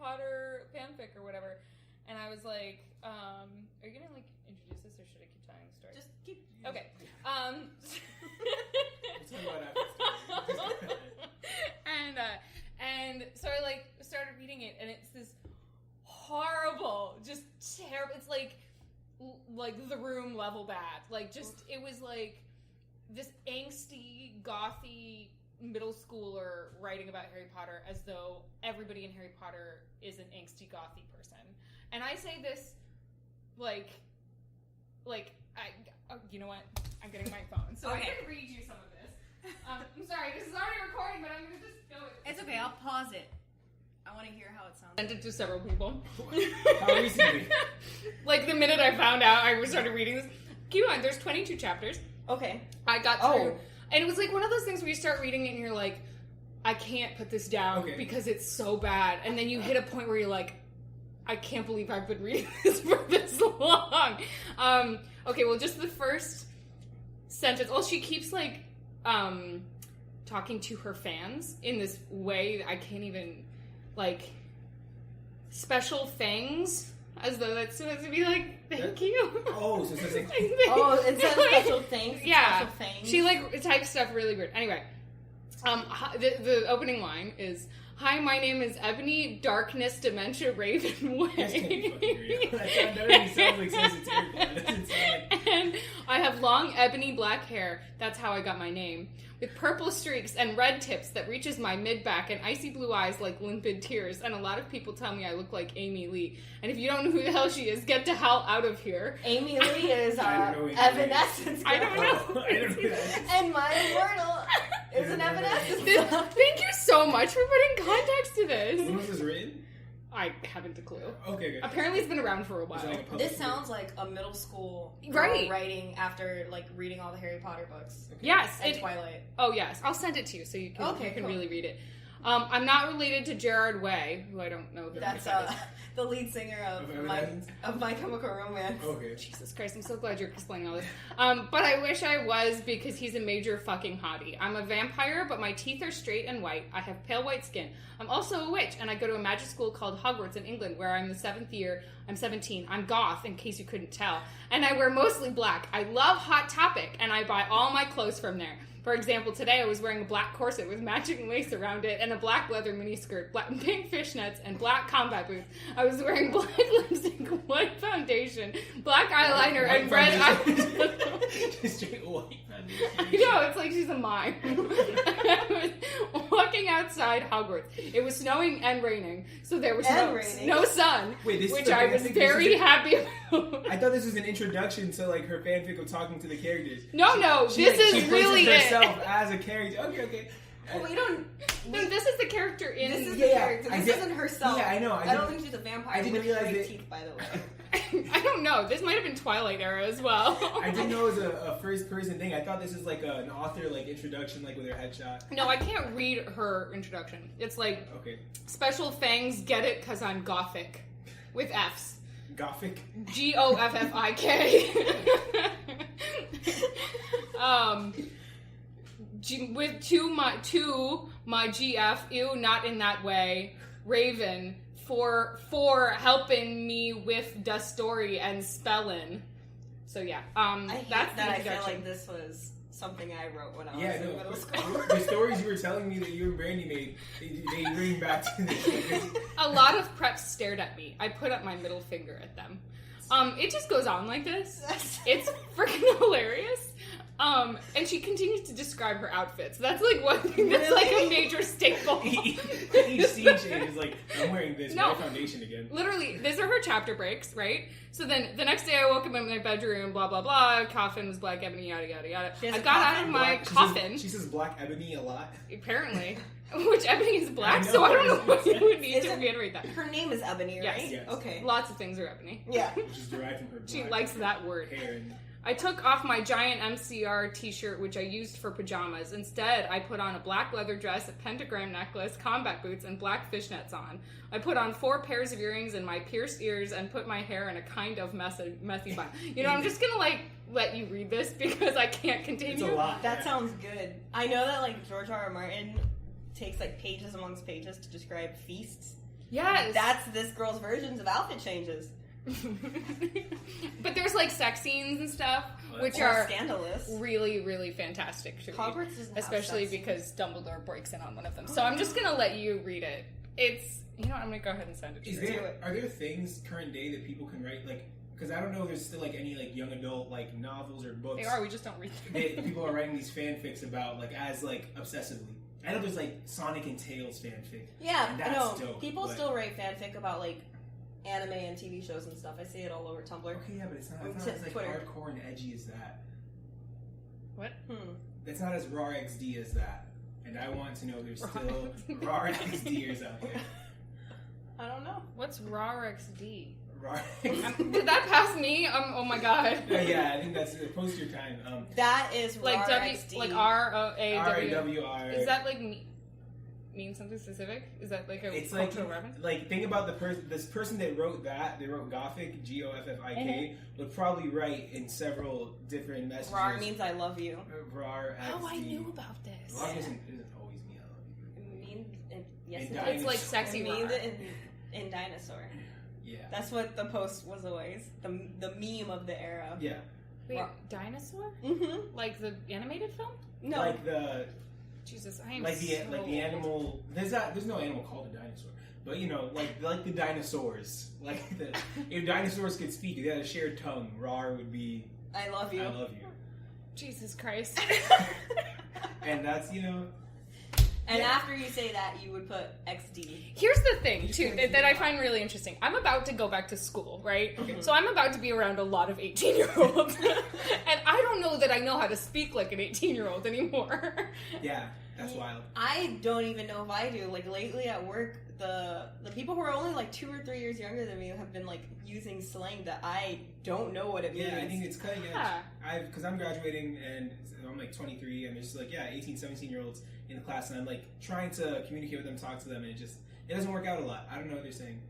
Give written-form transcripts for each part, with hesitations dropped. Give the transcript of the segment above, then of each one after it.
Potter fanfic or whatever. And I was like, are you gonna like introduce this or should I keep telling the story? Just keep. Okay. And so I like started reading it, and it's this horrible, just terrible. It's like The Room level bad. Like just it was like this angsty, gothy middle schooler writing about Harry Potter as though everybody in Harry Potter is an angsty, gothy person. And I say this like you know what? I'm getting my phone, so okay. I can read you some of this. I'm sorry, this is already recording, but I'm going to just go with it. It's okay, I'll pause it. I want to hear how it sounds. I sent it to several people. How recently? Like the minute I found out, I started reading this. Keep on, there's 22 chapters. Okay. I got through. And it was like one of those things where you start reading it and you're like, I can't put this down because it's so bad. And then you hit a point where you're like, I can't believe I've been reading this for this long. Okay, well, just the first sentence. Oh, she keeps, like, talking to her fans in this way that I can't even, like, special things, as though that's supposed to be, like, thank you. Oh, so it's like... it says special things. Yeah. Special things. She, like, types stuff really weird. Anyway, the opening line is... Hi, my name is Ebony Darkness Dementia Raven Way. That's real. That already sounds like so satirical. That doesn't sound like... And I have long ebony black hair. That's how I got my name. With purple streaks and red tips that reaches my mid-back and icy blue eyes like limpid tears. And a lot of people tell me I look like Amy Lee. And if you don't know who the hell she is, get the hell out of here. Amy Lee is Evanescence. I don't know. I don't know who that is. And my Immortal is an Evanescence. Thank you so much for putting context to this. When was this written? I haven't a clue. Okay, good. Apparently it's been around for a while. This sounds like a middle school writing after like reading all the Harry Potter books. Okay. Yes. And Twilight. Oh, yes. I'll send it to you so you can, cool. really read it. I'm not related to Gerard Way, who I don't know who That's the lead singer of My Chemical Romance. Okay. Jesus Christ, I'm so glad you're explaining all this. But I wish I was because he's a major fucking hottie. I'm a vampire, but my teeth are straight and white. I have pale white skin. I'm also a witch, and I go to a magic school called Hogwarts in England, where I'm the 7th year. I'm 17. I'm goth, in case you couldn't tell. And I wear mostly black. I love Hot Topic, and I buy all my clothes from there. For example, today I was wearing a black corset with matching lace around it and a black leather miniskirt, pink fishnets, and black combat boots. I was wearing black lipstick, white foundation, black eyeliner, and red eyeshadow. Just straight white foundation. I know, it's like she's a mime. I was walking outside Hogwarts. It was snowing and raining, so there was no sun, which I was very happy about. I thought this was an introduction to like her fanfic of talking to the characters. No, this is really it. As a character. Okay. Well, we don't. This is the character in. This is the character. This isn't herself. Yeah, I know. I don't think she's a vampire. I didn't realize straight teeth, by the way. I don't know. This might have been Twilight era as well. I didn't know it was a first person thing. I thought this was like an author like introduction, like with her headshot. No, I can't read her introduction. It's like special fangs. Get it? Cause I'm gothic, with F's. Gothic. Goffik. With to my GF, ew, not in that way. Raven for helping me with the story and spelling. So yeah, that's the I feel like this was something I wrote when I was in middle school. The stories you were telling me that you and Brandy made, they bring back to this. A lot of preps stared at me. I put up my middle finger at them. It just goes on like this. It's freaking hilarious. And she continues to describe her outfits. That's like one thing that's like a major staple. Each scene change is like, I'm wearing this foundation again. Literally, these are her chapter breaks, right? So then the next day I woke up in my bedroom, blah, blah, blah, coffin was black ebony, yada, yada, yada. I got out of my coffin. She says black ebony a lot. Apparently. Which ebony is black, so I don't know what you would need to reiterate that. Her name is Ebony, right? Yes. Okay. Lots of things are ebony. Yeah. Which is derived from her black She likes that word. hair and... I took off my giant MCR t-shirt, which I used for pajamas. Instead, I put on a black leather dress, a pentagram necklace, combat boots, and black fishnets on. I put on 4 pairs of earrings and my pierced ears and put my hair in a kind of messy bun. You know, I'm just gonna, let you read this because I can't continue. It's a lot. That sounds good. I know that, George R.R. Martin takes, pages amongst pages to describe feasts. Yes. That's this girl's versions of outfit changes. But there's like sex scenes and stuff, which are scandalous. Really, really fantastic to read. Hogwarts doesn't have especially sex because Dumbledore breaks in on one of them. So I'm just gonna let you read it. It's, you know what, I'm gonna go ahead and send it to you. Are there things current day that people can write, like, because I don't know if there's still like any like young adult like novels or books. They are, we just don't read them. People are writing these fanfics about like as like obsessively. I know there's like Sonic and Tails fanfic. Yeah, and that's dope. People still write fanfic about like anime and TV shows and stuff. I see it all over Tumblr. Okay, yeah, but it's not as like Twitter. hardcore and edgy as that. What? It's not as raw XD as that. And I want to know there's still raw XDers out there. I don't know. What's raw XD? Raw Did that pass me? Oh my god. Yeah, I think that's post your time. That is like raw W, XD. like RAW. RAWR. Is that like mean something specific? Is that like a it's cultural like, reference? Like, think about this person that wrote that. They wrote Gothic, Goffik, would probably write in several different messages. RAR means I love you. RAR, oh, I knew about this. RAR isn't always mean I love you. It means, yes, It's like sexy it RAR. means it in Dinosaur. Yeah. That's what the post was always. The meme of the era. Yeah. Wait, Dinosaur? Mm-hmm. Like the animated film? No. Like the... Jesus, I am like the so like the animal. There's no animal called a dinosaur, but you know, like the dinosaurs. Like if dinosaurs could speak, if they had a shared tongue, RAR would be I love you. I love you. Jesus Christ. And that's And after you say that, you would put XD. Here's the thing, too, that I find really interesting. I'm about to go back to school, right? Okay. So I'm about to be around a lot of 18-year-olds. And I don't know that I know how to speak like an 18-year-old anymore. Yeah, that's wild. I don't even know if I do. Like, lately at work, the people who are only like 2 or 3 years younger than me have been like using slang that I don't know what it means. Yeah, I think it's cutting edge. Because I'm graduating and I'm like 23 and there's like 18, 17-year-olds in the class and I'm like trying to communicate with them, talk to them, and it doesn't work out a lot. I don't know what they're saying.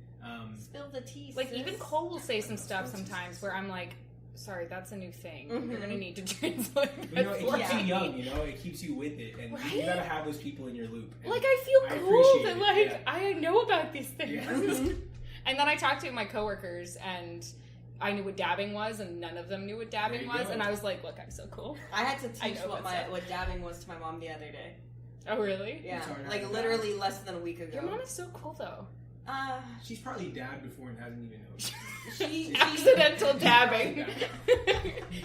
Spill the tea. Like, sis. even Cole will say some stuff sometimes where I'm like, sorry, that's a new thing. Mm-hmm. You're going to need to translate But, it for keeps me. you young, it keeps you with it, and you gotta have those people in your loop. And Like, I feel cool appreciate that, like, it, I know about these things. Yeah. And then I talked to my coworkers, and I knew what dabbing was, and none of them knew what dabbing There you was, go. and I was like, look, I'm so cool. I had to I teach know that's what dabbing was to my mom the other day. Oh, really? Yeah, It's hard to like have literally less than a week ago. Your mom is so cool, though. She's probably dabbed before and hasn't even noticed. She Accidental dabbing.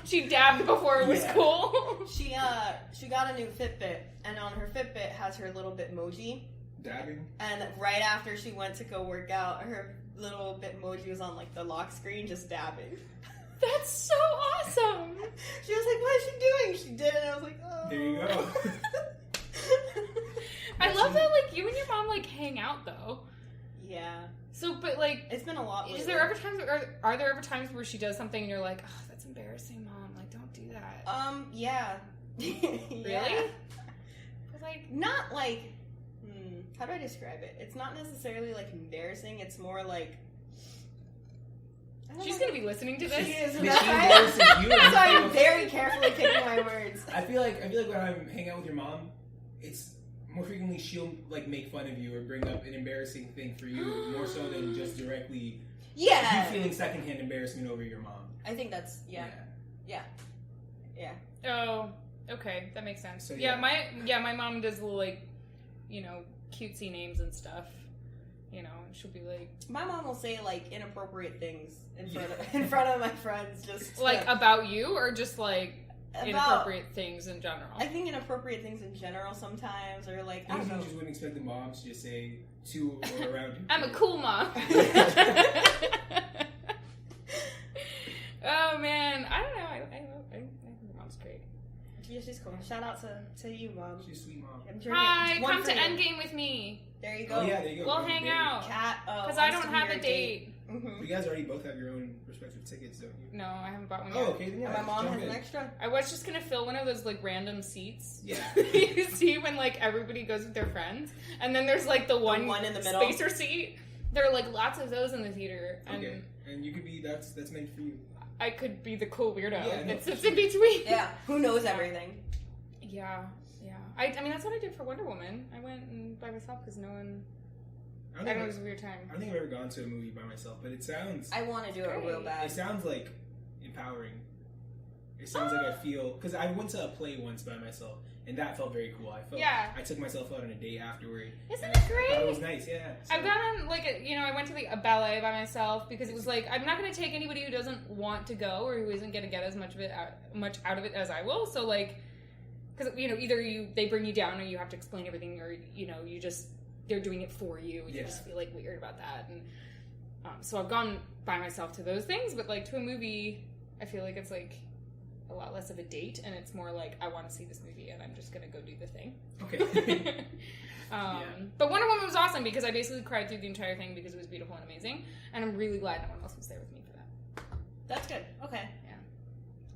She dabbed before it was Yeah. cool. She got a new Fitbit, and on her Fitbit has her little Bitmoji. Dabbing? And right after she went to go work out, her little Bitmoji was on like the lock screen, just dabbing. That's so awesome. She was like, "What is she doing?" She did it. And I was like, "Oh." There you go. I love that, like, you and your mom, like, hang out, though. Yeah, So, but, like, it's been a lot. is there ever times, are there ever times where she does something and you're like, oh, that's embarrassing, Mom. Like, don't do that. Yeah. Really? But, like, Not like. How do I describe it? It's not necessarily like embarrassing. It's more like. she's gonna be listening to this. She is. Did That's she why embarrass you? so I'm very carefully picking my words. I feel like when I'm hanging out with your mom, it's more frequently she'll like make fun of you or bring up an embarrassing thing for you more so than just directly Yeah. you feeling secondhand embarrassment over your mom. I think that's yeah. Oh, okay, that makes sense. So, yeah, my mom does little, like, cutesy names and stuff. And she'll be like, My mom will say like inappropriate things in front of my friends, just like about you, or just like about, inappropriate things in general. I think inappropriate things in general sometimes, or like I Things don't you know. just wouldn't expect the moms to just say to or around you. I'm a cool mom. Oh man, I don't know. I think your mom's great. Yeah, she's cool. Shout out to you, mom. She's a sweet mom. I'm sure Hi, one come for to you. Endgame with me. There you go. Oh yeah, there you go. We'll hang out. Cat. Because I don't have a date. You guys already both have your own respective tickets, don't you? No, I haven't bought one Oh, yet. okay, then yeah. My mom jump has in. an extra. I was just gonna fill one of those like random seats. Yeah. You see when like everybody goes with their friends, and then there's like the one in the middle. spacer seat. There are like lots of those in the theater, and Okay. And you could be that's meant for you. I could be the cool weirdo Yeah, no, that sits for in between. Yeah. Who knows everything? Yeah. I mean, that's what I did for Wonder Woman. I went by myself because no one I don't know, it was a weird time. I don't think I've ever gone to a movie by myself, but it sounds... I want to do it real bad. It sounds, like, empowering. It sounds like I feel... Because I went to a play once by myself, and that felt very cool. I took myself out on a date afterward. Isn't it great? I thought it was nice, yeah. So. I've gone on, like, I went to, like, a ballet by myself, because it was, like, I'm not going to take anybody who doesn't want to go, or who isn't going to get as much out of it as I will, so, like... Because, either they bring you down, or you have to explain everything, or, you just... They're doing it for you, and you just feel, like, weird about that, and... so I've gone by myself to those things, but, like, to a movie, I feel like it's, like... a lot less of a date, and it's more like I want to see this movie and I'm just gonna go do the thing. Okay. But Wonder Woman was awesome because I basically cried through the entire thing because it was beautiful and amazing, and I'm really glad no one else was there with me for that. That's good. Okay. Yeah.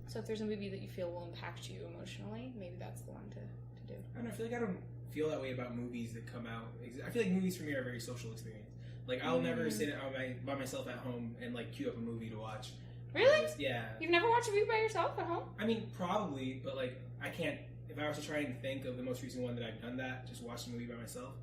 So if there's a movie that you feel will impact you emotionally, maybe that's the one to do. I don't know, I feel like I don't feel that way about movies that come out. I feel like movies for me are a very social experience. Like I'll never sit by myself at home and like queue up a movie to watch. Really? Yeah. You've never watched a movie by yourself at home? I mean, probably, but like, I can't. If I was to try and think of the most recent one that I've done that, just watched a movie by myself,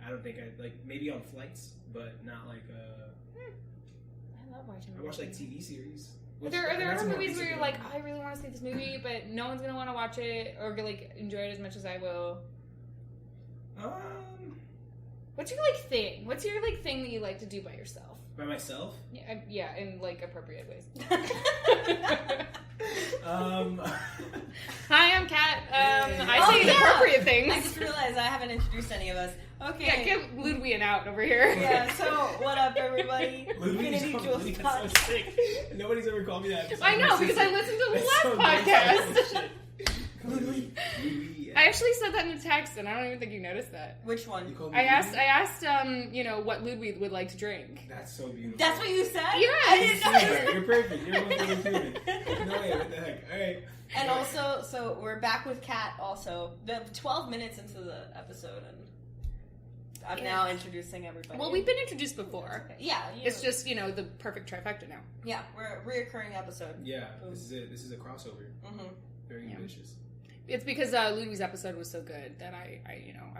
I don't think I'd like maybe on flights, but not like. I love watching. I watch like TV series. Are there other movies where you're like, oh, I really want to see this movie, but no one's gonna want to watch it or like enjoy it as much as I will? What's your like thing? What's your like thing that you like to do by yourself? By myself? Yeah, in like appropriate ways. Hi, I'm Kat. I say appropriate things. I just realized I haven't introduced any of us. Okay. Yeah, get Ludwin out over here. Yeah, so what up, everybody? Ludwin's so sick. Nobody's ever called me that. I know, because I listened to the last podcast. Ludwin. I actually said that in the text, and I don't even think you noticed that. Which one? I asked, what Ludwig would like to drink. That's so beautiful. That's what you said? Yeah. I didn't know. You're perfect. You're one of the human. No way, what the heck? All right. And also, so we're back with Kat also. 12 minutes into the episode, and I'm now introducing everybody. Well, we've been introduced before. Yeah. It's just, the perfect trifecta now. Yeah, we're a reoccurring episode. Yeah, this is it. This is a crossover. Mm-hmm. Very ambitious. It's because Ludwig's episode was so good that I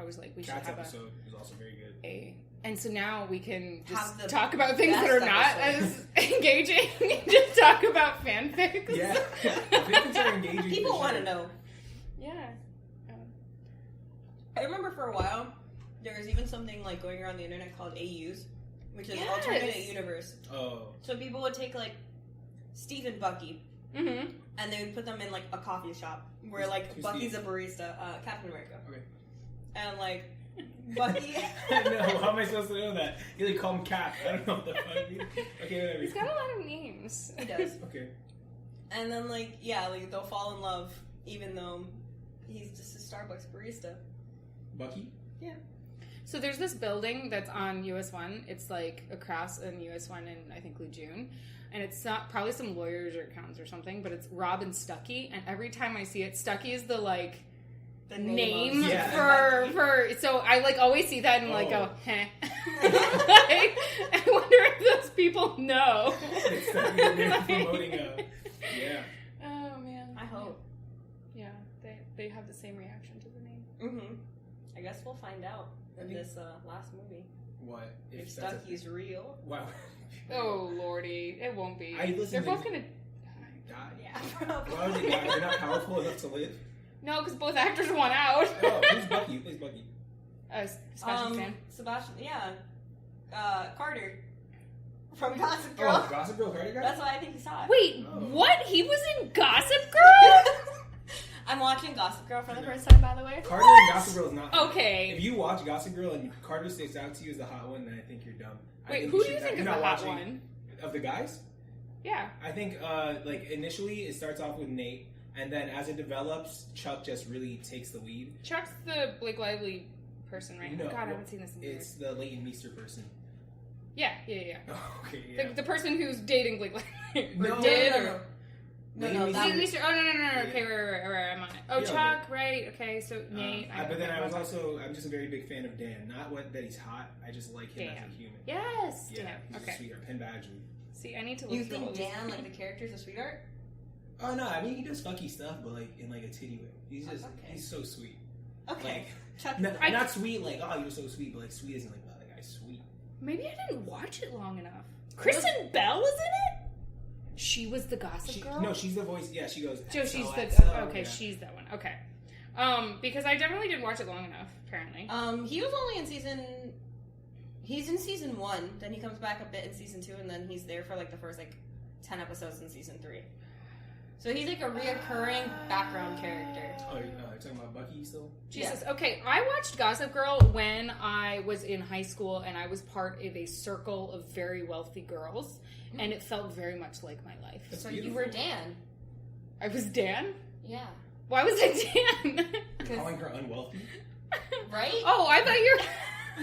was like, we should have Cat's episode was also very good. And so now we can just talk about things that are not as engaging. Just talk about fanfics. Yeah, fanfics are engaging. People want to know. Yeah. I remember for a while there was even something like going around the internet called AUs, which is alternate universe. Oh. So people would take like Steve and Bucky. Mm-hmm. And they would put them in like a coffee shop where like Bucky's a barista, Captain America. Okay. And like Bucky. No, how am I supposed to know that? You like call him Cap. I don't know what the fuck. Okay, whatever. He's got a lot of names. He does. Okay. And then like they'll fall in love even though he's just a Starbucks barista. Bucky? Yeah. So there's this building that's on US 1. It's like across in US 1 in I think Lejeune. And it's not probably some lawyers or accountants or something, but it's Rob and Stucky. And every time I see it, Stucky is the like name for. So I like always see that and like go, heh. Like, I wonder if those people know. They're promoting yeah. Oh man. I hope. Yeah, they have the same reaction to the name. Mm-hmm. I guess we'll find out in this last movie. What if Stucky's real? Wow. Oh lordy, it won't be. They're both gonna die. Yeah, probably. Why would they die? They're not powerful enough to live. No, because both actors want out. Oh, who's Bucky? Who plays Bucky? Sebastian Stan. Sebastian, yeah. Carter from Gossip Girl. Oh, Gossip Girl Carter guy? That's why I think he saw it. Wait, what? He was in Gossip Girl? I'm watching Gossip Girl for the first time, by the way. Carter and Gossip Girl is not. Okay. If you watch Gossip Girl and Carter sticks out to you as the hot one, then I think you're dumb. Wait, who do you think is the hot one? Of the guys? Yeah. I think, initially it starts off with Nate, and then as it develops, Chuck just really takes the lead. Chuck's the Blake Lively person, right? No, God, I haven't seen this in years. It's the Leighton Meester person. Yeah. Oh, okay, yeah. The person who's dating Blake Lively. No. No, Meester. Oh, no. Okay, where am I? Oh, yeah, Chuck, right. Okay, so Nate. But then I'm just a very big fan of Dan. Not that he's hot, I just like him as a human. Yes, yeah, Dan. He's a sweetheart. Penn Badgley. See, I need to look You think Dan, like the character's a sweetheart? Oh, no, I mean, he does fucky stuff, but like in like a titty way. He's he's so sweet. Okay. Like, not sweet, like, oh, you're so sweet, but like sweet isn't like, oh, is sweet. Maybe I didn't watch it long enough. Kristen Bell was in it? She was the Gossip Girl? No, she's the voice. Yeah, she goes. So she's the... XO, okay, yeah. she's that one. Okay. Because I definitely didn't watch it long enough, apparently. He was only in season... He's in season 1, then he comes back a bit in season 2, and then he's there for, like, the first, like, 10 episodes in season 3. So he's, like, a reoccurring background character. Oh, you're talking about Bucky still? Jesus. Yeah. Okay, I watched Gossip Girl when I was in high school, and I was part of a circle of very wealthy girls, and it felt very much like my life. That's So beautiful. you were Dan. I was Dan? Yeah. Why was I Dan? Calling her unwealthy? Right? Oh, I thought you were...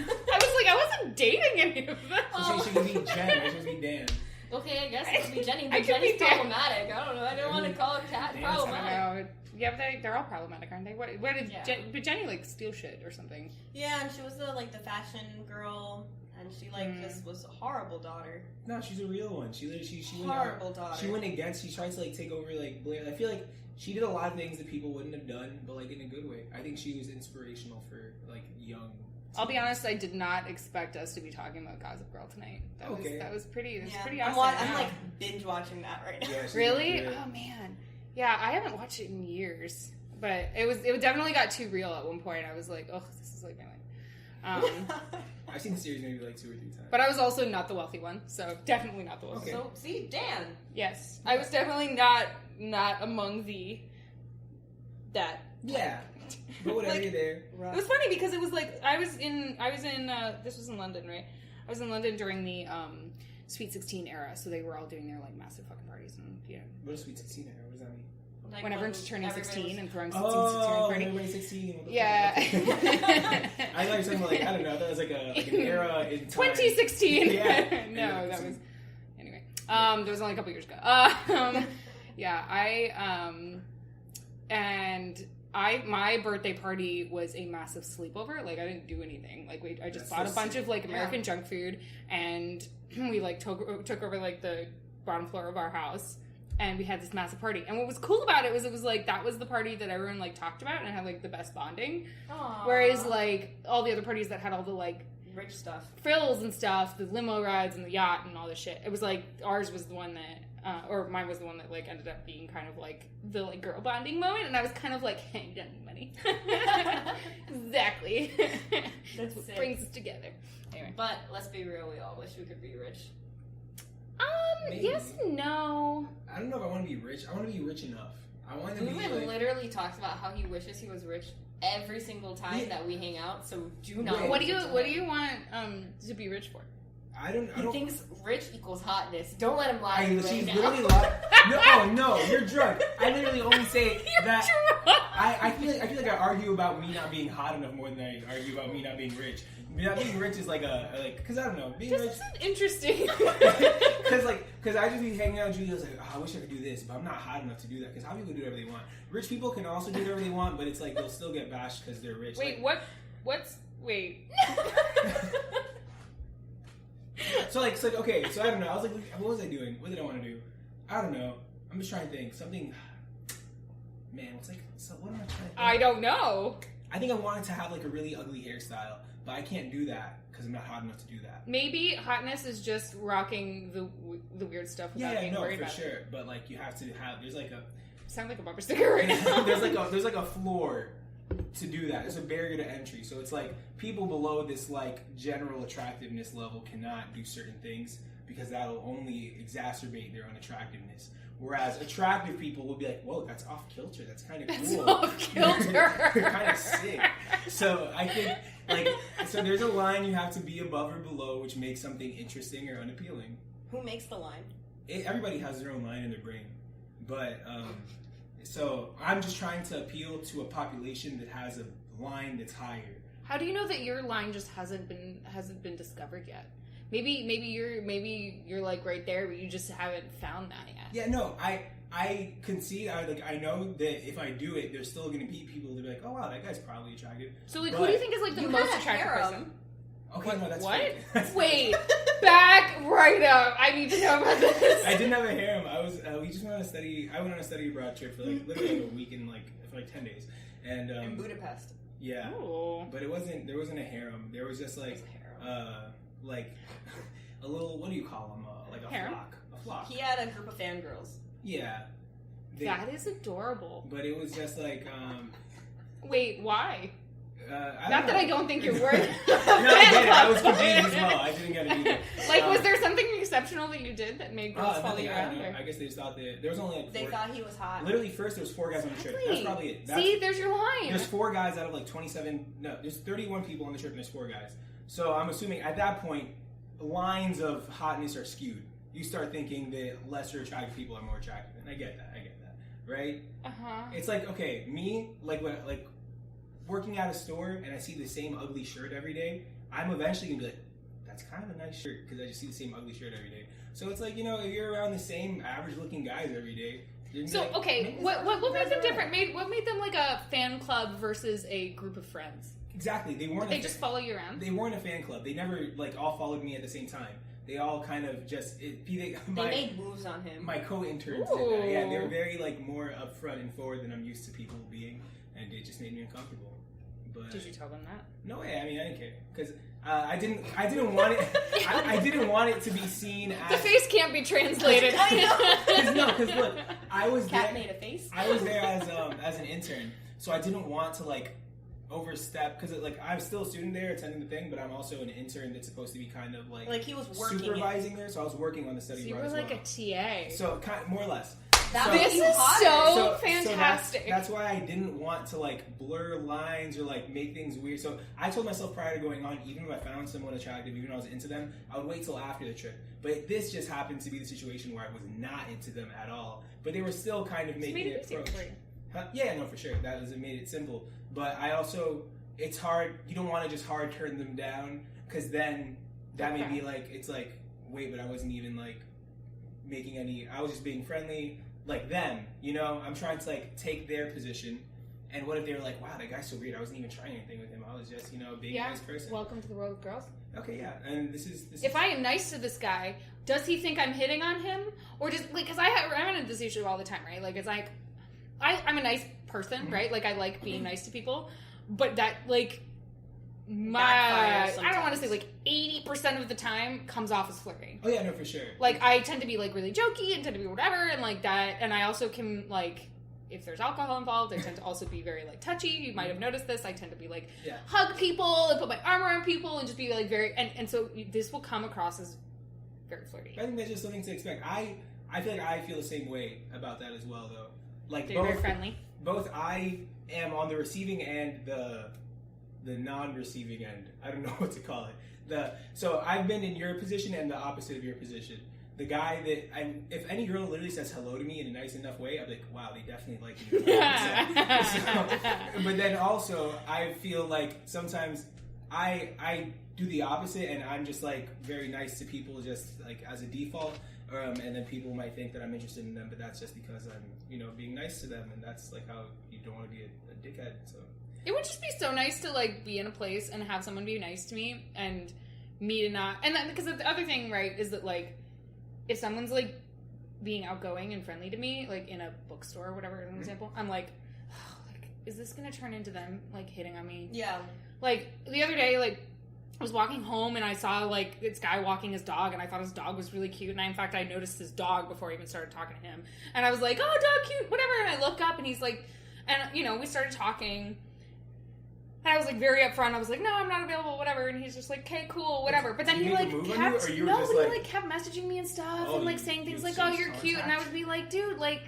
I was like, I wasn't dating any of them. So she could be Jen, or she could be Dan. Okay, I guess it could be Jenny, I but could Jenny's be Dan. problematic. I don't know. I don't want to call her Cat Dan's problematic. I don't know. Yeah, but they're all problematic, aren't they? What did Yeah. but Jenny, like, steal shit or something? Yeah, and she was the fashion girl, and she, just was a horrible daughter. No, she's a real one. She Horrible daughter. She went against. She tried to like take over like Blair. I feel like she did a lot of things that people wouldn't have done, but like in a good way. I think she was inspirational for like young. I'll be honest, I did not expect us to be talking about Gossip Girl tonight. That was pretty I'm awesome. I'm like binge watching that right now. Yeah, she's really? good. Oh man. Yeah, I haven't watched it in years. But it definitely got too real at one point. I was like, oh, this is like my life. I've seen the series maybe like 2 or 3 times. But I was also not the wealthy one, so definitely not the wealthy Okay. one. So see, Dan. Yes. I was definitely not among that. Yeah. But whatever, Like, you're there. It was funny because it was like I was in this was in London, right? I was in London during the Sweet 16 era, so they were all doing their like massive fucking parties and What is Sweet 16 era? What does that mean? Like when everyone's turning everybody 16 was- and throwing 16 party. Everybody's 16. What the Yeah. fuck? I thought you were talking about like, I don't know, I thought it was like an era in time. 2016. Yeah. No, that was anyway. That was only a couple years ago. Yeah, my birthday party was a massive sleepover. Like I didn't do anything. Like I just bought a bunch of like American junk food, and we like took over like the bottom floor of our house. And we had this massive party. And what was cool about it was like that was the party that everyone like talked about and had like the best bonding. Aww. Whereas like all the other parties that had all the like rich stuff, frills and stuff, the limo rides and the yacht and all this shit. It was like ours was the one that, or mine was the one that like ended up being kind of like the like girl bonding moment. And I was kind of like, hey, you don't need money. Exactly. That's what sick. brings us together. Anyway. but let's be real. We all wish we could be rich. Maybe. Yes and no. I don't know if I want to be rich. I want to be rich enough. I want to be Ludwin like... literally talks about how he wishes he was rich every single time that we hang out. So do not. Wait. What do you want to be rich for? I don't... He thinks rich equals hotness. Don't let him lie to you right She's now. literally no, you're drunk. I literally only say that... I feel like I argue about me not being hot enough more than I argue about me not being rich. Not being rich is like because I don't know, being This rich. isn't interesting. Because I just be hanging out with Julia's like, oh, I wish I could do this, but I'm not hot enough to do that. Because hot people do whatever they want. Rich people can also do whatever they want, but it's like they'll still get bashed because they're rich. Wait, like, wait. So okay, so I don't know. I was like, what was I doing? What did I want to do? I don't know. I'm just trying to think. Something. Man, what am I trying to think? I don't know. I think I wanted to have like a really ugly hairstyle, but I can't do that because I'm not hot enough to do that. Maybe hotness is just rocking the weird stuff without being worried about for sure. But like you have to have. There's like a. Sound like a bumper sticker right now. there's like a floor to do that. There's a barrier to entry. So it's like people below this like general attractiveness level cannot do certain things because that'll only exacerbate their unattractiveness. Whereas attractive people will be like, whoa, that's off kilter. That's kind of cool. That's off kilter. Kind of sick. So I think so there's a line you have to be above or below, which makes something interesting or unappealing. Who makes the line? Everybody has their own line in their brain, but so I'm just trying to appeal to a population that has a line that's higher. How do you know that your line just hasn't been discovered yet? Maybe you're like right there, but you just haven't found that yet. Yeah, no, I concede. I know that if I do it, there's still going to be people that be like, oh wow, that guy's probably attractive. So like, But who do you think is like the you most had a attractive harem. person? Okay, no, that's What? fake. Wait, back right up. I need to know about this. I didn't have a harem. I was. We just went on a study. I went on a study abroad trip for like literally like a week and for like 10 days, and In Budapest. yeah. Ooh. But it wasn't. There wasn't a harem. There was just like like a little, what do you call them? Like a Harem? flock. A flock. He had a group of fangirls. Yeah. That is adorable. But it was just like, Wait, why? Not that I don't think you're worth. No, I get it. I was confused as well. I didn't get it either. Like, was there something exceptional that you did that made girls follow you around? I guess they just thought that there was only like 4. They thought he was hot. Literally, first there was 4 guys on the trip. That's probably it. See, there's your line. There's 4 guys out of like 27. No, there's 31 people on the trip, and there's 4 guys. So I'm assuming at that point, lines of hotness are skewed. You start thinking that lesser attractive people are more attractive, and I get that, right? It's like, okay, me, like working at a store and I see the same ugly shirt every day, I'm eventually gonna be like, that's kind of a nice shirt because I just see the same ugly shirt every day. So it's like, you know, if you're around the same average looking guys every day, so like, okay, what made them different? What made them like a fan club versus a group of friends? Exactly, they weren't. They just follow you around. They weren't a fan club. They never like all followed me at the same time. They all kind of just they made moves on him. My co-interns did that. Yeah, they were very like more upfront and forward than I'm used to people being, and it just made me uncomfortable. But did you tell them that? No way. I mean, I didn't care because I didn't want it. I didn't want it to be seen as the face can't be translated. Because look, I was Cat there. made a face. I was there as an intern, so I didn't want to like overstep because like I'm still a student there attending the thing, but I'm also an intern that's supposed to be kind of like he was working supervising there. So I was working on the study. So you abroad were as like a TA. So more or less. This is so fantastic. So that's why I didn't want to like blur lines or like make things weird. So I told myself prior to going on, even if I found someone attractive, even if I was into them, I would wait till after the trip. But this just happened to be the situation where I was not into them at all. But they were still kind of making it approach. Yeah, no, for sure. That was, it made it simple. But I also, it's hard. You don't want to just hard turn them down because then that may be like, it's like, wait, but I wasn't even like making any, I was just being friendly. Like them, you know, I'm trying to like take their position, and what if they were like, "Wow, that guy's so weird. I wasn't even trying anything with him. I was just, you know, being a nice person." Welcome to the world of girls. Okay, yeah, and this is. If I am nice to this guy, does he think I'm hitting on him, or just like because I run into this issue all the time, right? Like it's like I'm a nice person, right? Like I like being nice to people, but that like I don't want to say like 80% of the time comes off as flirting. Oh yeah, no, for sure. Like I tend to be like really jokey and tend to be whatever and like that, and I also can like if there's alcohol involved, I tend to also be very like touchy. You might have noticed this. I tend to be like hug people and put my arm around people and just be like very and so this will come across as very flirty. I think that's just something to expect. I feel like I feel the same way about that as well, though. Like you're very friendly. Both I am on the receiving end, the non-receiving end. I don't know what to call it. So I've been in your position and the opposite of your position. The guy that if any girl literally says hello to me in a nice enough way, I'm like, wow, they definitely like me. But then also, I feel like sometimes I do the opposite, and I'm just like very nice to people, just like as a default. And then people might think that I'm interested in them, but that's just because I'm, being nice to them, and that's like how you don't want to be a dickhead. So. It would just be so nice to like be in a place and have someone be nice to me and me to not. And then because the other thing, right, is that like if someone's like being outgoing and friendly to me, like in a bookstore or whatever, as an example, I'm like, oh, like, is this gonna turn into them like hitting on me? Yeah. Like the other day, like I was walking home and I saw like this guy walking his dog, and I thought his dog was really cute. And I noticed his dog before I even started talking to him. And I was like, oh, dog cute, whatever. And I look up and he's like, and we started talking. And I was like very upfront. I was like, no, I'm not available, whatever. And he's just like, okay, cool, whatever. But then he like kept he kept messaging me and stuff and like saying things like, oh, you're cute. And I would be like, dude, like,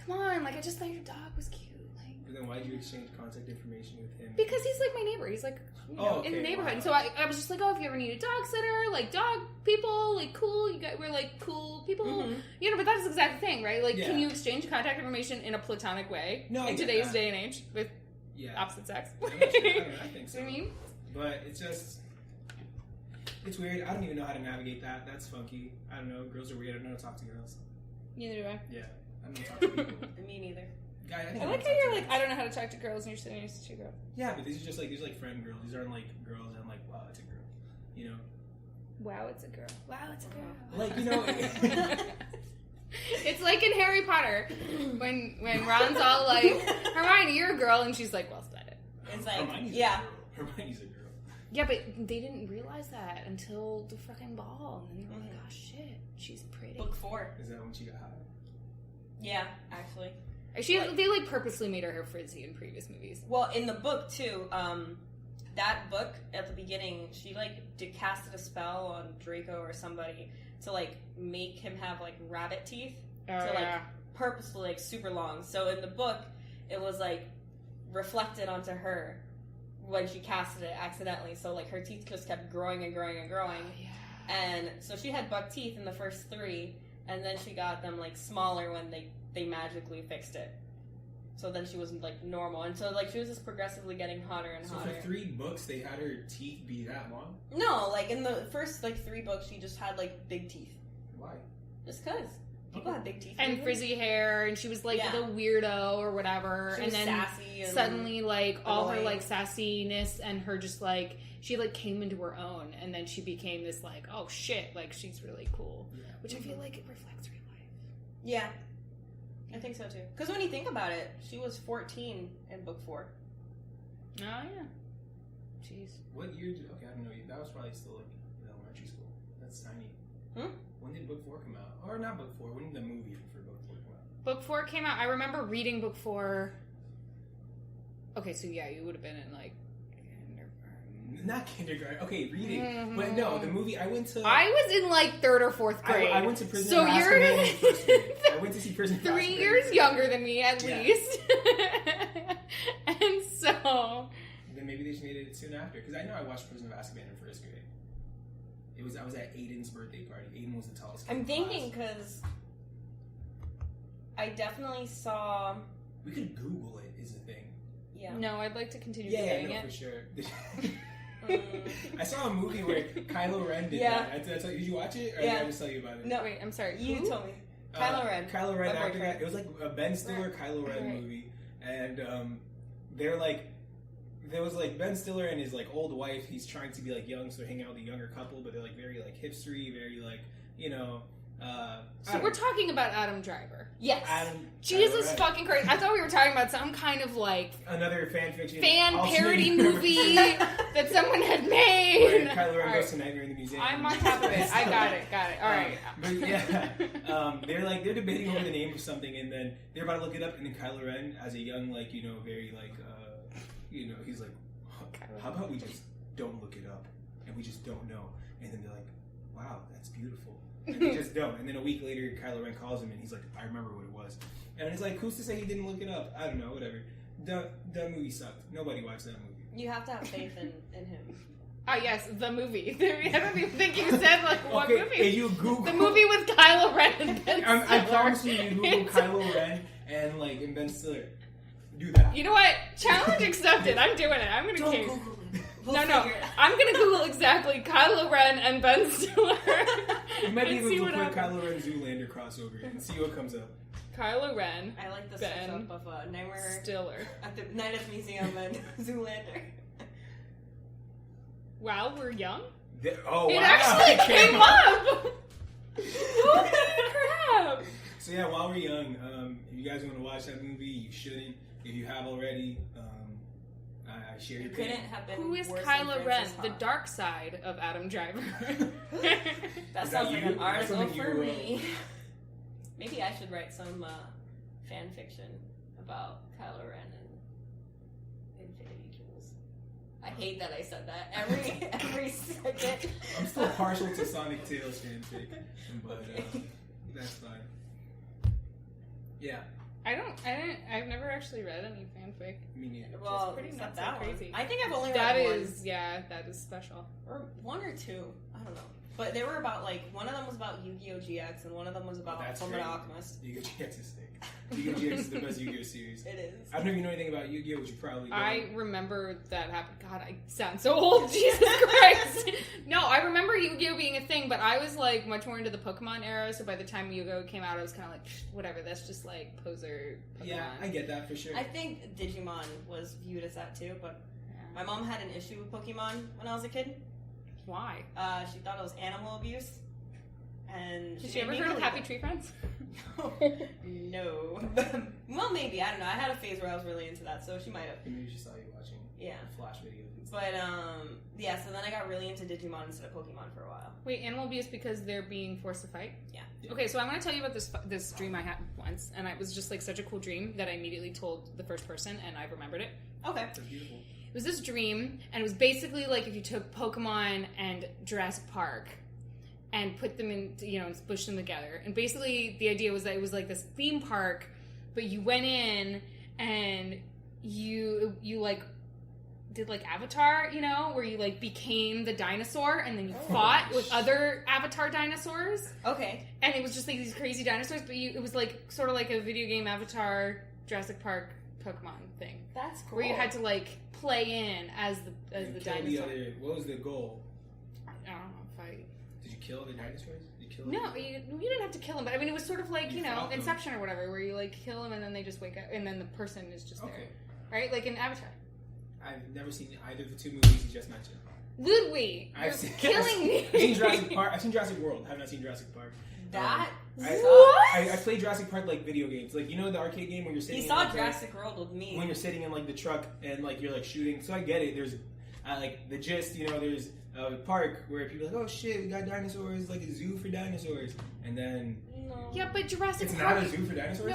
come on, like I just thought your dog was cute. Like, but then why did you exchange contact information with him? Because he's like my neighbor. He's like in the neighborhood. Wow. And so I was just like, oh, if you ever need a dog sitter, like dog people, like cool. we're like cool people, But that's the exact thing, right? Like, can you exchange contact information in a platonic way in today's day and age with opposite sex? I think so. You know what I mean? But it's weird. I don't even know how to navigate that. That's funky. I don't know. Girls are weird. I don't know how to talk to girls. Neither do I. Yeah, I don't know how to talk to people. Me neither. I like how you're like, I don't know how to talk to girls, and you're sitting next to two girls. Yeah, but these are like friend girls. These aren't like girls that I'm like, wow, it's a girl. Wow, it's a girl. Wow, it's a girl. Like, It's like in Harry Potter when Ron's all like, Hermione, you're a girl, and she's like, well said it. It's like, Hermione's a girl. Yeah, but they didn't realize that until the fucking ball. And then they were like, oh shit, she's pretty. Book 4. Is that when she got hot? Yeah, actually. They like purposely made her hair frizzy in previous movies. Well, in the book too, that book at the beginning, she like casted a spell on Draco or somebody to like make him have like rabbit teeth purposefully like super long. So in the book, it was like reflected onto her when she casted it accidentally. So like her teeth just kept growing and growing and growing. Oh, yeah. And so she had buck teeth in the first 3, and then she got them like smaller when they magically fixed it. So then she wasn't like normal, and so like she was just progressively getting hotter and hotter. So for 3 books, they had her teeth be that long? No, like in the first like 3 books, she just had like big teeth. Why? Just cause people have big teeth and frizzy hair, and she was like the weirdo or whatever. She and was then sassy and suddenly like all her annoying. like sassiness and her just like she like came into her own, and then she became this like, oh shit, like she's really cool, which I feel like it reflects real life. Yeah, I think so too. Because when you think about it, she was 14 in book 4. Oh yeah. Jeez. What year did... Okay, I don't know. That was probably still like in elementary school. That's tiny. When did book 4 come out? Or not book 4. When did the movie for book 4 come out? Book 4 came out. I remember reading book 4. Okay, so yeah, you would have been in like kindergarten. Not kindergarten. Okay, reading. But no, the movie, I went to... I was in like 3rd or 4th grade. I went to Prison of Azkaban in first grade. I went to see Prison of Azkaban. 3 years younger than me, at least. And so... Then maybe they just made it soon after. Because I know I watched Prison of Azkaban in first grade. I was at Aiden's birthday party. Aiden was the tallest kid I'm in thinking class. because I definitely saw. We could Google it, is the thing. Yeah. No, I'd like to continue Yeah, doing no, it. for sure. I saw a movie where Kylo Ren did that. Did you watch it? Or did I just tell you about it? No, wait, I'm sorry. You Who? told me. Kylo Ren. Kylo Ren My acted boyfriend. it was like a Ben Stiller Kylo Ren movie, and they're like, there was like Ben Stiller and his like old wife. He's trying to be like young, so they're hanging out with a younger couple, but they're like very like hipstery, very like So we're talking about Adam Driver. Yes. Jesus fucking Christ! I thought we were talking about some kind of like another fanfiction, parody movie that someone had made. Where Kylo Ren goes to Nightmare in the Museum. I'm on top of it. I got it. All right. But yeah, they're debating over the name of something, and then they're about to look it up, and then Kylo Ren, as a young very he's like, how about we just don't look it up, and we just don't know, and then they're like, wow, that's beautiful. And they just don't. And then a week later, Kylo Ren calls him, and he's like, I remember what it was. And it's like, who's to say he didn't look it up? I don't know, whatever. That movie sucked. Nobody watched that movie. You have to have faith in him. Ah, yes, the movie. I don't even think you said, like, what movie? If you Google... The movie with Kylo Ren and Ben Stiller. I promise you Google Kylo Ren and Ben Stiller. Do that. You know what? Challenge accepted. I'm doing it. I'm going to keep... Google it. No. I'm going to Google exactly Kylo Ren and Ben Stiller. You might be and able see to what put happens. Kylo Ren Zoolander crossover and see what comes up. Kylo Ren. I like the Ben switch up of Nightmare Stiller. at the Night at the Museum and Zoolander. Wow, we're young? Oh, It wow. actually came up! Holy crap! So yeah, while we're young, if you guys want to watch that movie, you shouldn't. If you have already, I share your Couldn't opinion. have been Who is worse Kylo than Ren? Francis The Ha. dark side of Adam Driver. That Is sounds that like you? an article That's for something you me. Maybe I should write some fan fiction about Kylo Ren and Infinity Jewels. I hate that I said that every second. I'm still partial to Sonic Tales fanfic, but that's fine. Yeah. I've never actually read any fanfic. Me neither. Well, pretty except nuts and that one. crazy. I think I've only That read is special. one. Or one or two. I don't know. But they were about, like, one of them was about Yu-Gi-Oh! GX, and one of them was about that's Fullmetal great. Alchemist. Yu-Gi-Oh! GX is sick. Yu-Gi-Oh! GX is the best Yu-Gi-Oh! series. It is. I don't know if you know anything about Yu-Gi-Oh!, which you probably don't. I remember that happened. God, I sound so old. Jesus Christ. No, I remember Yu-Gi-Oh! Being a thing, but I was like much more into the Pokemon era, so by the time Yu-Gi-Oh! Came out, I was kind of like, whatever, that's just like poser Pokemon. Yeah, I get that for sure. I think Digimon was viewed as that too, but my mom had an issue with Pokemon when I was a kid. Why? She thought it was animal abuse. And then Did you ever heard of Happy Tree Friends? No. Well, maybe. I don't know. I had a phase where I was really into that, so she might have. Maybe she saw you watching Flash videos. But, yeah, so then I got really into Digimon instead of Pokemon for a while. Wait, animal abuse because they're being forced to fight? Yeah. Okay, so I want to tell you about this dream I had once, and it was just like such a cool dream that I immediately told the first person, and I remembered it. Okay. That's beautiful. It was this dream, and it was basically like if you took Pokemon and Jurassic Park and put them in, and pushed them together. And basically the idea was that it was like this theme park, but you went in and you like did like Avatar, where you like became the dinosaur and then you fought with other Avatar dinosaurs. Okay. And it was just like these crazy dinosaurs, but it was like sort of like a video game Avatar, Jurassic Park, Pokemon thing. That's cool. Where you had to like play in as the dinosaur. What was the goal? I don't know. Did you kill the dinosaurs? Did you kill No, you didn't have to kill them, but I mean, it was sort of like, Inception or whatever, where you like kill them and then they just wake up, and then the person is just there. Right? Like in Avatar. I've never seen either of the two movies you just mentioned. Ludwig! You're killing me! I've seen Jurassic Park. I've seen Jurassic World. I have not seen Jurassic Park. I played Jurassic Park like video games. Like, the arcade game where you're sitting He saw Jurassic World with me. When you're sitting in like the truck and like you're like shooting. So I get it. There's like the gist, there's a park where people are like, oh shit, we got dinosaurs, like a zoo for dinosaurs. And then Yeah, but Jurassic It's Park... not a zoo for dinosaurs?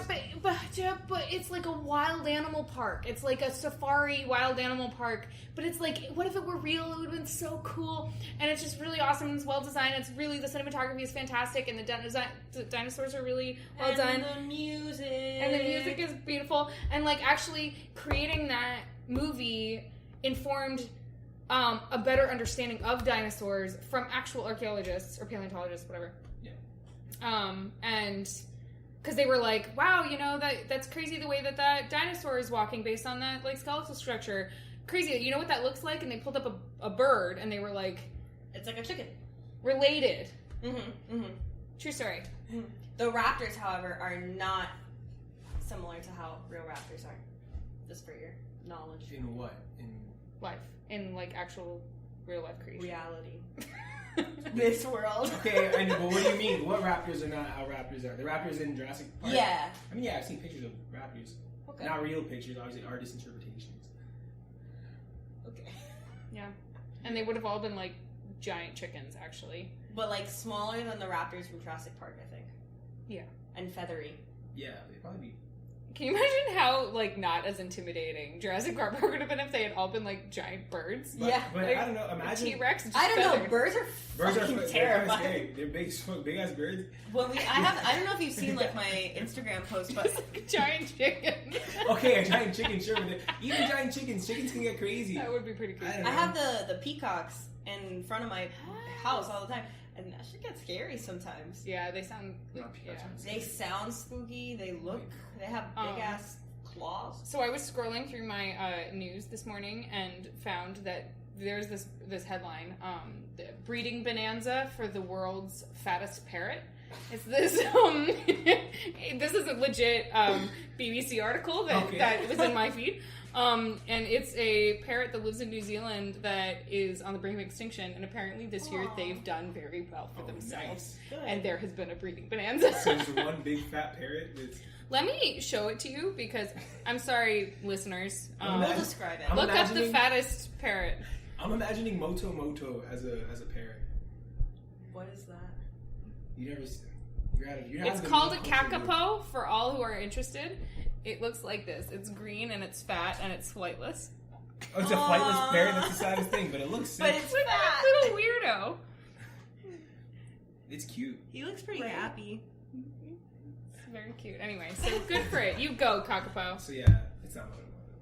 Yeah, but it's like a wild animal park. It's like a safari wild animal park. But it's like, what if it were real? It would have been so cool. And it's just really awesome. And it's well designed. It's really, the cinematography is fantastic. And the dinosaurs are really well done. And the music is beautiful. And like actually creating that movie informed a better understanding of dinosaurs from actual archaeologists or paleontologists, whatever. And because they were like, wow, that's crazy the way that dinosaur is walking based on that like skeletal structure. Crazy. You know what that looks like? And they pulled up a bird and they were like, it's like a chicken. Related. Mm-hmm. True story. Mm-hmm. The raptors, however, are not similar to how real raptors are. Just for your knowledge. In what? In life. In like actual real life creation. Reality. This world. Okay, I know, but what do you mean? What raptors are not how raptors are? The raptors in Jurassic Park? Yeah. I mean, I've seen pictures of raptors. Okay. Not real pictures, obviously, artist interpretations. Okay. Yeah. And they would have all been like giant chickens, actually. But like smaller than the raptors from Jurassic Park, I think. Yeah. And feathery. Yeah, they'd probably be. Can you imagine how, like, not as intimidating Jurassic Park would have been if they had all been, like, giant birds? But, yeah. But like, I don't know, imagine... T-Rex just I don't know, feathered. birds are terrifying. They're big-ass birds. Well, I don't know if you've seen, like, my Instagram post, but... Like giant chicken. Okay, a giant chicken, sure, but even giant chickens can get crazy. That would be pretty crazy. I have the peacocks in front of my house all the time. And that shit gets scary sometimes. Yeah, they sound... They sound spooky. They have big-ass claws. So I was scrolling through my news this morning and found that there's this headline, the breeding bonanza for the world's fattest parrot. It's this, this is a legit BBC article that was in my feed. And it's a parrot that lives in New Zealand that is on the brink of extinction, and apparently this year they've done very well for themselves. Nice. And there has been a breeding bonanza. So there's one big fat parrot that's... Let me show it to you because, I'm sorry, listeners. We'll describe it. Look up the fattest parrot. I'm imagining Moto as a parrot. What is that? It's called a kakapo for all who are interested. It looks like this. It's green and it's fat and it's flightless. Oh, it's a flightless parrot? That's the saddest thing, but it looks sick. But it's like fat. a little weirdo. It's cute. He looks pretty happy. It's very cute. Anyway, so good for it. You go, kakapo. So yeah, it's not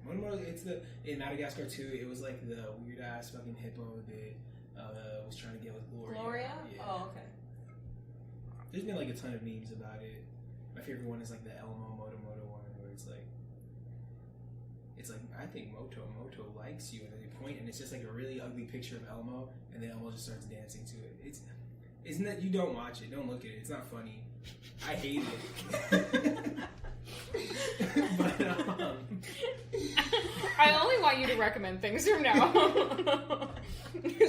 Moto. It's in Madagascar too, it was like the weird ass fucking hippo that was trying to get with Gloria. Yeah. Oh, okay. There's been like a ton of memes about it. My favorite one is like the Elmo Moto one, where it's like I think Moto likes you, and then they point, and it's just like a really ugly picture of Elmo, and then Elmo just starts dancing to it. Isn't that, you don't watch it, don't look at it. It's not funny. I hate it. But I only want you to recommend things from now.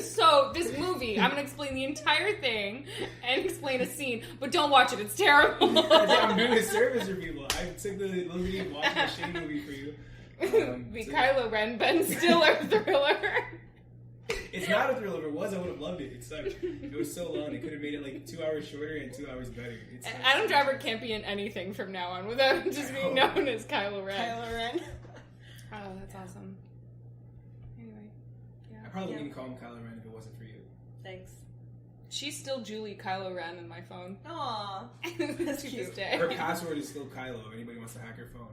So, this movie, I'm going to explain the entire thing and explain a scene, but don't watch it. It's terrible. I'm doing a service for people. I took the liberty of watching a shitty movie for you. The Kylo Ren, Ben Stiller thriller. It's not a thriller. If it was, I would have loved it. It sucked. It was so long. They could have made it like 2 hours shorter and 2 hours better. Adam Driver can't be in anything from now on without just being known as Kylo Ren. Kylo Ren. Oh, that's awesome. Anyway, yeah. I probably wouldn't even call him Kylo Ren if it wasn't for you. Thanks. She's still Julie Kylo Ren in my phone. Aww. That's cute. this day. Her password is still Kylo. If anybody wants to hack her phone.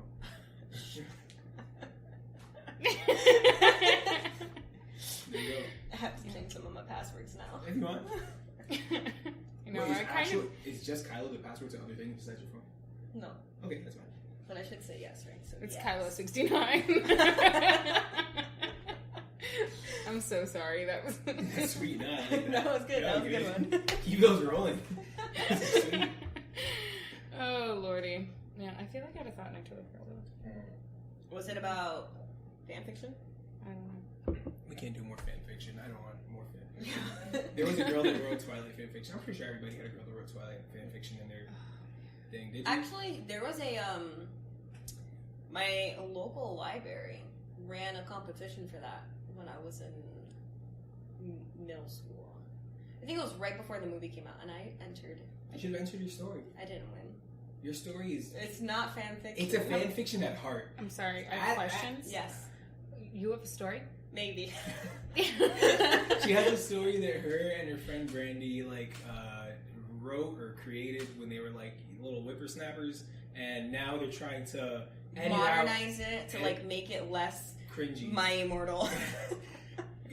There you go. I have to change some of my passwords now. If you want. You know, Wait, I kind of. is just Kylo the password to other things besides your phone? No. Okay, that's fine. But I should say yes, right? So It's yes. Kylo 69. I'm so sorry. That was. That's sweet. Nah, I like That was good. That was a good one. Keep those rolling. That's sweet. Oh lordy, man! I feel like I had a thought and I totally forgot. Was it about fanfiction? I don't know. We can't do more fan fiction. I don't want more fan fiction. There was a girl that wrote Twilight fan fiction. I'm pretty sure everybody had a girl that wrote Twilight fan fiction in their thing. Did you? Actually, there was a my local library ran a competition for that when I was in middle school. I think it was right before the movie came out, and I entered. You should have entered your story. I didn't win. Your story is. It's not fanfiction. It's a fan fiction at heart. I'm sorry. I have questions. Yes, You have a story? maybe. She has a story that her and her friend Brandy wrote or created when they were like little whippersnappers, and now they're trying to modernize it to like make it less cringy. My Immortal.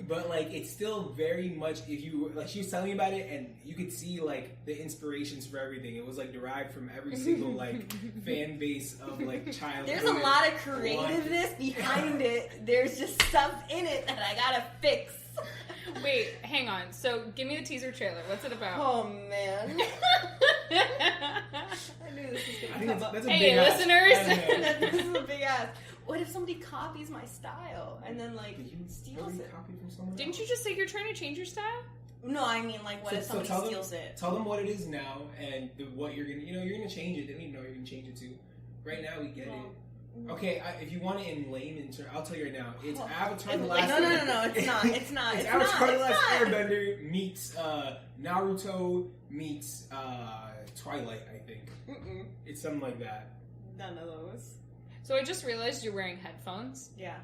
But like it's still very much, if you like, she was telling me about it and you could see like the inspirations for everything. It was like derived from every single like fan base of like childhood. There's a lot of creativeness behind it. There's just stuff in it that I gotta fix. Wait, hang on. So, give me the teaser trailer. What's it about? Oh man. I knew this was I gonna think come up. that's a Hey, big ass. listeners. I don't know. This is a big ass. What if somebody copies my style and then like Did you steals really it? copy from someone Didn't else? you just say you're trying to change your style? No, I mean like what if somebody tell steals them, it? Tell them what it is now and what you're gonna, you're gonna change it. They don't even know you're gonna change it to. Right now, we get it. Okay, if you want it in layman terms, I'll tell you right now. It's Avatar: The Last. No, it's not. It's not. It's It's Avatar: not. The Last It's not. Airbender meets Naruto meets Twilight. I think Mm-mm. it's something like that. None of those. So, I just realized you're wearing headphones. Yeah.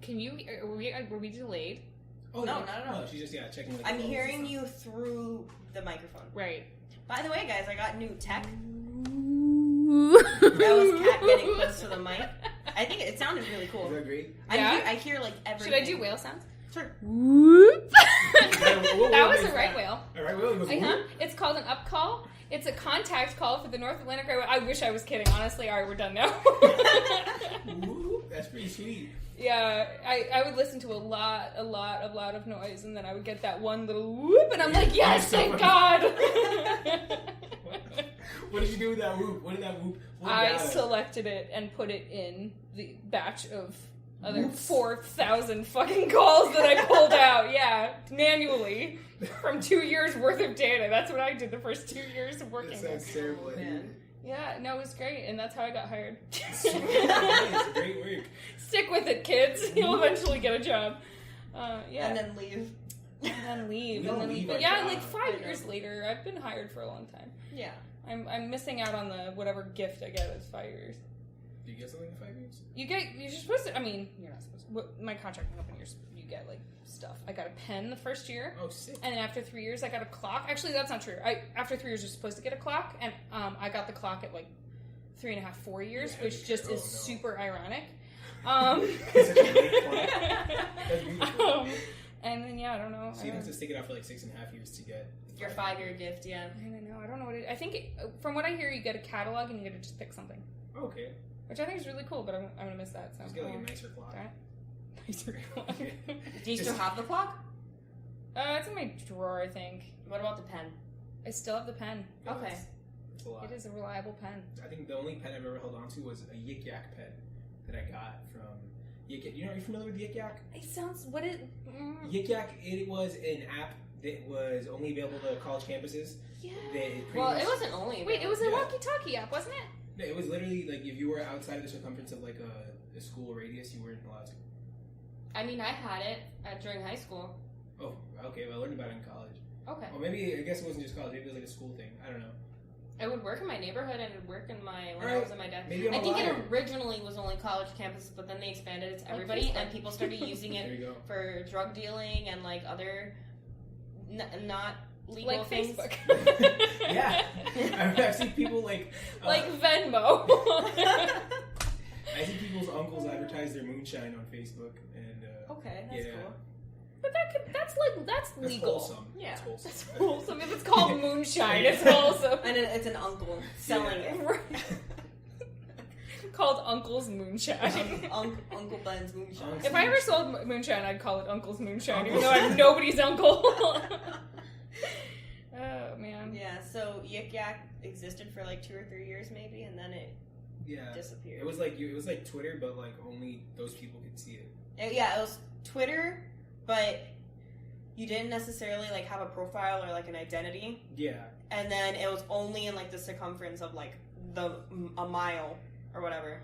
Can you, were we delayed? Oh No, not at all. No, she's just checking. Like, I'm the levels hearing and you through the microphone. Right. By the way, guys, I got new tech. That was Kat getting close to the mic. I think it sounded really stuff. cool. Is that great? Yeah? I hear like everything. Should I do whale sounds? Sure. Whoop. What That was makes a right that? whale. A right whale? It was a Uh-huh. whoop? It's called an up call. It's a contact call for the North Atlantic Railway. I wish I was kidding. Honestly, all right, we're done now. Whoop. That's pretty sweet. Yeah, I would listen to a lot of noise, and then I would get that one little whoop, and I'm like, yes, thank God. What did you do with that whoop? What did that whoop? What I data? selected it and put it in the batch of other Whoops. 4,000 fucking calls that I pulled out. Yeah, manually from 2 years worth of data. That's what I did the first 2 years of working. That sounds there. terrible. Man. Yeah, no, it was great, and that's how I got hired. Nice, great work. Stick with it, kids. You'll eventually get a job. Yeah. And then leave. And then leave. We And don't then leave but our yeah, job. like 5 I years know. later, I've been hired for a long time. Yeah. I'm missing out on the whatever gift I get is 5 years. Do you get something in 5 years? You're supposed to. I mean, you're not supposed to. My contract went up, and you get like stuff. I got a pen the first year, Oh, sick. and then after 3 years, I got a clock. Actually, that's not true. After 3 years, you're supposed to get a clock, and I got the clock at like 3.5, 4 years, Yeah, which just oh, is no. super ironic. It's such a great clock. That's beautiful. And then yeah, I don't know. So you'd have to stick it out for like 6.5 years to get Your 5-year gift, yeah. I don't know. I don't know what it. I think from what I hear, you get a catalog and you get to just pick something, Oh, okay. which I think is really cool. But I'm gonna miss that. So Just get like a nicer clock. alright. Nicer clock. Do you still have the clock? It's in my drawer, I think. What about the pen? I still have the pen. Yeah, Okay. It's a lot. It is a reliable pen. I think the only pen I've ever held on to was a Yik Yak pen that I got from Yik Yak. Are you familiar with Yik Yak? It sounds, what it... Yik Yak, it was an app that was only available to college campuses. Yeah. Well, it wasn't only. Wait, it was a Yeah. walkie-talkie app, wasn't it? No, it was literally like if you were outside of the circumference of like a school radius, you weren't allowed to. I mean, I had it during high school. Oh, okay. Well, I learned about it in college. Okay. Or maybe, I guess it wasn't just college. Maybe it was like a school thing. I don't know. It would work in my neighborhood and it would work in when I Alright. was in my dad's. Maybe I'm I a think liar. it originally was only college campuses, but then they expanded it to everybody, Facebook. and people started using There it you go. for drug dealing and like other not legal Like things. Facebook. Yeah. I've seen people like... Like Venmo. I see people's uncles advertise their moonshine on Facebook. And, Okay, that's yeah. cool. But that's That's legal. wholesome. Yeah. That's wholesome. That's wholesome. If it's called moonshine, it's wholesome. And it's an uncle selling Yeah. it. Right. Called Uncle's Moonshine. Uncle Ben's moonshine. Uncle- If I ever sold moonshine, I'd call it Uncle's Moonshine, even Uncle's- though I'm nobody's uncle. Oh, man. Yeah, so Yik Yak existed for like 2 or 3 years maybe, and then it Yeah. disappeared. It was like Twitter, but like only those people could see it. Yeah, it was Twitter, but you didn't necessarily like have a profile or like an identity, Yeah. and then it was only in like the circumference of like a mile or whatever.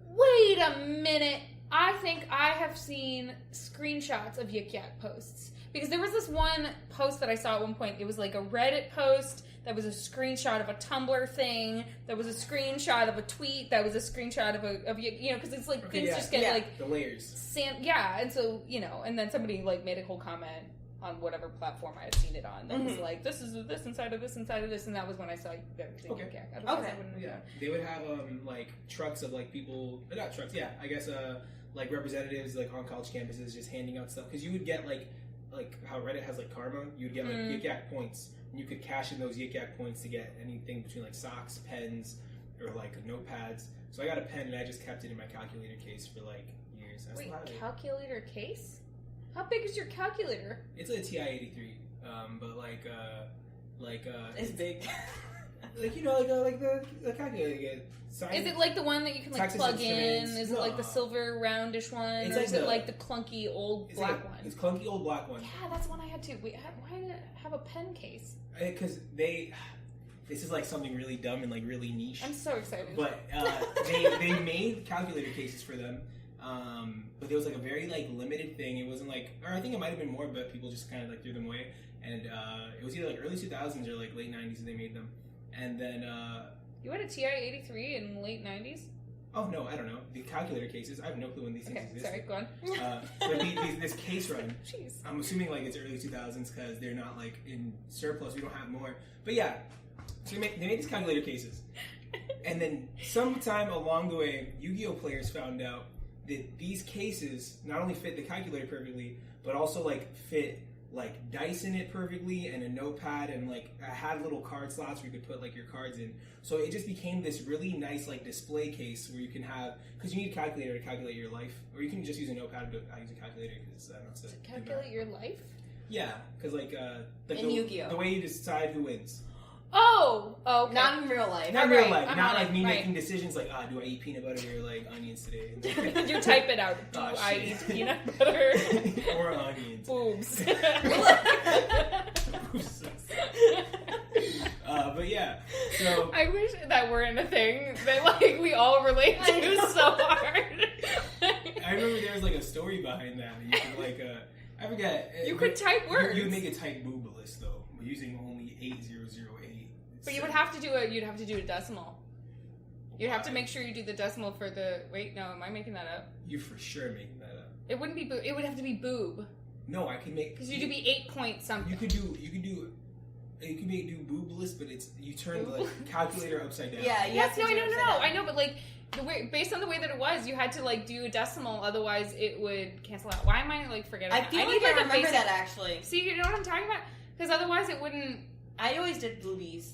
Wait a minute. I think I have seen screenshots of Yik Yak posts. Because there was this one post that I saw at one point. It was like a Reddit post that was a screenshot of a Tumblr thing. That was a screenshot of a tweet. That was a screenshot of you know, because it's like Okay, things yeah. just get Yeah. like The layers. yeah, and so you know, and then somebody like made a whole comment on whatever platform I had seen it on that was like, this is this inside of this inside of this, and that was when I saw everything. Okay. Yik Yak. Otherwise, Okay. I wouldn't have Yeah, known. they would have like trucks of like people, not trucks. Yeah, I guess like representatives like on college campuses just handing out stuff because you would get like how Reddit has like karma. You'd get like Yik Yak points, and you could cash in those Yik Yak points to get anything between like socks, pens, or like notepads. So I got a pen and I just kept it in my calculator case for like years. I Wait, still have it. calculator case? How big is your calculator? It's a TI-83, but It's big. like you know like the calculator. Is it like the one that you can like Texas plug in? Instruments. Is it like the No. silver roundish one, It's or like is it the- like the clunky old It's black like one? It's clunky old black one. Yeah, that's the one I had too. Wait, why did it have a pen case? Because this is like something really dumb and like really niche. I'm so excited. But they made calculator cases for them. But there was like a very like limited thing. It wasn't like, or I think it might have been more, but people just kind of like threw them away. And it was either like early 2000s or like late 90s that they made them. And then You had a TI-83 in the late 90s? oh no, I don't know, the calculator cases. I have no clue when these things Okay, existed. sorry, go on. But this case run, Jeez. I'm assuming like it's early 2000s because they're not like in surplus. We don't have more. But yeah, so they made these calculator cases, and then sometime along the way, Yu-Gi-Oh players found out that these cases not only fit the calculator perfectly, but also like fit like dice in it perfectly and a notepad, and like I had little card slots where you could put like your cards in. So it just became this really nice like display case where you can have, because you need a calculator to calculate your life, or you can just use a notepad. But I use a calculator because I don't know. To calculate your life? Yeah, because like In Yu-Gi-Oh. the way you decide who wins. Oh, okay. Not in real life. Not Right, real life, I'm not on like it, me right. making decisions like, do I eat peanut butter or like onions today? You type it out. Do Oh, I shit. eat peanut butter? Or onions. Boobs. But yeah, so I wish that weren't a thing that like we all relate to so hard. I remember there was like a story behind that. You could like, I forget. You could type words. You would make a type boob list though, using only 8008. But you would have to do it. You'd have to do a decimal. You'd have to make sure you do the decimal for the. Wait, no, am I making that up? You're for sure making that up. It wouldn't be boob. It would have to be boob No, I can make because you could be 8 point something. You could do boob list, but it's you turn the like, calculator upside down. Yeah, you Yes, have to no, do I it know, upside down. I know, but like the way, based on the way that it was, you had to like do a decimal, otherwise it would cancel out. Why am I like forgetting? I that? feel need, like I a remember basic- that actually. See, you know what I'm talking about? Because otherwise it wouldn't. I always did boobies.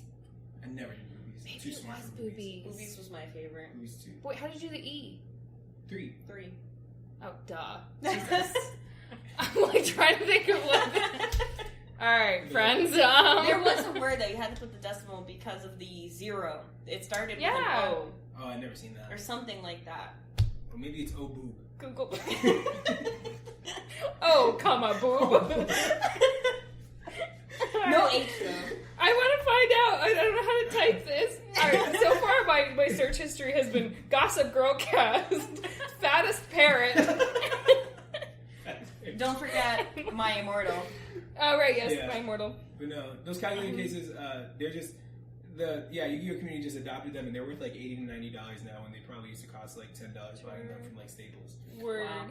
I never did boobies. Maybe Too it smart was for boobies. Boobies was my favorite. Boobies too. Wait, how did you do the E? 3. 3. Oh, duh. Jesus. I'm like trying to think of what. All right, friends. There was a word that you had to put the decimal because of the 0. It started with Yeah. an O Oh, I never seen that. or something like that. Or maybe it's O boob. Google. Oh, comma, boob. No H though. I want to find out. I don't know how to type this. Alright, so far my search history has been Gossip Girl cast, fattest parent. Don't forget my Immortal. Oh, right, yes, Yeah. my Immortal. But no, those calculated cases, they're just Yu-Gi-Oh community just adopted them, and they're worth like $80 to $90 now, when they probably used to cost like $10 buying them from like Staples. Word. Wow.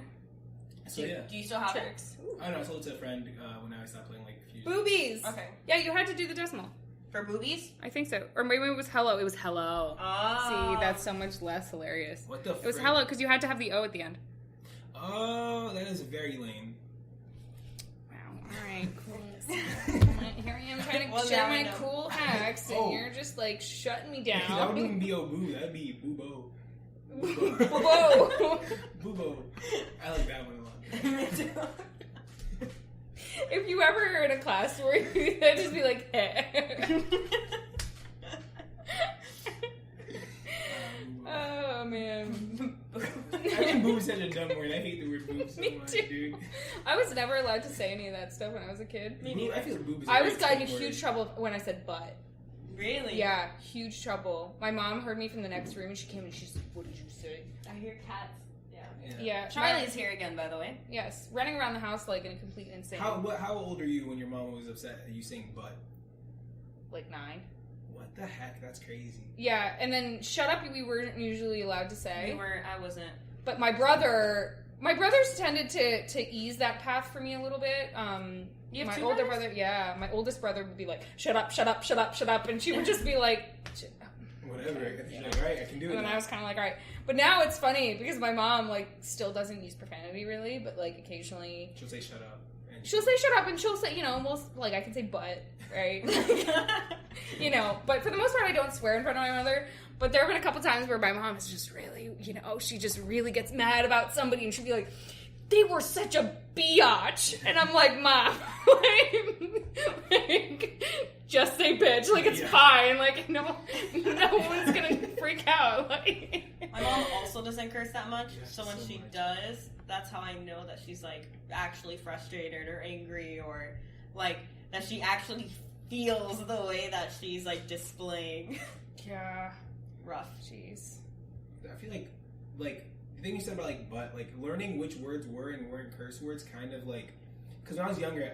So yeah, Do you still have Tricks. I don't know. I sold it to a friend when I stopped playing like Fusion. Boobies. it? Okay. Yeah, you had to do the decimal. For boobies? I think so. Or maybe it was hello. It was hello. Oh. See, that's so much less hilarious. What the? It was frick? hello because you had to have the O at the end. Oh, that is very lame. Wow. All right. Cool. Here I am trying to Well, share now I my know. cool hacks, and Oh. you're just like shutting me That down. wouldn't even be boo. That'd be boobo. Whoa. Boobo. I like that one a lot. Me too. If you ever are in a class where you just be like, hey. Oh man. I think boob is such a dumb word. I hate the word boob so Me much, too. dude. I was never allowed to say any of that stuff when I was a kid. Me Boob, neither. I feel boob is a I very was got in tough word. huge trouble when I said butt. Really? Yeah, huge trouble. My mom heard me from the next room and she came and she's like, what did you say? I hear cats. Yeah. Yeah. Charlie's here again, by the way. Yes, running around the house like in a complete insane. How old are you when your mom was upset at you saying butt? Like 9. What the heck? That's crazy. Yeah, and then shut up we weren't usually allowed to say. I wasn't. But my brothers tended to ease that path for me a little bit. You have My two older brothers? brother, yeah, my oldest brother would be like, shut up, shut up, shut up, shut up, and she would just be like, shut up. Whatever. She's like, all right, I can do it. And then now. I was kind of like, all right. But now it's funny because my mom like still doesn't use profanity really, but like occasionally She'll say shut up. And she'll say shut up and she'll say, like I can say butt, right? But for the most part I don't swear in front of my mother. But there have been a couple times where my mom is just really, she just really gets mad about somebody and she'll be like, they were such a biatch. And I'm like, Mom, like, just say bitch. Like, it's fine. Like, no one's gonna freak out. Like, My mom also doesn't curse that much, Yeah, so when so she much. does, that's how I know that she's like actually frustrated or angry or like that she actually feels the way that she's like displaying. yeah, Rough. jeez. I feel like the thing you said about like butt, like learning which words were and weren't curse words, kind of like, because when I was younger,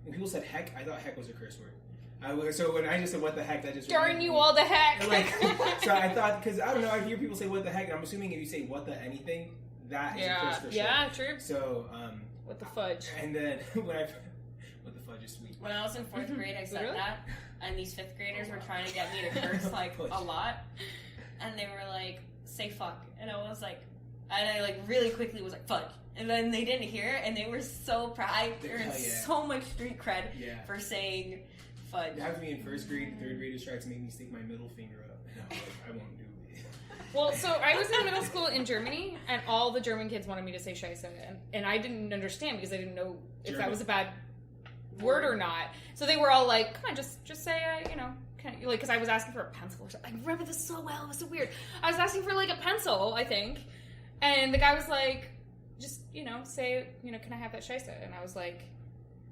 when people said heck, I thought heck was a curse word. So when I just said what the heck, that just Darn reminded you me. all the heck. And, like, so I thought, because I don't know, I hear people say what the heck, and I'm assuming if you say what the anything, that is a curse for sure. Yeah, true. So What the fudge? and then what the fudge is sweet. When I was in 4th grade, I said Literally? that, and these 5th graders were trying to get me to curse like Push. a lot, and they were like, "Say fuck," and I was like, and I like really quickly was like fudge, and then they didn't hear it, and they were so proud. They earned Hell yeah. so much street cred Yeah. for saying fudge. It happened to me in 1st grade. 3rd graders tried to make me stick my middle finger up, and I was like, I won't do it. Well, so I was in middle school in Germany, and all the German kids wanted me to say Scheiße, and I didn't understand because I didn't know if that German. was a bad word or not. So they were all like, "Come on, just say, because I was asking for a pencil or something. I remember this so well. It was so weird. I was asking for like a pencil, I think, and the guy was like, "Just say, can I have that Scheiße?" And I was like,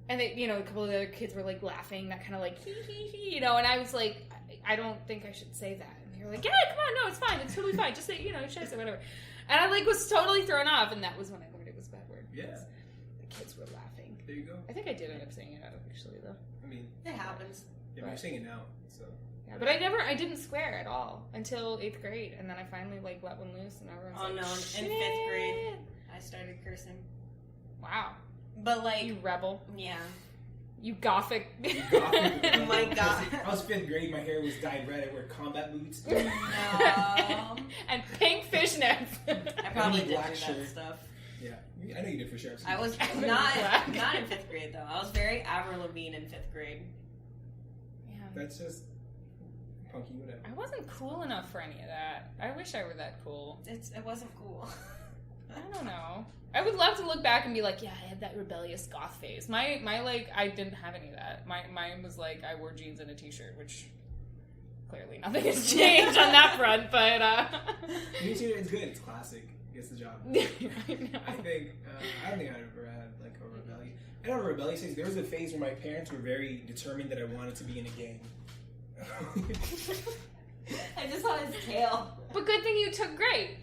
and they, a couple of the other kids were like laughing, that kind of like hee hee hee, and I was like, I don't think I should say that. And they were like, "Yeah, come on, no, it's fine, it's totally fine. Just say, Scheiße, whatever." And I like was totally thrown off, and that was when I learned it was a bad word. Yeah. because The kids were laughing. There you go. I think I did end up saying it out, actually, though. I mean, It happens. yeah, you're saying it now, so. Yeah, but I didn't swear at all until 8th grade, and then I finally like let one loose, and everyone's Oh like, no, in "Shit." 5th grade, I started cursing. Wow, But like, you rebel, yeah. you gothic. Oh my God. I was 5th grade. My hair was dyed red. I wear combat boots. No. and pink fishnets. I probably did do black that shirt. stuff. Yeah, I know you did for sure. I was I'm not black. in 5th grade though. I was very Avril Lavigne in 5th grade. Yeah. That's just punky, whatever. I wasn't cool enough for any of that. I wish I were that cool. It wasn't cool. I don't know. I would love to look back and be like, yeah, I had that rebellious goth phase. My like, I didn't have any of that. Mine was like, I wore jeans and a t-shirt, which clearly nothing has changed on that front, but Me too, it's good. It's classic. gets the job. I know. I think I don't think I've ever had like a rebellion. I know rebellion stage. There was a phase where my parents were very determined that I wanted to be in a gang. I just saw his tail. But good thing you took grade.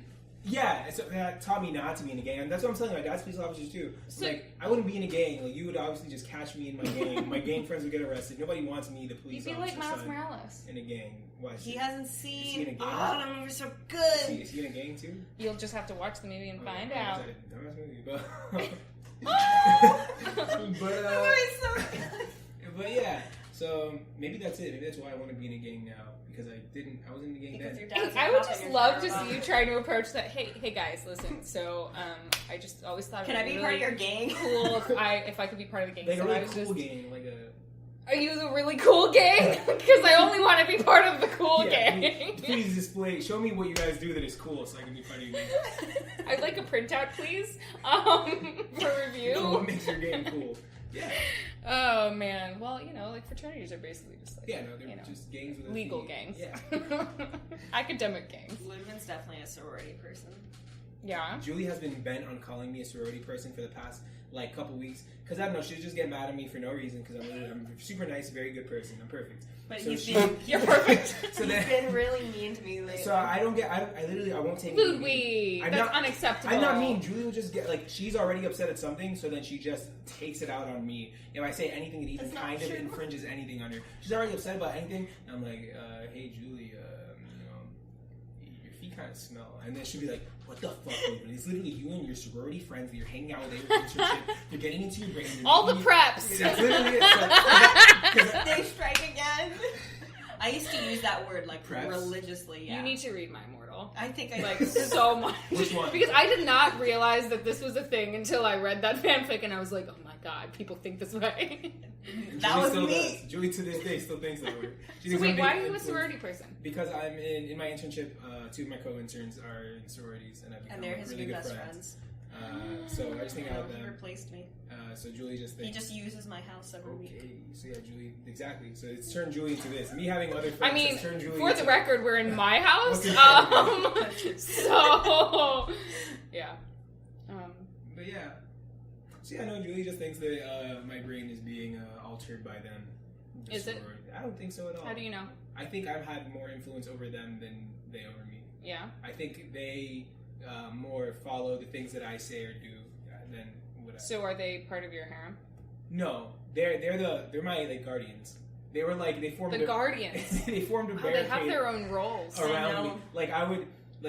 Yeah, so that taught me not to be in a gang. And that's what I'm telling my dad's police officers too. So, like, I wouldn't be in a gang. Like, you would obviously just catch me in my gang. My gang friends would get arrested. Nobody wants me, the police you'd be officer, like Miles son, Morales. in a gang. Why? He hasn't Is seen. he in a gang? Oh, that movie's so good. Is he in a gang too? You'll just have to watch the movie and find Oh, out. Dumbass movie, but That movie's so good. but yeah. So maybe that's it. Maybe that's why I want to be in a gang now, because I wasn't in a gang Because then. your dad's I a would cop just and love you're to sure see you about trying to approach that. Hey guys, listen. So I just always thought. Can it I would be be part of really your gang? cool if I could be part of the gang. Like so a really I was cool just, gang, like a. Are you the really cool gang? Because I only want to be part of the cool gang. Please display. Show me what you guys do that is cool, so I can be part of your gang. I'd like a printout, please, for review. So what makes your gang cool? Yeah. Oh man. Well, like fraternities are basically just like They're just gangs with a legal fee. gangs. Yeah. Academic gangs. Ludwin's definitely a sorority person. Yeah. Julie has been bent on calling me a sorority person for the past couple weeks, because I don't know, she'll just get mad at me for no reason, because I'm a super nice, very good person. I'm perfect. But So You're perfect. So he's then, been really mean to me lately. so I literally won't take Ludwig, I'm that's not- unacceptable. I'm not mean. Julie will just get she's already upset at something, so then she just takes it out on me. If I say anything that even That's not kind of true. infringes anything on her, she's already upset about anything. And I'm like, hey Julie, your feet kind of smell. And then she'll be like, what the fuck, Ludwig? It's literally you and your sorority friends that you're hanging out with at your internship. You're getting into your brain. All the preps. That's literally it. So, They strike again. I used to use that word Preps? religiously. Yeah. You need to read my Immortal. I think I Like so much. Which one? Because I did not realize that this was a thing until I read that fanfic, and I was like, oh my god, people think this way. That Julie was still me. does. Julie to this day still thinks that way. She So thinks wait, I'm why big are you a influence. sorority person? Because I'm in my internship. Two of my co-interns are in sororities, and I've become And they're his really new good best friends. friends. So I just hang out with He them. replaced me. So Julie just He thinks. just uses my house every week. Okay, so yeah, Julie, exactly. So it's turned Julie into this. Me having other I friends mean, has turned Julie for into the record, we're in my house. Okay. So yeah. But yeah. So yeah, no, Julie just thinks that my brain is being altered by them. The Is it? sorority. I don't think so at all. How do you know? I think I've had more influence over them than they over me. Yeah. I think they more follow the things that I say or do than what I. So are they part of your harem? No, they're my guardians. They were they formed The guardians. they formed a Oh, barricade they have their own roles. I around me. know. I would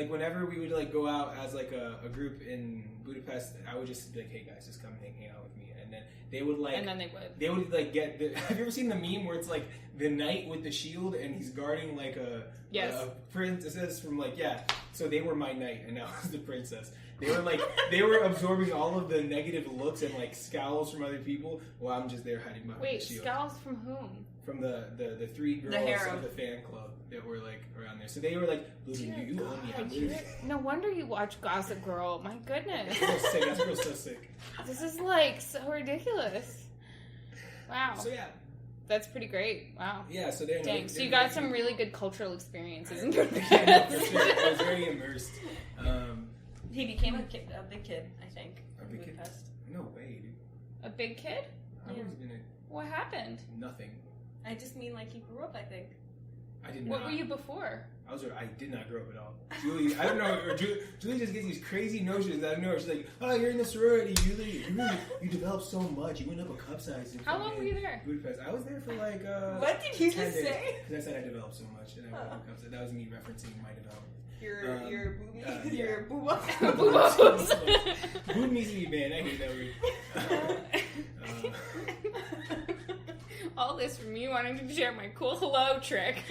whenever we would go out as a group in Budapest, I would just be like, hey guys, just come hang out with me, and then they would And then they would. they would get the. Have you ever seen the meme where it's the knight with the shield and he's guarding Yes. a princess from so they were my knight and I was the princess. They were they were absorbing all of the negative looks and scowls from other people while I'm just there hiding behind Wait, the shield. scowls from whom? From the three girls harem. of the fan club that were around there. So they were like, Ludwig, Dear you own me. I'm God, literally. no wonder you watch Gossip Girl. My goodness. That girl's sick. That girl's so sick. This is so ridiculous. Wow. So yeah. That's pretty great. Wow. Yeah, so they're Dang. So you got some really good cultural experiences in Yeah, no, Budapest. for sure. I was very immersed. He became a big kid, I think. A big kid? Budapest. No way, dude. A big kid? I've Yeah. always been What happened? nothing. I just mean he grew up, I think. I did What not. were you before? I did not grow up at all. Julie, I don't know. Or Julie just gets these crazy notions out of nowhere. She's like, "Oh, you're in the sorority. You developed so much. You went up a cup size." How long were you there? Budapest. I was there for What did you 10 just days. say? Because I said I developed so much, and I went up a cup size. That was me referencing my development. Your booby? yeah. Your booba? Boobos. Boob needs to be banned. I hate that word. All this from you wanting to share my cool hello trick.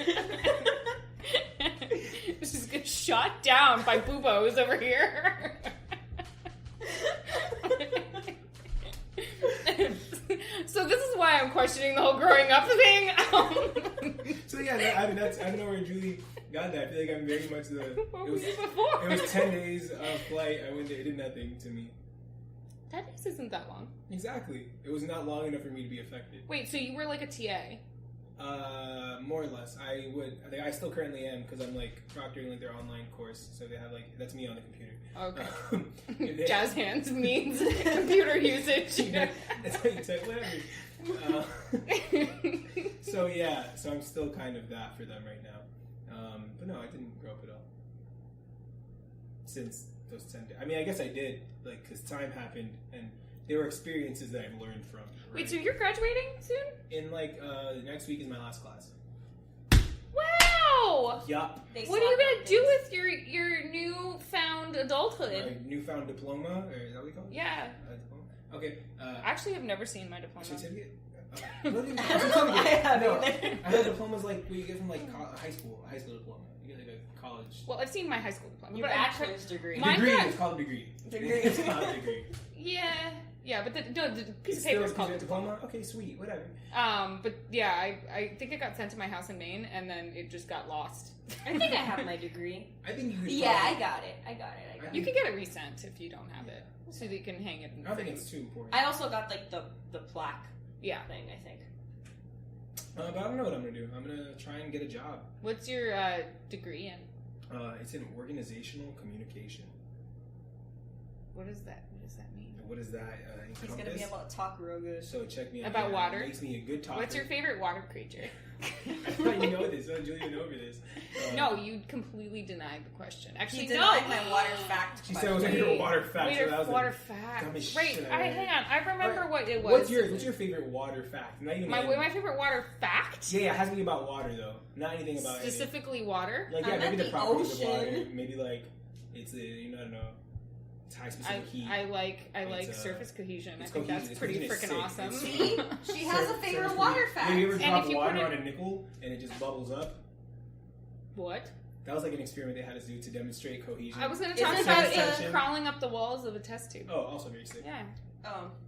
This is get shot down by boobos over here. So this is why I'm questioning the whole growing up thing. So yeah, I don't know where Julie got that. I feel like I'm very much What were you before? It was 10 days of flight. I went there. It did nothing to me. 10 days isn't that long. Exactly. It was not long enough for me to be affected. Wait, so you were like a TA? More or less. I still currently am because I'm like proctoring like their online course, so they have like that's me on the computer. Okay. Jazz hands means computer usage. Yeah, that's how you type whatever. So I'm still kind of that for them right now. But no, I didn't grow up at all. Since those 10 days. I mean, I guess I did, like, because time happened and they were experiences that I've learned from. Right? Wait, so you're graduating soon? In like next week is my last class. Wow! Yup. What are you gonna do with your newfound adulthood? My newfound diploma, or is that what you call it? Yeah. Diploma? Okay. Actually, I've never seen my diploma. Certificate? I know diplomas like what you get from like a high school diploma. You get like a college. Well, I've seen my high school diploma. Your but bachelor's degree. It's called a degree. It's called a degree. Yeah, but the piece It's of paper is still called a a diploma. Okay, sweet, whatever. But yeah, I think it got sent to my house in Maine, and then it just got lost. I think I have my degree. I think you could. Yeah, I got it. You can get it resent if you don't have it, so that you can hang it. I don't think it's too important. I also got like the plaque. Yeah. Thing, I think. But I don't know what I'm gonna do. I'm gonna try and get a job. What's your degree in? It's in organizational communication. What does that mean? What is that? He's gonna be able to talk real good. So check me out. About water? It makes me a good talker. What's your favorite water creature? I thought you know this. Oh, Julie, you know over this. No, you completely denied the question. Actually, he denied my water fact. She said it was like your water fact. Wait, so that was water fact. dumbest Right, shit hang on. I remember what it was. What's your favorite water fact? Not even my favorite water fact? Yeah, it has to be about water though. Not anything about specifically water. Like maybe the properties of water. Maybe like it's I don't know. It's high specific heat. I like surface cohesion. I think cohesion. that's pretty freaking awesome. See, she has a favorite water fact. Have you ever dropped water on a nickel and it just bubbles up? What? That was like an experiment they had us do to demonstrate cohesion. I was going to talk about it crawling up the walls of a test tube. Oh, also very sick. Yeah.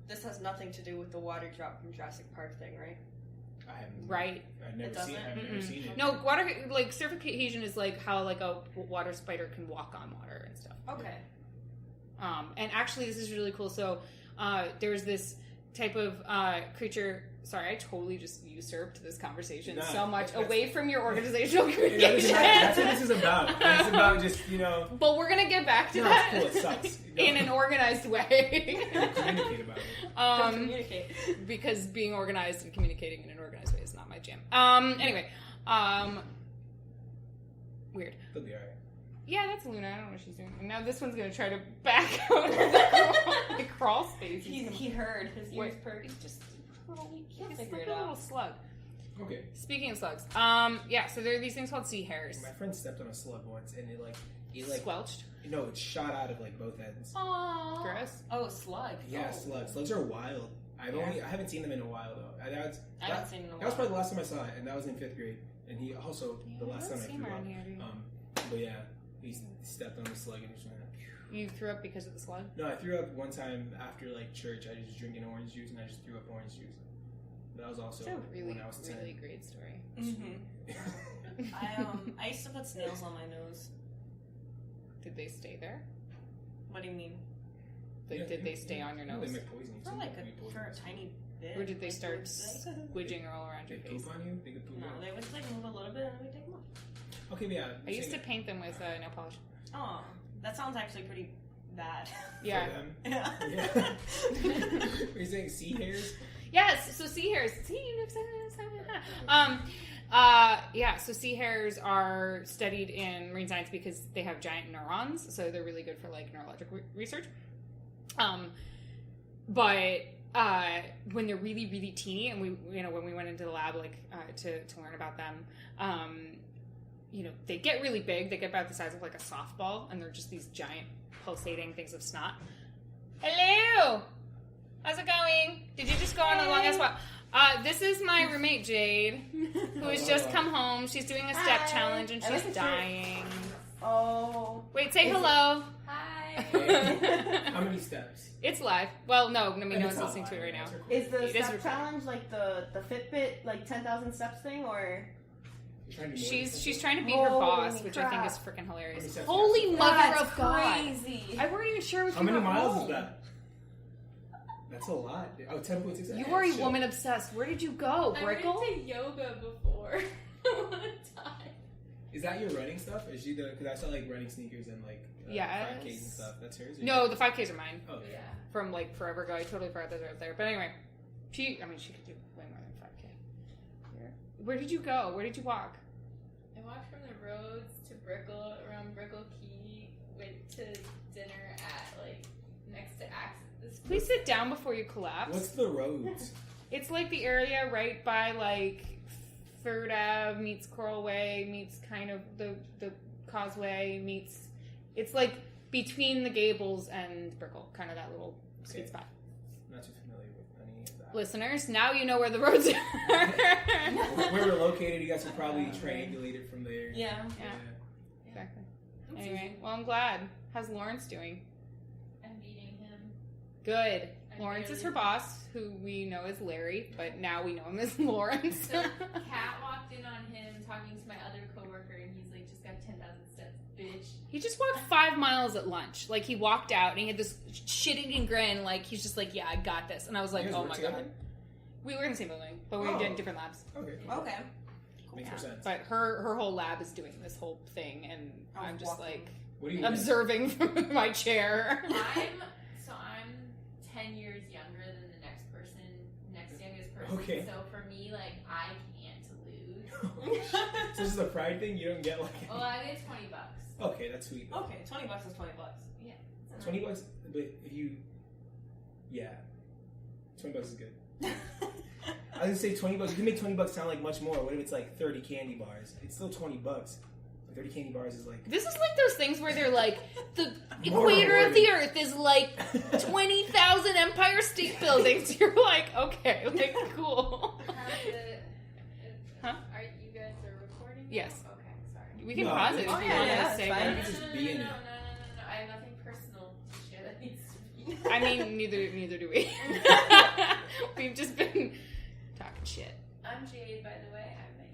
This has nothing to do with the water drop from Jurassic Park thing, right? I haven't. Right. I've never seen it. No, water like surface cohesion is like how like a water spider can walk on water and stuff. Okay. And actually, this is really cool. So, there's this type of creature. Sorry, I totally just usurped this conversation so much away from your organizational communication. That's what this is about. It's about just, But we're going to get back to that. Cool, it sucks. In an organized way. And communicate about it. Communicate. Because being organized and communicating in an organized way is not my jam. Anyway. Weird. They'll be alright. Yeah, that's Luna. I don't know what she's doing. And now this one's gonna try to back out of the crawl space. He heard his ears perked. He's just a little weak. He's figure like it a out. little slug. Okay. Speaking of slugs, so there are these things called sea hares. My friend stepped on a slug once, and it squelched. No, it shot out of like both ends. Aww. Gross. Oh, slug. Yeah, slugs. Slugs are wild. I haven't seen them in a while though. I haven't seen them in a while. That was probably the last time I saw it, and that was in 5th grade. And he also the last time I threw up. But yeah. He stepped on the slug and just went. You threw up because of the slug? No, I threw up one time after like church. I was just drinking orange juice and I just threw up orange juice. That was also when I was 10. Really great story. Mm-hmm. I used to put snails on my nose. Did they stay there? What do you mean? Did they stay on your nose? They might poison you. For a tiny bit. Or did they start squidging all around your face? Poop on you? They could poop No, on you? they would just like move a little bit and then we take them off. Okay, but yeah. I used to paint them with nail polish. Oh, that sounds actually pretty bad. Yeah. Yeah. Are you saying sea hares? Yes, so sea hares. So sea hares are studied in marine science because they have giant neurons, so they're really good for like neurological research. But when they're really, really teeny, and when we went into the lab to learn about them, they get really big. They get about the size of like a softball, and they're just these giant pulsating things of snot. Hello! How's it going? Did you just go on a long ass walk? This is my roommate, Jade, who has just come home. She's doing a step challenge, and she's dying. Oh. Wait, say hello. Hi. How many steps? It's live. Well, no one's listening to it right now. Is the step challenge like the Fitbit, like 10,000 steps thing, or...? She's trying to beat her boss, which I think is freaking hilarious. Holy mother of God! Crazy. I weren't even sure what How many miles is that? That's a lot. Oh, 10.6. You are a woman obsessed. Where did you go, Brickle? I went to yoga before. One time. Is that your running stuff? Is she the? Because I saw like running sneakers and like 5Ks and stuff. That's hers. No, the 5Ks are mine. Oh Yeah. From like forever ago. I totally forgot those were up there. But anyway, she could do way more than 5K. Where did you go? Where did you walk? I walked from the roads to Brickle, around Brickle Key, went to dinner at like next to Axis. Please sit down before you collapse. What's the roads? It's like the area right by like 3rd Ave meets Coral Way meets kind of the Causeway meets. It's like between the Gables and Brickle, kind of that little sweet spot. Not too familiar with any of that. Listeners, now you know where the roads are. Where we're located, you guys can probably triangulate it from there. Yeah. Exactly. Anyway, well, I'm glad. How's Lawrence doing? I'm beating him. Good. Lawrence is her boss, who we know as Larry, but now we know him as Lawrence. So Kat walked in on him talking to my other coworker, and he's like, "Just got 10,000 steps, bitch." He just walked 5 miles at lunch. Like, he walked out, and he had this shit-eating grin, like, he's just like, yeah, I got this. And I was like, You guys oh work my together? god. We were in the same building, but we were in different labs. Okay. Okay. Makes more sense. But her whole lab is doing this whole thing, and I'm just walking. like What do you observing from my chair. I'm 10 years younger than the next youngest person. Okay. So for me, like, I can't lose. So this is a pride thing? You don't get like... Well, I get $20. Okay, that's sweet. Though. Okay, $20 is $20. Yeah. $20, but if you... Yeah. $20 is good. I was gonna say $20. You can make $20 sound like much more. What if it's like 30 candy bars? It's still $20. 30 candy bars is like... This is like those things where they're like, the More equator of the rewarding. Earth is like 20,000 Empire State Buildings. You're like, okay, like, cool. Are you guys recording? now? Yes. Okay, sorry. We can No, pause it it's- if you yeah, want yeah, to it's say fine. that. You can just be in it. No. I have nothing personal to share that needs to be. I mean, neither do we. We've just been talking shit. I'm Jade, by the way. I met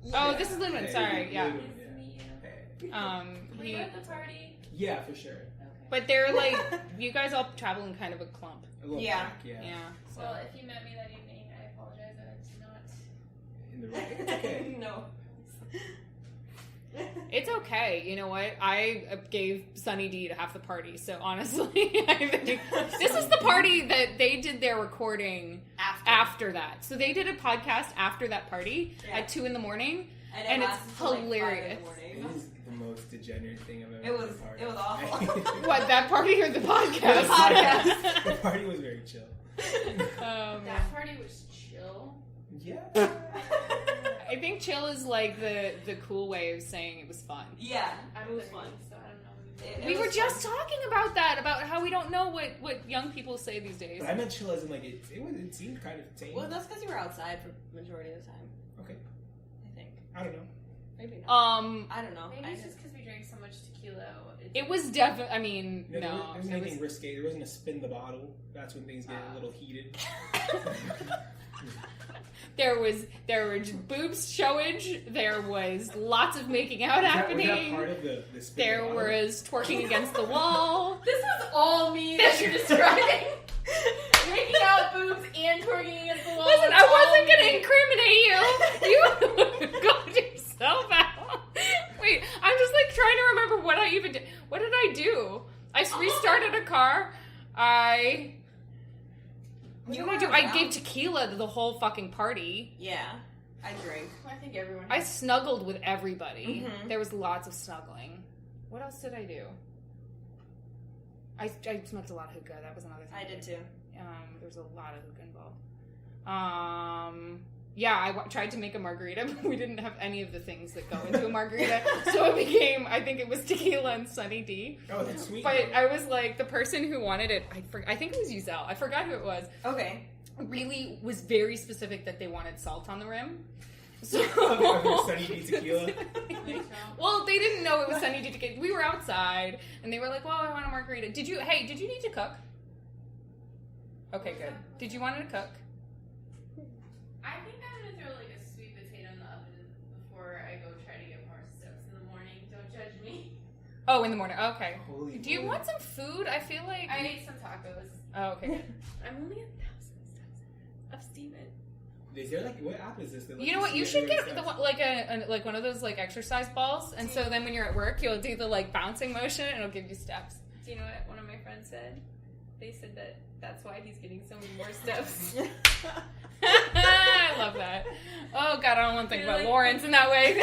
you. Oh, this is Ludwin. Hey, Sorry, yeah. Nice to meet you. Hey. Were you at the party? Yeah, for sure. Okay. But they're like, you guys all travel in kind of a clump. A little Yeah. pack, yeah. Yeah. So. Well, if you met me that evening, I apologize. I was not. In the right. It's okay. No. It's okay. You know what? I gave Sunny D to half the party, so honestly, I think this is the party that they did their recording after that. So they did a podcast after that party at 2 a.m, and it's lasted till, like, 5 hilarious. in the morning. It is the most degenerate thing I've ever It was- been a part it was of. awful. What, that party or the podcast? The podcast. The party was very chill. That party was chill. Yeah. I think chill is like the cool way of saying it was fun. Yeah, I'm it was the fun. so I don't know. It We was were just fun. talking about that, about how we don't know what young people say these days. But I meant chill as in like it seemed kind of tame. Well, that's because you were outside for the majority of the time. Okay. I think. I don't know. Maybe not. I don't know. Maybe it's just because we drank so much tequila. It was definitely. I mean, No, there no, wasn't it anything was, risque. There wasn't a spin the bottle. That's when things get a little heated. there were just boobs showage. There was lots of making out Was happening. that part of the spin There the bottle? was twerking against the wall. This was all me that you're describing. Making out boobs and twerking against the wall. Listen, was I wasn't all gonna incriminate you. You got yourself out. Wait, I'm just like trying to remember what I even did. What did I do? I restarted a car. What did I do? I gave tequila to the whole fucking party. Yeah, I drink. I think everyone. I snuggled with everybody. Mhm. There was lots of snuggling. What else did I do? I smoked a lot of hookah. That was another thing. I did too. There was a lot of hookah involved. Yeah, I tried to make a margarita, but we didn't have any of the things that go into a margarita. So it became, I think it was tequila and Sunny D. Oh, that's sweet. But though. I was like, the person who wanted it, I think it was Yuzel. I forgot who it was. Okay. Really was very specific that they wanted salt on the rim. So Sunny D tequila. Well, they didn't know it was Sunny D tequila. We were outside, and they were like, "Well, I want a margarita." Did you need to cook? Okay, good. Did you want to cook? I think I'm gonna throw like a sweet potato in the oven before I go try to get more steps in the morning. Don't judge me. Oh, in the morning. Okay. Holy Do you moly. want some food? I feel like I ate some tacos. Oh, okay. I'm only 1,000 steps of Steven. Is there like what app is this? That, like, You know what? You see should get everyone's the, steps? like one of those like exercise balls, and so then when you're at work, you'll do the like bouncing motion, and it'll give you steps. Do you know what one of my friends said? They said that's why he's getting so many more steps. I love that. Oh god, I don't want to think You're about like- Lawrence in that way.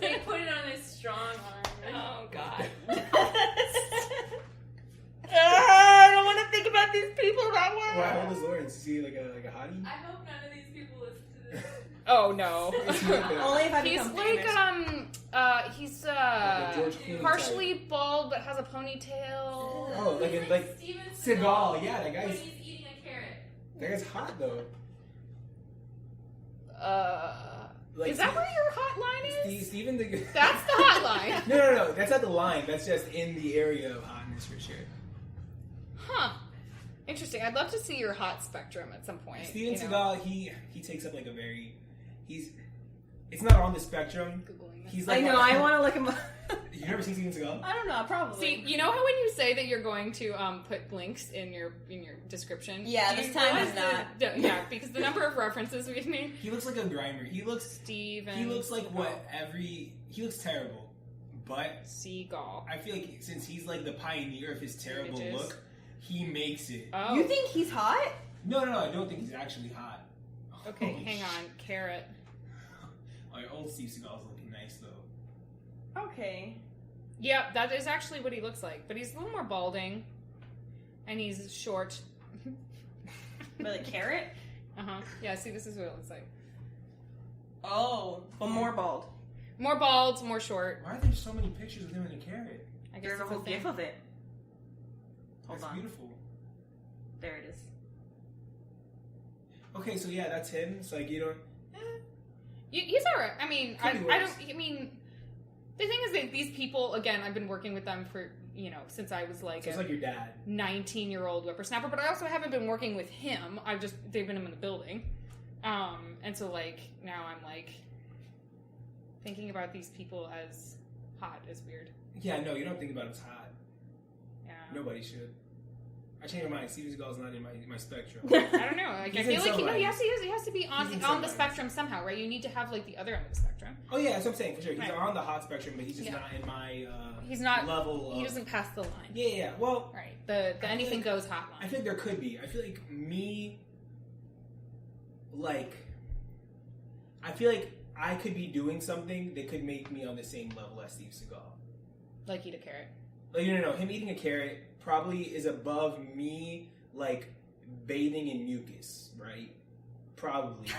They put it on his strong arm. Oh god. I don't want to think about these people that way. Wow, how old is Lawrence? Is he like a hottie? I hope none of these people listen to this. Oh no. Only if I He's become like famous. he's Like a George Clooney partially bald but has a ponytail. Oh, like Steven Seagal. Yeah, that when guy's he's eating a carrot. that guy's hot though. Like, Is that where your hotline is? Steven the That's the hotline. No. That's not the line. That's just in the area of hotness for sure. Huh. Interesting. I'd love to see your hot spectrum at some point. Steven you know. Seagal, he takes up like a very it's not on the spectrum. Googling it. He's I like know. I want to look him up. You never seen Steven Seagal? I don't know. Probably. See, you know how when you say that you're going to put links in your description? Yeah, Do this you time realize is not. Yeah, because the number of references we've made. He looks like a grinder. He looks Steven. like he looks terrible. But Seagal. I feel like since he's like the pioneer of his terrible Images. look, he makes it. Oh. You think he's hot? No, I don't think he's actually hot. Okay, Holy hang on. Carrot. Our old Steve Seagal's looking nice though. Okay. Yeah, that is actually what he looks like. But he's a little more balding. And he's short. With a carrot? Uh-huh. Yeah, see, this is what it looks like. Oh, but more bald. More bald, more short. Why are there so many pictures of him in a carrot? I guess There's a it's whole thing. gif of it. Hold That's on. beautiful. There it is. Okay, so yeah, that's him. So like you don't. He's alright. I mean, I Could be don't. worse. I mean, the thing is that these people, again, I've been working with them for since I was like So it's a like your dad. 19-year-old whippersnapper. But I also haven't been working with him. They've been in the building, and so like now I'm like thinking about these people as hot is weird. Yeah, no, you don't think about him as hot. Yeah. Nobody should. I changed my mind. Steven Seagal's not in my spectrum. I don't know. Like, I He's feel in like somebody. he has to be on He's in the somebody. spectrum somehow, right? You need to have like the other end of the spectrum. Oh yeah, that's what I'm saying for sure. He's Right. on the hot spectrum, but he's just Yeah. not in my He's not. level. He of... doesn't pass the line. Yeah. Well, Right. The I feel anything like- goes hot I line. feel like there could be. I feel like me, like, I feel like I could be doing something that could make me on the same level as Steve Seagal. Like eat a carrot. Like, no. Him eating a carrot probably is above me, like, bathing in mucus, right? Probably.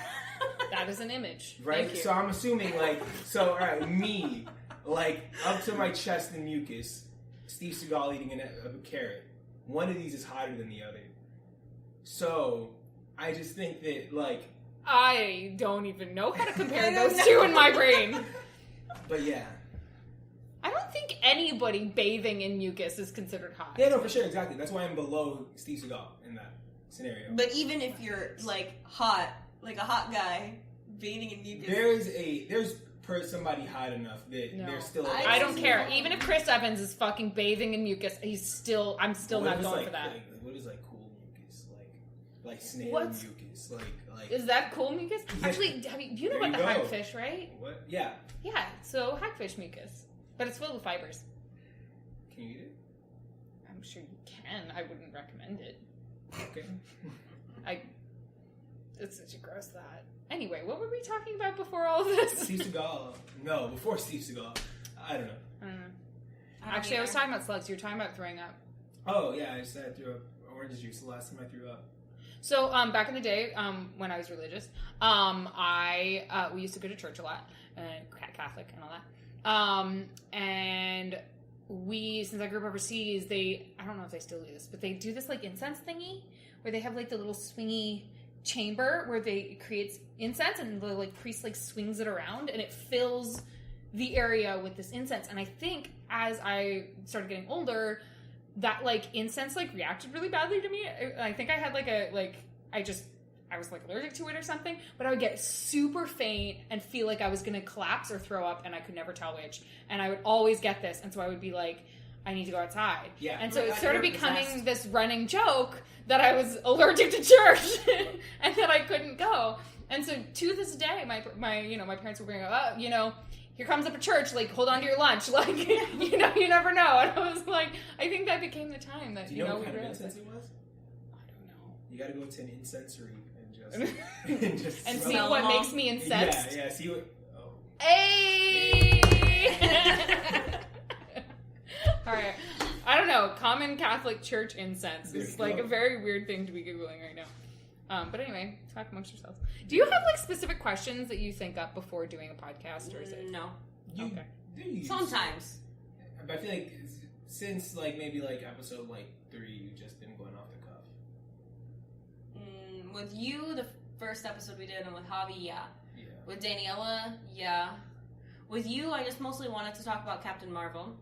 That is an image. Right? Thank you. So I'm assuming, like, so, alright, me, like, up to my chest in mucus, Steve Seagal eating a carrot. One of these is hotter than the other. So, I just think that, like, I don't even know how to compare I don't those know. two in my brain. but yeah. I don't think anybody bathing in mucus is considered hot. Yeah, no, for sure, exactly. That's why I'm below Steve Seagal in that scenario. But even if you're like hot, like a hot guy, bathing in mucus. There's somebody hot enough that No. they're still. I don't care. Even if Chris Evans is fucking bathing in mucus, I'm still What not if it's going like, for that. what is like cool mucus, like snail What's- mucus, like Is that cool mucus? Yeah. Actually, you know There about you the go. hagfish, right? what? Yeah, Yeah, so hagfish mucus. But it's filled with fibers. can you eat it? I'm sure you can. I wouldn't recommend it. Okay. It's such a gross thought. Anyway, what were we talking about before all of this? Steve Seagal. No, before Steve Seagal. I don't know. I don't know. I don't Actually, I was either. talking about slugs. You were talking about throwing up. Oh yeah, I said I threw up orange juice the last time I threw up. So, back in the day, when I was religious, we used to go to church a lot, Catholic and all that. And since I grew up overseas, I don't know if they still do this, but they do this like incense thingy where they have like the little swingy chamber where it creates incense and the like priest like swings it around and it fills the area with this incense. And I think as I started getting older, that like incense like reacted really badly to me. I think I had I was like allergic to it or something, but I would get super faint and feel like I was gonna collapse or throw up and I could never tell which. And I would always get this. And so I would be like, I need to go outside. Yeah. And so Like, it's sort of you're becoming possessed. this running joke that I was allergic to church and that I couldn't go. And so to this day, my parents will bring up, here comes up a church, like, hold on to your lunch. Like, you never know. And I was like, I think that became the time that, Do you know what we kind of realized incense it was? I don't know. You gotta go to an incensory and just And smell see it. what makes me incensed. Yeah, see what. Oh. Hey! All right. I don't know. Common Catholic Church incense There is you like go. a very weird thing to be Googling right now. But anyway, talk amongst yourselves. Do you have like specific questions that you think up before doing a podcast, or is it? No. Okay. Sometimes. But I feel like since like maybe like episode like 3, you've just been going off the cuff. With you, the first episode we did, and with Javi, yeah. Yeah. With Daniela, yeah. With you, I just mostly wanted to talk about Captain Marvel.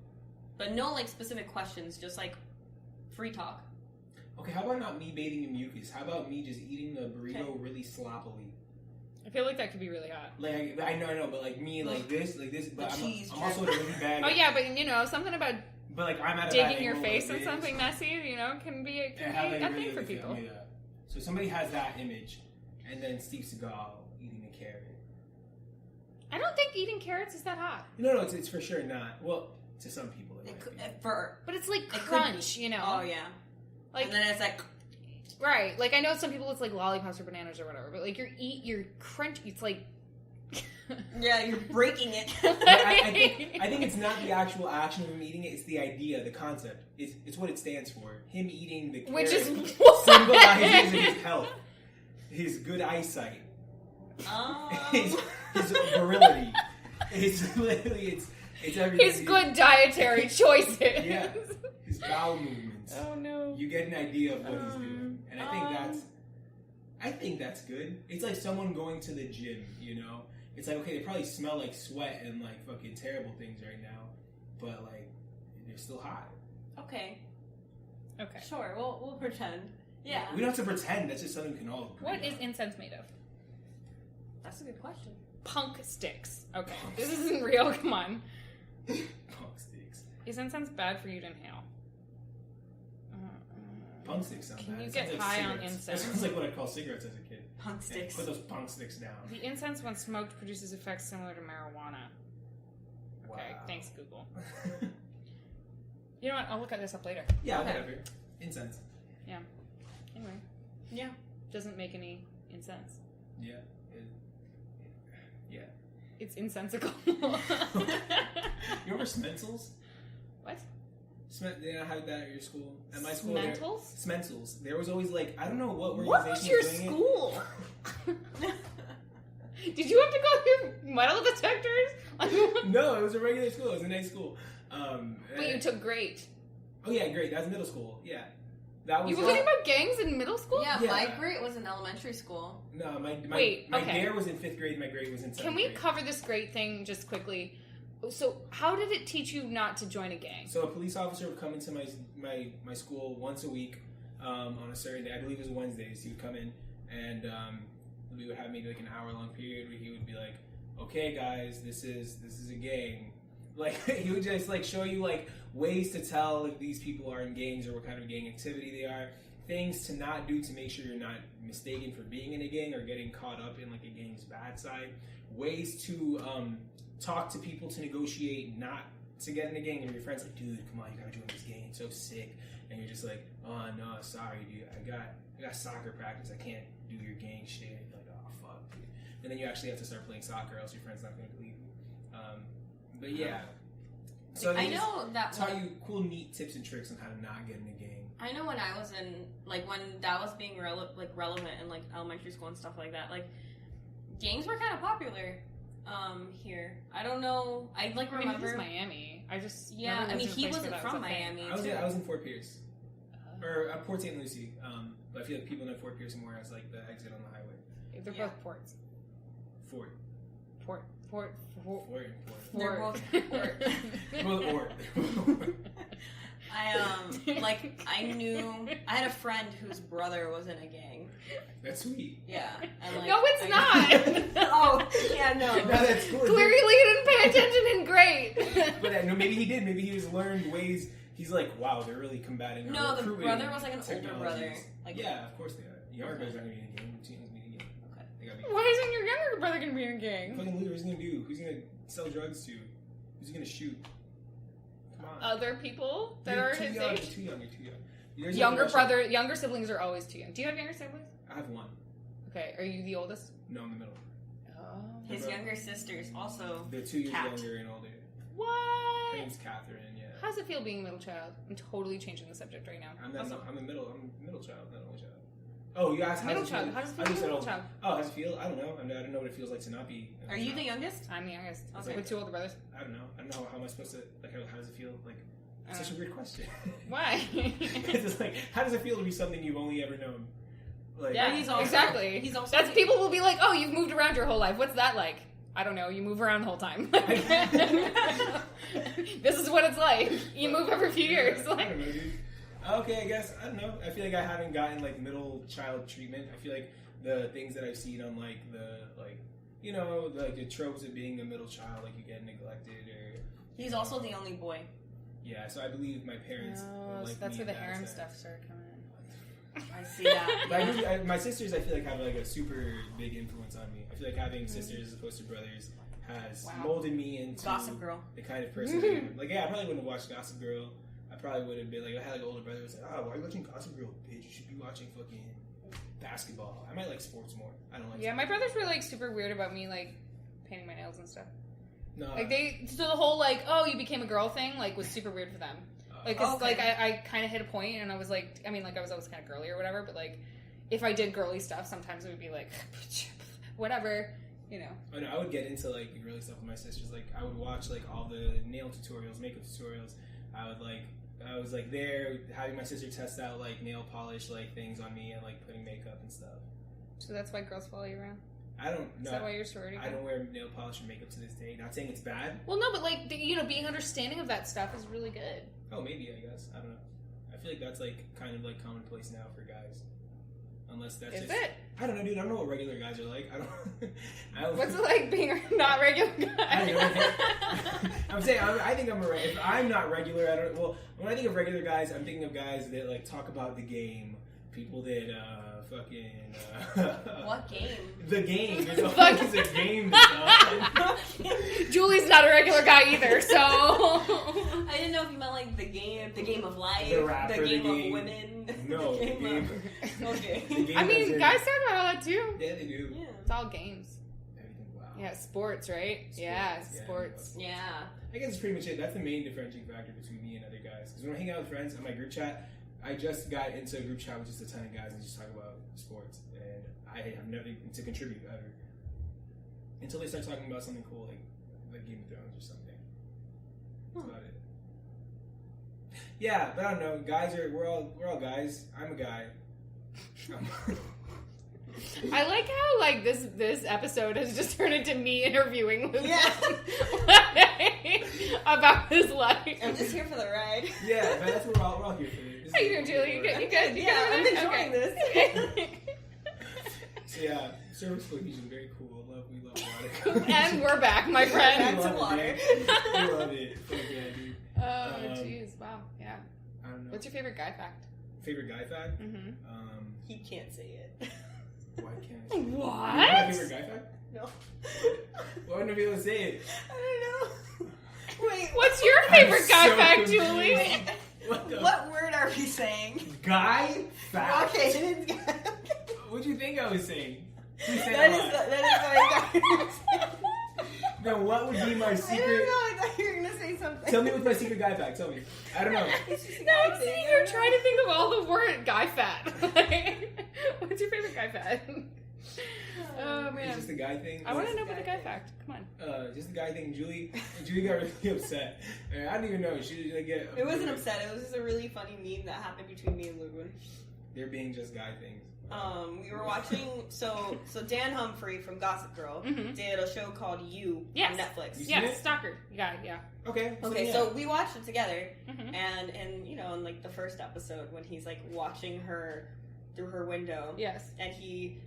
But no, like, specific questions, just, like, free talk. Okay, how about not me bathing in mucus? How about me just eating the burrito really sloppily? I feel like that could be really hot. Like, I know, but like me, like this, but cheese I'm also really bad. Oh yeah, but something about But like I'm at a bad digging your angle, face like in this. something messy, can be a thing for people. Yeah. So somebody has that image, and then Steve Seagal eating a carrot. I don't think eating carrots is that hot. No, it's for sure not. Well, to some people it might be. But it's like could crunch, be. Oh, yeah. Like, and then it's like... Right. Like, I know some people it's like lollipops or bananas or whatever, but like your crunch, it's like... Yeah, you're breaking it. I think it's not the actual action of him eating it, it's the idea, the concept. It's what it stands for. Him eating the carrot Which is symbolizes his health, his good eyesight, his virility. It's literally, it's everything. His good dietary choices. Yeah. His bowel movements. Oh no. You get an idea of what he's doing. And I think that's good. It's like someone going to the gym, It's like, okay, they probably smell like sweat and like fucking terrible things right now, but like they're still hot. Okay. Okay. Sure, we'll pretend. Yeah. We don't have to pretend. That's just something we can all agree What on. is incense made of? That's a good question. Punk sticks. Okay. This isn't real. Come on. Punk sticks. Is incense bad for you to inhale? Punk sticks sound Can bad. you It get sounds like high on cigarettes. incense? That sounds like what I call cigarettes as a kid. Punk Yeah, sticks. put those punk sticks down. The incense, when smoked, produces effects similar to marijuana. Okay, Wow. thanks, Google. You know what? I'll look at this up later. Yeah, Okay. whatever. Incense. Anyway, Yeah. doesn't make any incense. Yeah. Yeah. It's insensical. You remember Smensels? What? They don't have that at your school. At my school, Smentals? Smensels. There was always like, I don't know what What organization was your was doing school? Did you have to go through metal detectors? it. No, it was a regular school. It was a nice school. But you took great. Oh yeah, great. That was middle school. Yeah. That was You were learning about gangs in middle school? Yeah, Yeah. my grade was in elementary school. No, my Wait, okay. dare was in 5th grade. My grade was in 7th Can we grade. cover this great thing just quickly? So, how did it teach you not to join a gang? So a police officer would come into my school once a week on a certain day. I believe it was Wednesdays. He would come in and we would have maybe like an hour-long period where he would be like, "Okay, guys, this is a gang." Like he would just like show you like ways to tell if these people are in gangs or what kind of gang activity they are. Things to not do to make sure you're not mistaken for being in a gang or getting caught up in like a gang's bad side. Ways to talk to people to negotiate not to get in a gang, and your friend's like, dude, come on, you gotta join this gang, it's so sick, and you're just like, oh no, sorry dude, I got soccer practice, I can't do your gang shit. And you're like, oh fuck dude. And then you actually have to start playing soccer, else your friend's not gonna believe you. But yeah, so I know that taught you cool neat tips and tricks on how to not get in a gang. I know when I was in, like, when that was being relevant in, like, elementary school and stuff like that, like, gangs were kind of popular here. I don't know. I, like, I mean, remember... it was Miami. I just... Yeah, never I mean, lived in a he place where wasn't that was from a thing. Miami, I was in Fort Pierce. Or Port St. Lucie. But I feel like people know Fort Pierce more as, like, the exit on the highway. They're both ports. Fort. Fort. Fort and Fort. They're both Fort. Well, or. I knew... I had a friend whose brother was in a gang. That's sweet. Yeah. And, like, No, it's not! Oh, yeah, no. No, that's cool. Clearly you didn't pay attention and great! But no, maybe he did. Maybe he just learned ways he's like, wow, they're really combating. No, the recruiting brother was like an older brother. technologies. Like, Yeah, of course they are. The younger brother's not gonna be in a gang. Teens be in a gang. Okay. They gotta be. Why isn't your younger brother gonna be in a gang? Fucking loser. Who's he gonna do? Who's he gonna sell drugs to? Who's he gonna shoot? Come on. Other people that You're are too his young, age? You're too young. There's no progression. Younger siblings are always too young. Do you have younger siblings? I have one. Okay, are you the oldest? No, in the middle. Oh. his younger sister's also. They're 2 years Kat. younger and older. Her What? name's Catherine. Yeah. How does it feel being a middle child? I'm totally changing the subject right now. I'm the middle. I'm the middle child, not only child. Oh, you asked how Middle does it feel? child. How does it I feel just being a said, middle child? Oh, how does it feel? I don't know. I don't know what it feels like to not be. Are you the youngest? I'm the youngest. Okay. With two older brothers. I don't know. I don't know how am I supposed to like. How does it feel? Like, it's such a weird question. Why? It's just like, how does it feel to be something you've only ever known? Like, Yeah, he's also- exactly. he's also That's the- people will be like, oh, you've moved around your whole life. What's that like? I don't know. You move around the whole time. This is what it's like. You move every few years. I don't know, dude. Okay, I guess I don't know. I feel like I haven't gotten like middle child treatment. I feel like the things that I've seen on like the the tropes of being a middle child, like you get neglected or. He's also the only boy. Yeah, so I believe my parents. Oh, like that's me where the in that harem sense. stuff started coming in. I see that. But my sisters, I feel like have like a super big influence on me. I feel like having sisters as opposed to brothers has molded me into Gossip Girl. the kind of person I am. Like, yeah, I probably wouldn't have watched Gossip Girl. I probably would have been like, I had like an older brother who was like, oh, why are you watching Gossip Girl, bitch? You should be watching fucking basketball. I might like sports more. I don't like. Yeah, sports. my brothers were like super weird about me like painting my nails and stuff. No, Like so the whole like, oh, you became a girl thing like was super weird for them. Like, cause, Okay. like I kind of hit a point and I was like, I mean, like I was always kind of girly or whatever, but like if I did girly stuff, sometimes it would be like, whatever, you know. I know, I would get into like the girly stuff with my sisters. Like, I would watch like all the nail tutorials, makeup tutorials. I was like there having my sister test out like nail polish like things on me and like putting makeup and stuff. So that's why girls follow you around. I don't know. Is that why you're sorority? I don't wear nail polish or makeup to this day. Not saying it's bad. Well, no, but like being understanding of that stuff is really good. Oh, maybe, I guess. I don't know. I feel like that's like kind of like commonplace now for guys. Unless that's Is just. it? I don't know, dude. I don't know what regular guys are like. I don't. What's it like being a not regular I don't guy? know. I'm saying I think I'm a. If I'm not regular, I don't. Well, when I think of regular guys, I'm thinking of guys that like talk about the game. People that fucking. What game? The game. There's always a game. Julie's not a regular guy either, so. I didn't know if you meant like the game of life, The rapper, the game the game. of women. No, the game. Okay. The game I mean, that's guys talk about all that too. Yeah, they do. Yeah. It's all games. Everything. Wow. Yeah, sports, right? Yeah, sports. Yeah. I guess that's pretty much it. That's the main differentiating factor between me and other guys. Because when I hang out with friends in my group chat, I just got into a group chat with just a ton of guys and just talk about sports. And I have nothing to contribute ever. Until they start talking about something cool like Game of Thrones or something. That's about it. Yeah, but I don't know. We're all guys. I'm a guy. I like how like this episode has just turned into me interviewing Luke about his life. I'm just here for the ride. Yeah, man, that's what we're all here for. This How you is doing, Julie? You good? You good? You Yeah, I'm good? enjoying Okay. So yeah, service cohesion, very cool. We love water. And we're back, my friend. Back to water. We love it. Fuck yeah, dude. Oh, jeez, wow, yeah. I don't know. What's your favorite guy fact? Favorite guy fact? Mm-hmm. He can't say it. Why can't I say it? What? My favorite guy fact? No. Why wouldn't I be able to say it? I don't know. Wait. What's your favorite I'm guy so fact, confused. Julie? What word are we saying? Guy fact? Okay, it is guy. What do you think I was saying? You said That a is lot. that is what I thought. Then what would be my I secret? don't know. I thought you were gonna say something. Tell me what's my secret guy fact. Tell me. I don't know. It's just a No, guy I'm thing. sitting here trying to think of all the word guy fat. What's your favorite guy fat? Oh It's man, just a guy thing. I want to know guy about the guy thing. fact. Come on. Just the guy thing. Julie got really upset. And I didn't even know. She like get. It wasn't upset. It was just a really funny meme that happened between me and Ludwin. They're being just guy things. We were watching. So Dan Humphrey from Gossip Girl Mhm. did a show called You Yes. on Netflix. You seen Yes, it? stalker. Yeah, yeah. Okay. Okay, yeah. so we watched it together, Mhm. and in like the first episode when he's like watching her through her window, Yes. and he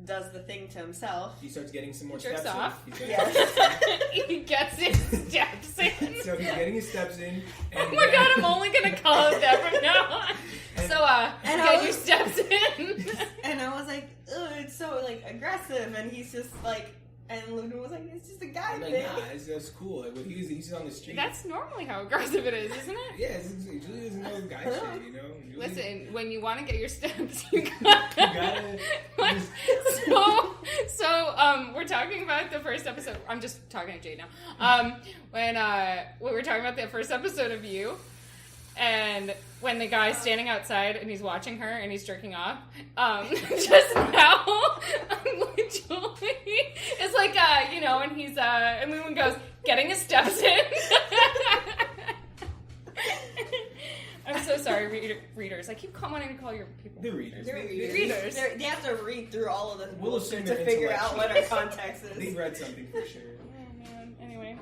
does the thing to himself. He starts getting some more Jerks steps off. in. He's Yes. He gets his steps in. So he's getting his steps in. And Oh my god, I'm only gonna call it that from now on. And- So, and get I your was- steps in. And I was like, ugh, it's so like aggressive, and he's just like, and Ludwin was like, it's just a guy I'm like, thing. nah, that's cool. Like, when he's on the street. That's normally how aggressive it is, isn't it? Yeah, Julie doesn't know guy shit, you know? Julie, Listen, when you want to get your steps, you gotta. gotta So, we're talking about the first episode. I'm just talking to Jade now. When we were talking about the first episode of You, and when the guy's standing outside and he's watching her and he's jerking off, just now, literally, it's like, and he's, and Ludwin goes, getting his steps in. I'm so sorry, readers. I keep wanting to call your people The readers. They're Readers. They have to read through all of this We'll bullshit assume to they're figure out what our intellectual. context is. They've read something for sure. Oh man. Anyway.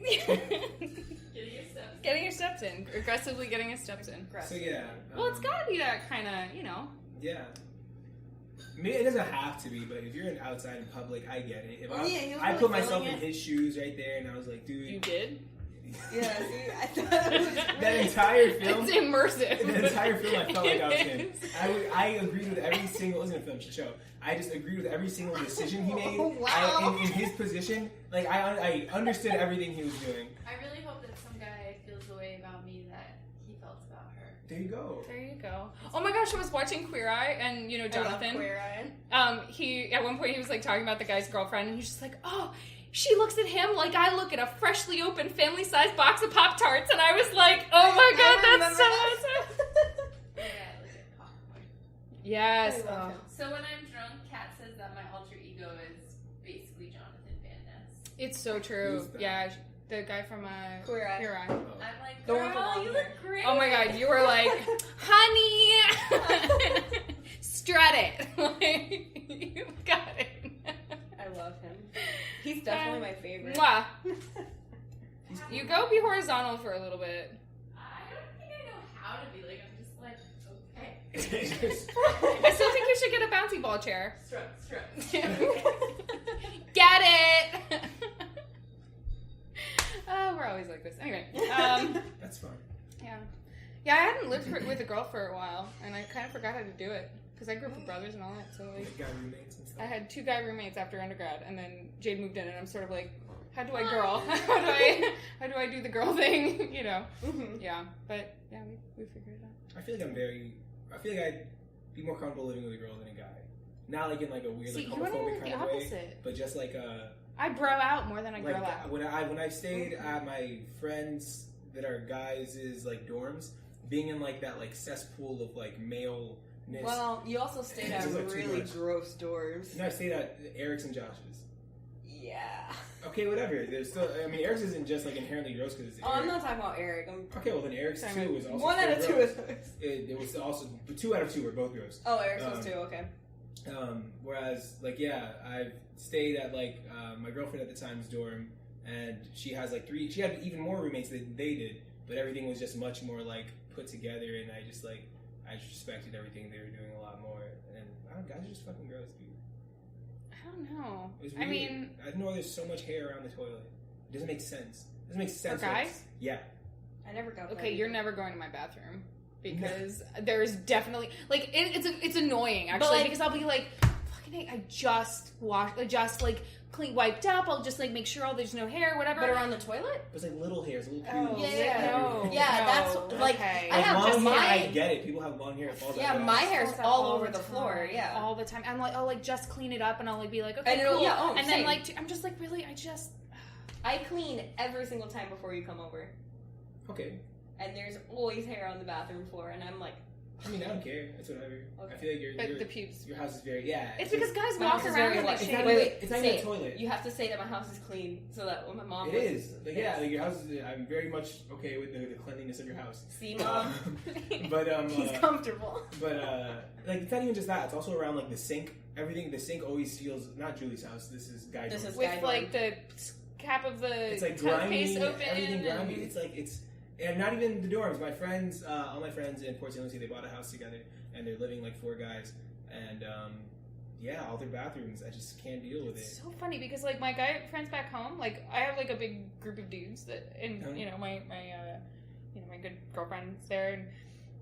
Getting your steps. Getting your steps in. Aggressively getting his steps in. So yeah. Well, it's gotta be that kind of, Yeah. Maybe it doesn't have to be, but if you're outside in public, I get it. If Well, yeah, he was I really put myself feeling in it. his shoes right there, and I was like, dude. You did? Yeah, see, I thought it was That really... entire film. It's immersive. The entire film, I felt like I was It him. is. I agreed with every single. It wasn't a film, it's a show. I just agreed with every single decision he made. Oh, wow. In his position, like I understood everything he was doing. I really hope that some guy feels the way about me that he felt about her. There you go. There you go. Oh my gosh, I was watching Queer Eye, and I love Jonathan. Queer Eye. He at one point he was like talking about the guy's girlfriend, and he's just like, oh, she looks at him like I look at a freshly opened family-sized box of Pop-Tarts, and I was like, oh my god, that's so awesome. Yeah, I look at popcorn. Yes. I love Oh. him. So when I'm drunk, Kat says that my alter ego is basically Jonathan Van Ness. It's so true. Who's that? Yeah, the guy from Queer Eye. Queer Eye. Oh. I'm like, The one with girl, long you hair. look great. Oh my god, you were like, honey, strut it. Like, you got it. I love him. He's definitely my favorite. Mwah. You go be horizontal for a little bit. I don't think I know how to be like. I'm just like, okay. I still think you should get a bouncy ball chair. Strut. Get it! Oh, we're always like this. Anyway, That's fun. yeah. Yeah, I hadn't lived with a girl for a while, and I kind of forgot how to do it. Because I grew up with brothers and all that, so like, Got roommates and stuff. I had 2 guy roommates after undergrad, and then Jade moved in, and I'm sort of like, how do I girl? How do I do the girl thing? Mhm. Yeah, but yeah, we figured it out. I feel like I'd be more comfortable living with a girl than a guy. Not like in like a weird See, like you and I homophobic are kind the of way, opposite. but just like I bro out more than I like girl out. when I stayed at my friends that are guys' like dorms, being in like that like cesspool of like maleness. Well, you also stayed at It's like too really much. gross dorms. No, I stayed at Eric's and Josh's. Yeah. Okay, whatever. There's still. I mean, Eric's isn't just like inherently gross because it's Oh, I'm Eric. not talking about Eric. I'm Okay, well then Eric's Sorry, 2 was also 1 out of 2 still is gross. It was also 2 out of 2 were both gross. Oh, Eric's was 2. Okay. Whereas, like, yeah, I've stayed at like my girlfriend at the time's dorm, and she has like 3. She had even more roommates than they did, but everything was just much more like put together, and I just respected everything they were doing a lot more. And I don't, guys are just fucking gross, dude. I don't know. It's I weird. mean, I didn't know there's so much hair around the toilet. It doesn't make sense. It doesn't make sense. For guys? Yeah. I never got that. okay, you're never going to my bathroom because there's definitely like it's annoying actually like- because I'll be like, fucking hey, I just washed, clean wiped up. I'll just like make sure there's no hair, whatever. But around the toilet? There's like little hairs, little Oh, pubes. yeah. no. Yeah, that's No. like Okay. I Like, have long just hair, I my get it. People have long hair. It falls yeah, out my their hair's Falls out all over the the floor. time. Yeah. all the time. I'll like just clean it up and I'll like be like, okay, I know, cool. yeah, oh, and same. then like I'm just like really I clean every single time before you come over, Okay. and there's always hair on the bathroom floor, and I'm like, I mean, I don't care. It's whatever. Okay. I feel like but your the pubes. your house is very It's because guys my walk house is around very and white. they It's shave. not Wait, even- wait, it's not say even a it. toilet. You have to say that my house is clean so that when my mom It listens- is. Like, yeah, Yes. like your house is. I'm very much okay with the cleanliness of your house. See, mom, But he's comfortable. like it's not even just that. It's also around like the sink. Everything. The sink always feels not Julie's house. This is Guy. This Dorm's. is- With like the cap of the It's like toothpaste grimy. open. Everything grimy. and- It's like it's. And not even the dorms. My friends, all my friends in Port St. Lucie, they bought a house together, and they're living like 4 guys. And yeah, all their bathrooms. I just can't deal with it. It's so funny because like my guy friends back home, like I have like a big group of dudes that, and you know my good girlfriend's there,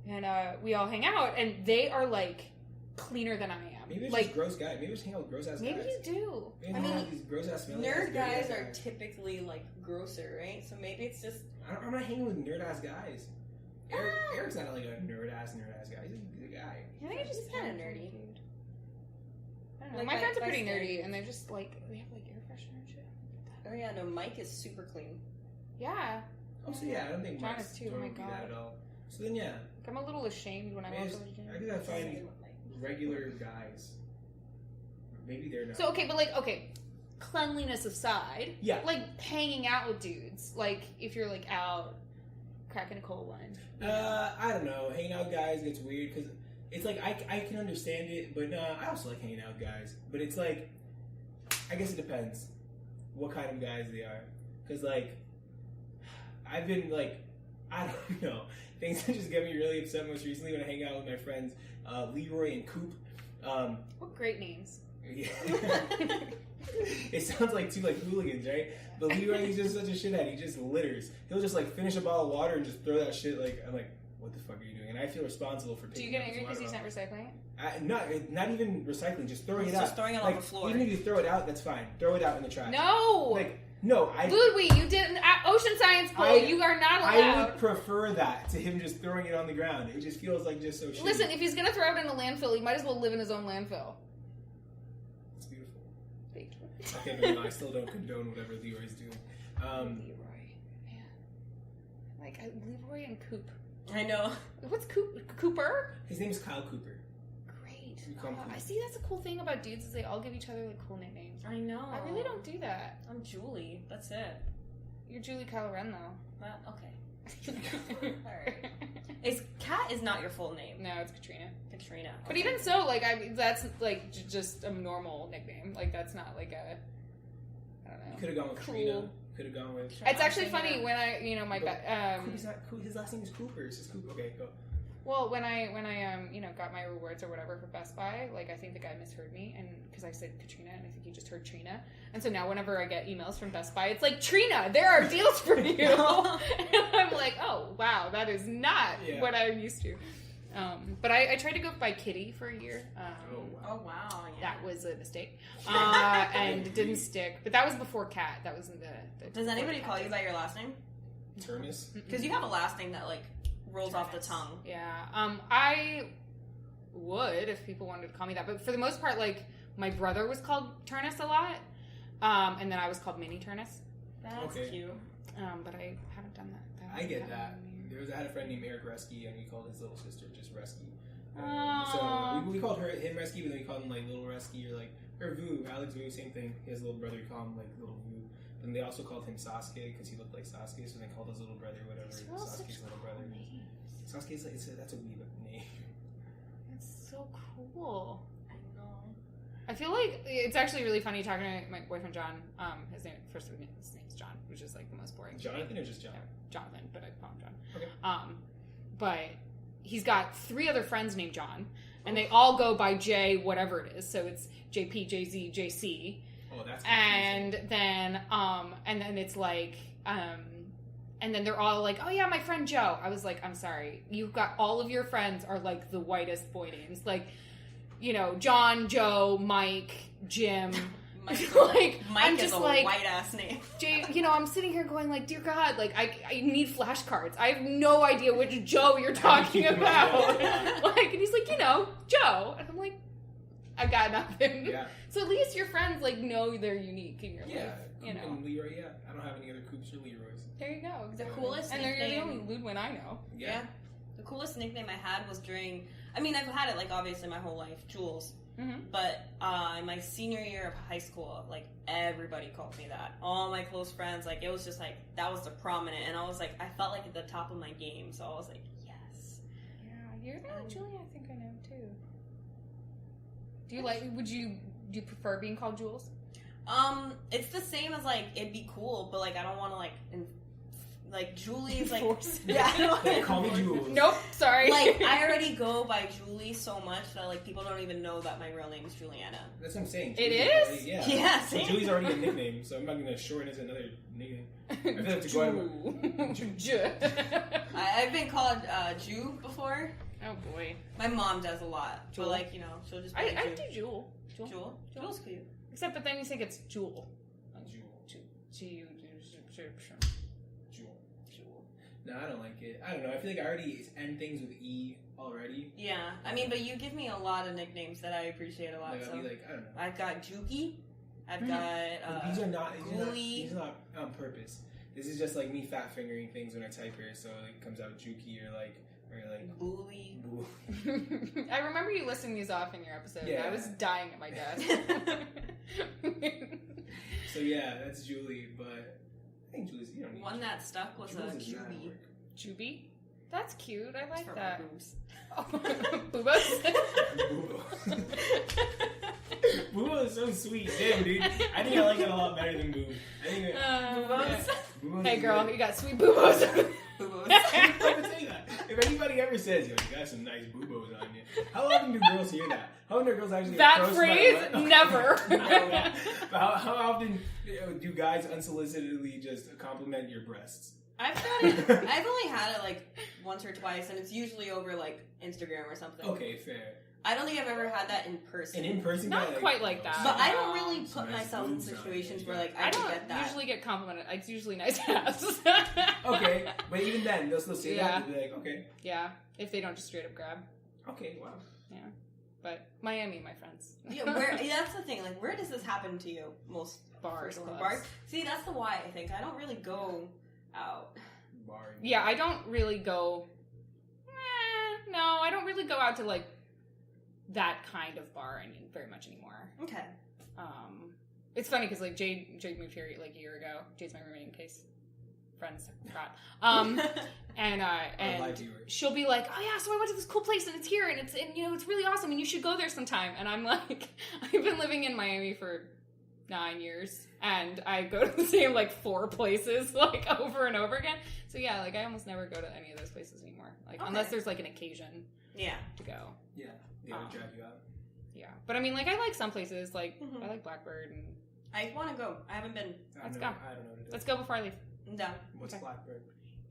and we all hang out, and they are like cleaner than I am. Maybe it's like just gross guys. Maybe just hang out with gross ass guys. maybe you do. Maybe I mean, these gross ass Nerd guys are typically like grosser, right? So maybe it's just. I'm not hanging with nerd ass guys. Eric's not like a nerd ass guy. He's a guy. I think He's just kinda nerdy. I don't know. Like My friends are my pretty skin. nerdy, and they're just like they have like air freshener and shit. Oh yeah, no, Mike is super clean. Yeah, Oh, so yeah, I don't think John Mike's is too, oh don't my do that God. at all. So then, yeah, like, I'm a little ashamed when I walk over to I gym. think I find regular guys. Maybe they're not. So okay, cleanliness aside, Yeah. like hanging out with dudes, like if you're like out cracking a cold one. I don't know. Hanging out with guys gets weird because it's like I can understand it, but I also like hanging out with guys. But it's like, I guess it depends what kind of guys they are. Because like, I've been like, I don't know. Things that just get me really upset most recently when I hang out with my friends Leroy and Coop. What great names. Yeah. It sounds like two like hooligans, right? But Leroy, he's just such a shithead. He just litters. He'll just like finish a bottle of water and just throw that shit. Like I'm like, what the fuck are you doing? And I feel responsible for. Do you picking get up his angry because water he's not bottle. recycling it? Not even recycling, just throwing it out. Just throwing it on the floor. Even if you throw it out, that's fine. Throw it out in the trash. No. Like no, Ludwig, you did at Ocean Science Pool. You are not I allowed. would prefer that to him just throwing it on the ground. It just feels like just so shitty. Listen, if he's gonna throw it in a landfill, he might as well live in his own landfill. It's beautiful. Thank you. Okay, but no, I still don't condone whatever Leroy's doing. Leroy, man, like Leroy and Coop. I know. What's Cooper? His name is Kyle Cooper. Great. We call him I Cooper. see. That's a cool thing about dudes is they all give each other like cool nicknames. I know. I really don't do that. I'm Julie. That's it. You're Julie Kyle Ren though. Well, okay. Alright. Kat is not your full name. No, it's Katrina. Katrina. But even so, like that's like just a normal nickname. Like that's not like a. I don't know. You could have gone with Cool. Trina. Could have gone with. It's actually funny when I, my He's not. His last name is Cooper. It's just Cooper. Okay, go. well, when I got my rewards or whatever for Best Buy, like I think the guy misheard me, and because I said Katrina, and I think he just heard Trina, and so now whenever I get emails from Best Buy, it's like Trina, there are deals for you, and I'm like, oh wow, that is not what I'm used to. But I tried to go by Kitty for a year. Oh wow. Yeah. That was a mistake, and it didn't stick. But that was before Cat. That was in the Does anybody call you by your last name? Turnus. Because you have a last name that like rolls off the tongue. Yeah. I would if people wanted to call me that, but for the most part, like my brother was called Turnus a lot, and then I was called Mini Turnus. That's cute. But I haven't done that. I get that. I had a friend named Eric Resky, and we called his little sister just Resky. Aww. So we called him Resky, but then we called him like Little Resky or Vu, Alex Vu, same thing. His little brother, we call him like Little Vu. And they also called him Sasuke because he looked like Sasuke, so they called his little brother whatever. Sasuke's little brother. Sasuke's like that's a weeb name. It's so cool. I know. I feel like it's actually really funny talking to my boyfriend John. His name's John, which is like the most boring. Jonathan or just John? Jonathan, but I call him John. Okay. But he's got 3 other friends named John, and they all go by J whatever it is. So it's JP, JZ, JC. Oh, that's and then it's like and then they're all like, oh yeah, my friend Joe. I was like, I'm sorry, you've got all of your friends are like the whitest boy names, like John, Joe, Mike, Jim. Like Mike I'm is just a like white ass name. Jay, I'm sitting here going like, dear God, like I need flashcards. I have no idea which Joe you're talking about. Like, and he's like, Joe, and I'm like, I got nothing. Yeah. So at least your friends like know they're unique in your life. And Leroy, I don't have any other Coops or Leroys. There you go. The coolest and they're the nickname. only Ludwin I know. Yeah. The coolest nickname I had was during. I mean, I've had it like obviously my whole life, Jules. Mm-hmm. But in my senior year of high school, like everybody called me that. All my close friends, like it was just like that was the prominent, and I was like, I felt like at the top of my game, so I was like, yes. Yeah, you're the only Julie I think I know too. Do you like? Do you prefer being called Jules? It's the same as like it'd be cool, but like I don't want to Like, Julie's, like... Force. Yeah, call me Jules. Nope, sorry. Like, I already go by Julie so much that, like, people don't even know that my real name is Juliana. That's what I'm saying. It Julie's is? already- yeah. Yeah, So see? Julie's already a nickname, so I'm not going to shorten it as another nickname. I feel like to go I've been called Jew before. Oh boy. My mom does a lot. Jewel? But, like, you know, she'll just be I like, do Jewel. Jewel? Jewel's cute. Except, but then you think it's Jewel. Jewel. Jewel. Jewel. No, I don't like it. I don't know. I feel like I already end things with E already. Yeah. I mean, but you give me a lot of nicknames that I appreciate a lot. Like, So I'll be like, I don't know. I've got Juki. I've Mhm. got, These are not Ghoulie. these are not on purpose. This is just like me fat fingering things when I type here, so it comes out Juki or like Bully. Boo. I remember you listing these off in your episode. Yeah. I was dying at my desk. So yeah, that's Julie, but I think Julie's, you don't need One that stuck was a Julie's is not Juby. work. Juby? That's cute. I like For that. my boobs. Oh. Boobos? Boo. Boo is so sweet. Damn, dude. I think I like it a lot better than Boo. I think Yeah. Boo Hey is girl, good. you got sweet boobos. Boobos. I would say that. If anybody ever says, yo, you got some nice boobos on you, how often do girls hear that? How often do girls actually That approach phrase? my butt? Never. No. But how often do guys unsolicitedly just compliment your breasts? I've only had it like once or twice, and it's usually over like Instagram or something. Okay, fair. I don't think I've ever had that in person. And in person, Not guy, quite like that. But I don't really Some put nice myself in boobs on situations you. where like I I don't can get that. usually get complimented. It's usually nice ass. Okay, but even then, they'll still say Yeah. that. They'll be like, okay, Yeah, if they don't just straight up grab. okay, wow. But Miami, my friends. Yeah, that's the thing. Like, where does this happen to you most? Bars, frequently? clubs. Bars. See, that's the why I think I don't really go out. Bar. Yeah, I don't really go. No, I don't really go out to like that kind of bar very much anymore. Okay. It's funny because like Jade moved here like a year ago. Jade's my roommate in case friends forgot. And live viewer. she'll be like, "Oh yeah, so I went to this cool place and it's here and it's really awesome and you should go there sometime." And I'm like, I've been living in Miami for 9 years and I go to the same like 4 places like over and over again. So yeah, like I almost never go to any of those places anymore. Like unless there's like an occasion Yeah. to go. Yeah, they would drive you out. Yeah, but I mean, like I like some places. Like Mhm. I like Blackbird and I want to go. I haven't been. Let's I go. don't know what to do. let's go before I leave. I'm down. What's Okay. Blackbird?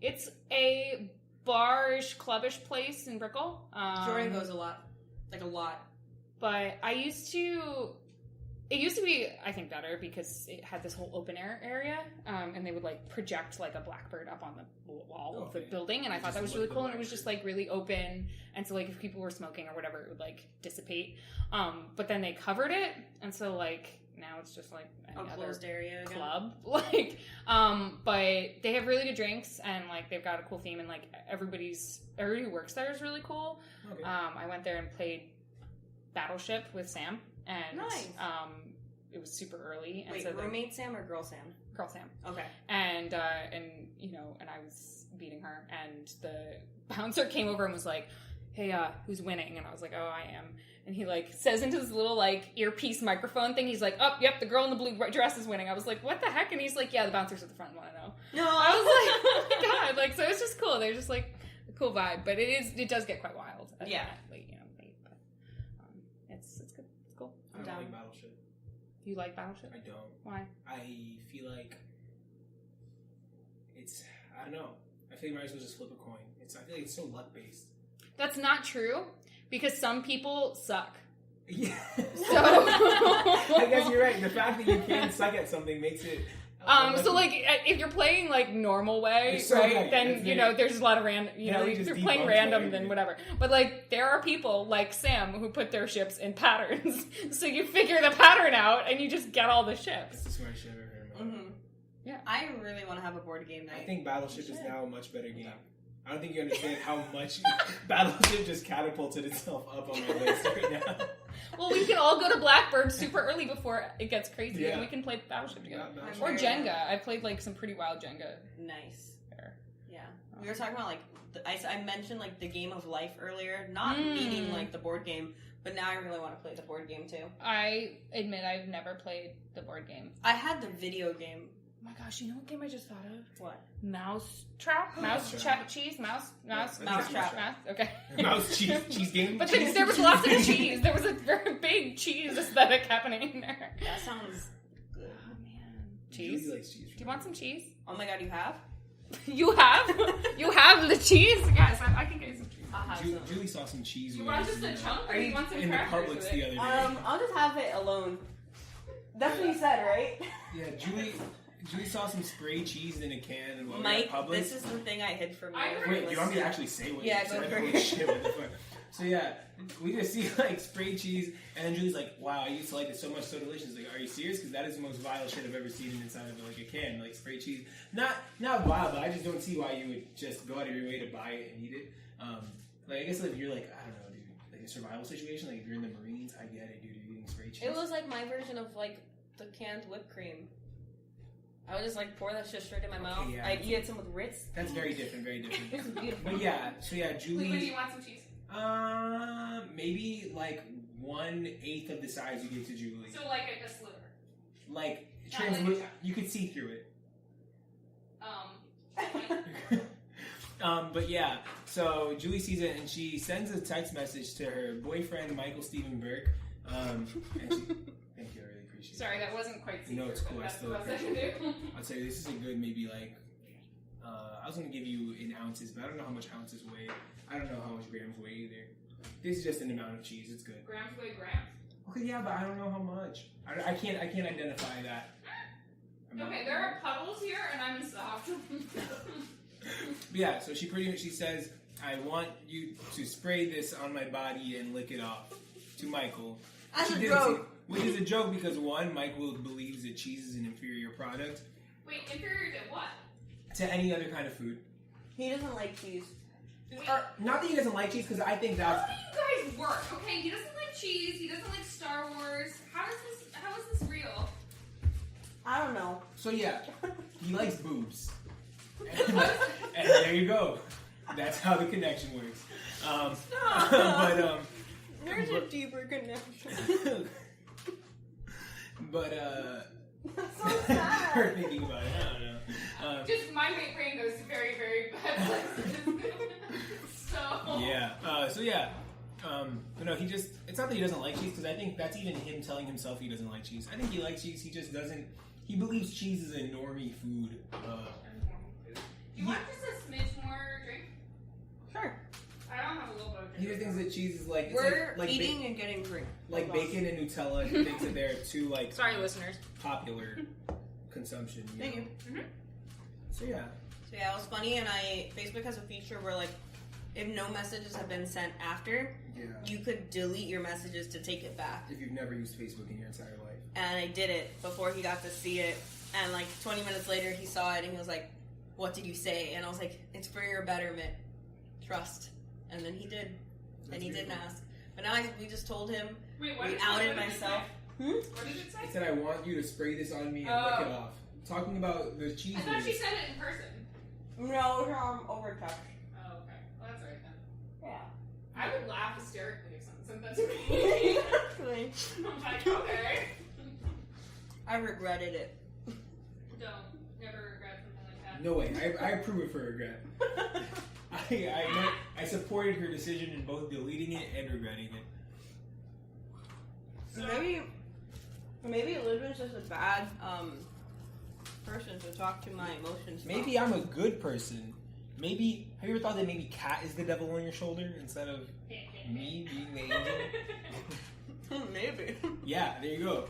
It's a bar-ish, clubbish place in Brickell. Jordan goes a lot. Like a lot. But it used to be, I think, better because it had this whole open air area, and they would like project like a blackbird up on the wall of the Okay. building, and I thought Just that was look really the cool, and it was just blackbird. like really open, and so like if people were smoking or whatever, it would like dissipate. But then they covered it, and so like now it's just like A any other closed area again. club, like but they have really good drinks, and like they've got a cool theme, and like everybody who works there is really cool. Okay. I went there and played Battleship with Sam, and Nice. it was super early. And Wait, so the roommate Sam or girl Sam? girl Sam, Okay. and you know, and I was beating her, and the bouncer came over and was like, "Hey, who's winning?" And I was like, "Oh, I am." And he like says into this little like earpiece microphone thing, he's like, "Oh, yep, the girl in the blue dress is winning." I was like, "What the heck?" And he's like, "Yeah, the bouncers at the front want to know." No. I was like, "Oh my god!" Like, so it's just cool. They're just like a cool vibe, but it does get quite wild. At Yeah. late, late, but it's good. It's cool. I don't down. like Battleship. You like Battleship? I don't. Why? I feel like I don't know. I feel like you might as well just flip a coin. I feel like it's so luck based. That's not true because some people suck. Yeah. So I guess you're right. The fact that you can suck at something makes it. So like if you're playing like normal way, You're so right? right. Then That's you it. know there's a lot of random. You Yeah, know, they if just you're playing debunked random, everything. then whatever. But like there are people like Sam who put their ships in patterns, so you figure the pattern out and you just get all the It's ships. the smartest shit I've ever heard. in my life. Mm-hmm. Yeah. I really want to have a board game night. I think Battleship is Shit. now a much better game. I don't think you understand how much Battleship just catapulted itself up on my list right now. Well, we can all go to Blackbird super early before it gets crazy, Yeah. and we can play Battleship together. Yeah, I'm Or very Jenga. down. I played like some pretty wild Jenga Nice. there. Yeah. We were talking about like I mentioned like the game of life earlier, not meaning like the board game, but now I really want to play the board game too. I admit I've never played the board game. I had the video game my gosh, you know what game I just thought of? What? Mouse trap? Mouse Trap. cheese? Mouse trap. Okay. Mouse cheese game. But there was lots of cheese. There was a very big cheese aesthetic happening in there. That sounds good. Oh man. Julie Cheese? likes cheese. Do you want some cheese? Oh my god, you have? You have? You have the cheese? Yes, I can get you some cheese. I'll have Julie, some. Julie saw some cheese You wings want just a chunk or Are do you you want some in the crackers Publix with the it? other day. I'll just have it alone. That's what you said, right? Yeah, Julie saw some spray cheese in a can and while Mike, we were at Publix. this is the thing I hid from you. I Wait, do you want me to actually say what Yeah, you go said? for it. Holy shit, what the fuck? So yeah, we just see like spray cheese, and then Julie's like, "Wow, I used to like it so much, so delicious." Like, are you serious? Because that is the most vile shit I've ever seen inside of like a can, like spray cheese. Not vile, but I just don't see why you would just go out of your way to buy it and eat it. Like I guess if you're like, I don't know, dude, like a survival situation, like if you're in the Marines, I get it, dude. You're eating spray cheese. It was like my version of like the canned whipped cream. I would just like pour that shit straight in my mouth. yeah. I'd eat it some with Ritz. That's very different, very different. It's beautiful. But yeah, so yeah, Wait, do Julie. you want some cheese? Maybe like 1/8 of the size you give to Julie. So like a sliver. Like Not like a translucent, chunk. you could see through it. Like, But yeah, so Julie sees it and she sends a text message to her boyfriend Michael Steven Burke. And she, thank you, I really appreciate it. sorry, that wasn't quite No, it's cool, I That's still the best I can do. I'd say this is a good maybe like I was gonna give you in ounces, but I don't know how much ounces weigh. I don't know how much grams weigh either. This is just an amount of cheese. It's good. Grams weigh grams. Okay, yeah, but I don't know how much. I can't identify that. amount. Okay, there are puddles here, and I'm soft. But yeah, so she says, "I want you to spray this on my body and lick it off," to Michael. As She a didn't joke. say- which is a joke because one, Michael believes that cheese is an inferior product Wait, inferior to what? to any other kind of food. He doesn't like cheese. Not that he doesn't like cheese, because I think How that's do you guys work? Okay, he doesn't like cheese. He doesn't like Star Wars. How is this real? I don't know. so. Yeah, he likes boobs, and there you go. That's how the connection works. There's a deeper connection. But That's so sad. her thinking about it, I don't know. Just my brain goes to very, very bad places. So Yeah. But no, it's not that he doesn't like cheese, because I think that's even him telling himself he doesn't like cheese. I think he likes cheese, he just doesn't, he believes cheese is a normie food. Do you want just a smidge more drink? Sure. I don't have a little bit of He drink. just thinks that cheese is like, it's We're like eating and getting drink. like bacon and Nutella. He thinks that they're too like Sorry, listeners. popular consumption. Thank you. So yeah. So yeah, it was funny, and Facebook has a feature where like, if no messages have been sent after, Yeah. you could delete your messages to take it back. If you've never used Facebook in your entire life. And I did it before he got to see it, and like 20 minutes later he saw it and he was like, "What did you say?" And I was like, "It's for your betterment. Trust." And then he did, and he didn't ask. But now we just told him. Wait, what We did outed what did it myself. say? What did it say? It said, "I want you to spray this on me and lick it off." Talking about the cheese. I thought she whiz. said it in person. No, over text. Oh, okay. Well, that's alright then. Yeah. I would laugh hysterically if someone said that to me. Exactly. I'm like, okay. I regretted it. Don't. Never regret something like that. No way. I approve of her regret. I supported her decision in both deleting it and regretting it. So, Maybe Ludwin's just a bad person to talk to my emotions. Maybe I'm a good person. Maybe, have you ever thought that maybe Kat is the devil on your shoulder instead of me being the angel? about. Maybe. Yeah, there you go.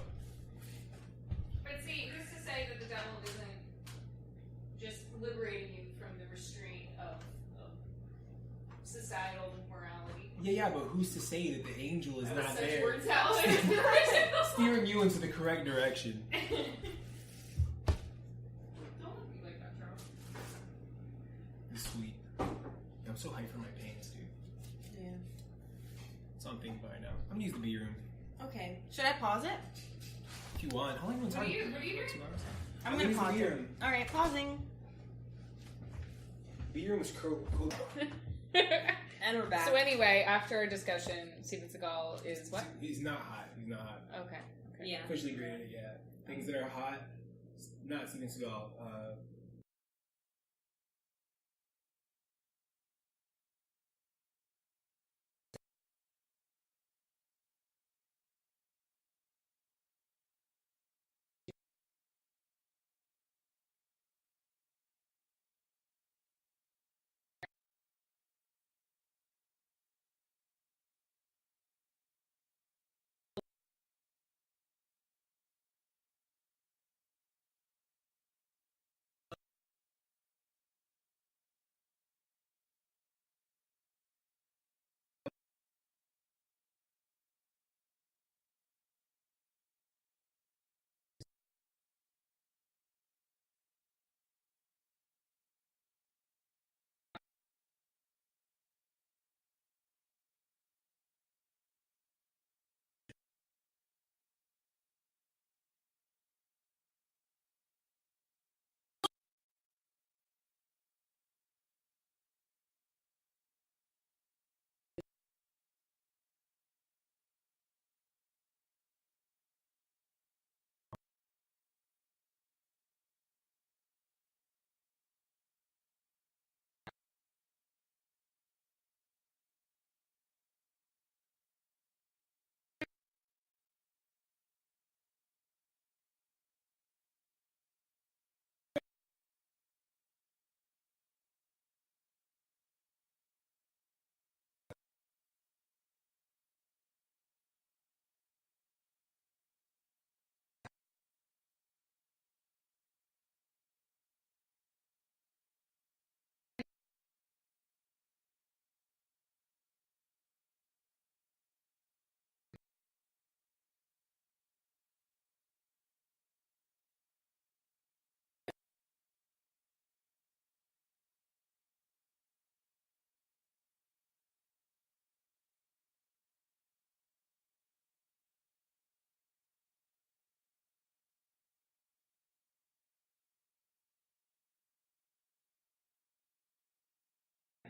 But see, just to say that the devil isn't just liberating you from the restraint of societal morality. Yeah, but who's to say that the angel is That was not such there? word salad. Steering you into the correct direction. Don't look at me like that, Charles. It's sweet. I'm so hyped for my pants, dude. Yeah. That's what I'm thinking about right now. I'm gonna use the B room. Okay. Should I pause it? If you want. How long have we been What are talking? you doing? 2 hours? I'm I'm gonna use the pause B it. room. All right, pausing. B room is cool. And we're back. So anyway, after our discussion, Steven Seagal is what? He's not hot. He's not hot. Okay. Yeah. Officially graded, yeah. Things that are hot, not Steven Seagal.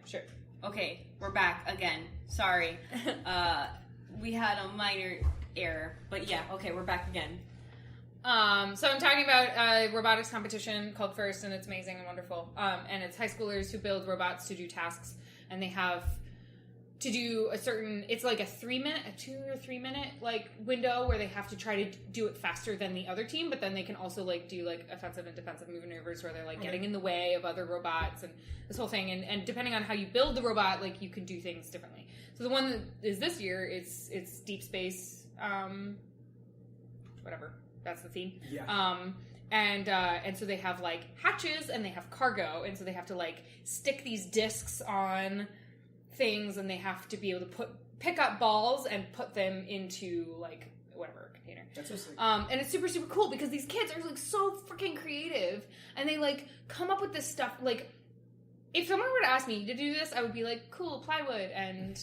Sure. Okay, we're back again. Sorry. We had a minor error, but yeah, okay, we're back again. So I'm talking about a robotics competition called First, and it's amazing and wonderful. And it's high schoolers who build robots to do tasks, and they have to do a certain, it's like a 2 or 3 minute like window where they have to try to do it faster than the other team, but then they can also like do like offensive and defensive maneuvers where they're like getting in the way of other robots and this whole thing. And depending on how you build the robot, like you can do things differently. So the one that is this year, it's deep space, whatever. That's the theme. Yeah. And so they have like hatches and they have cargo, and so they have to like stick these discs on things, and they have to be able to pick up balls and put them into like whatever container. That's so sick. And it's super, super cool because these kids are like so freaking creative, and they like come up with this stuff. Like, if someone were to ask me to do this, I would be like, cool, plywood and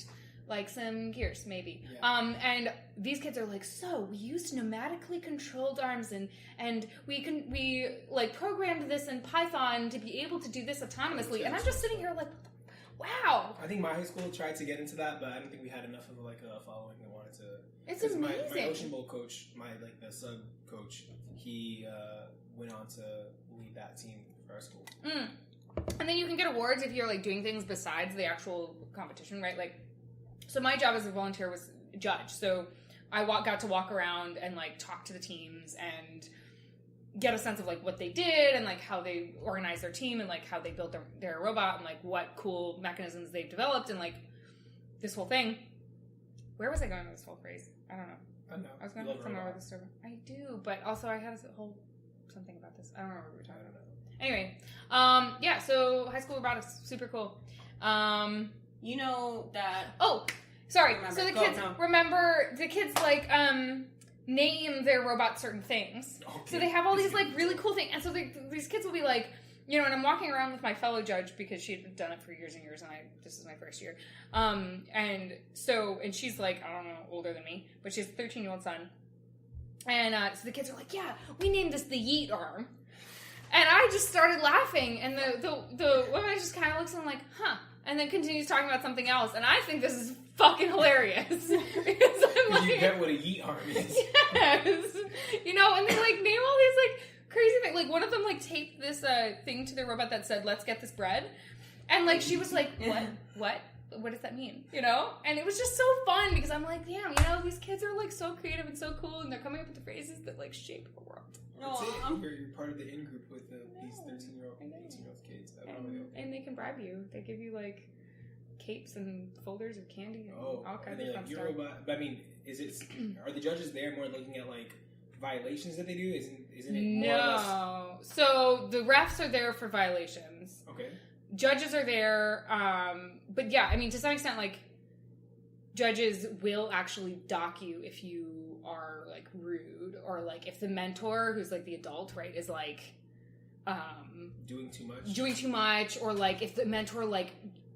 like some gears, maybe. Yeah. And these kids are like, so we used pneumatically controlled arms, and we like programmed this in Python to be able to do this autonomously. And I'm just sitting here like, wow. I think my high school tried to get into that, but I don't think we had enough of like a following that wanted to. It's 'cause amazing. My Ocean Bowl coach, the sub coach, he went on to lead that team for our school. And then you can get awards if you're like doing things besides the actual competition, right? Like, so my job as a volunteer was judge. So I got to walk around and like talk to the teams and get a sense of like what they did and like how they organized their team and like how they built their robot and like what cool mechanisms they've developed and like this whole thing. Where was I going with this whole phrase? I don't know. I don't know. I was going somewhere with this story. I do, but also I had a whole something about this. I don't remember what we were talking about. Anyway, yeah, so high school robotics, super cool. You know that... Oh, sorry. Remember. So the Go, kids, no. remember, the kids, like, name their robot certain things. Okay. So they have all these, like, really cool things. And so these kids will be like, you know, and I'm walking around with my fellow judge because she had done it for years and years, and this is my first year. And she's, like, I don't know, older than me, but she has a 13-year-old son. And so the kids are like, yeah, we named this the Yeet Arm. And I just started laughing, and the woman just kind of looks at him like, huh, and then continues talking about something else, and I think this is fucking hilarious. Because I'm like... You get what a yeet arm is. Yes! You know, and they, like, name all these, like, crazy thing. Like, one of them, like, taped this thing to their robot that said, "Let's get this bread." And, like, she was like, what? What does that mean? You know? And it was just so fun because I'm like, damn, you know, these kids are, like, so creative and so cool, and they're coming up with the phrases that, like, shape our world. That's it. You're part of the in-group with these 13-year-old, 18-year-old kids. And they can bribe you. They give you, like, capes and folders of candy and all kinds of fun stuff. Robot, but I mean, are the judges there more looking at, like, violations that they do? Isn't it more or less... No. So the refs are there for violations. Okay. Judges are there, but yeah, I mean, to some extent, like, judges will actually dock you if you are, like, rude, or, like, if the mentor, who's, like, the adult, right, is, like, doing too much, or, like, if the mentor, like,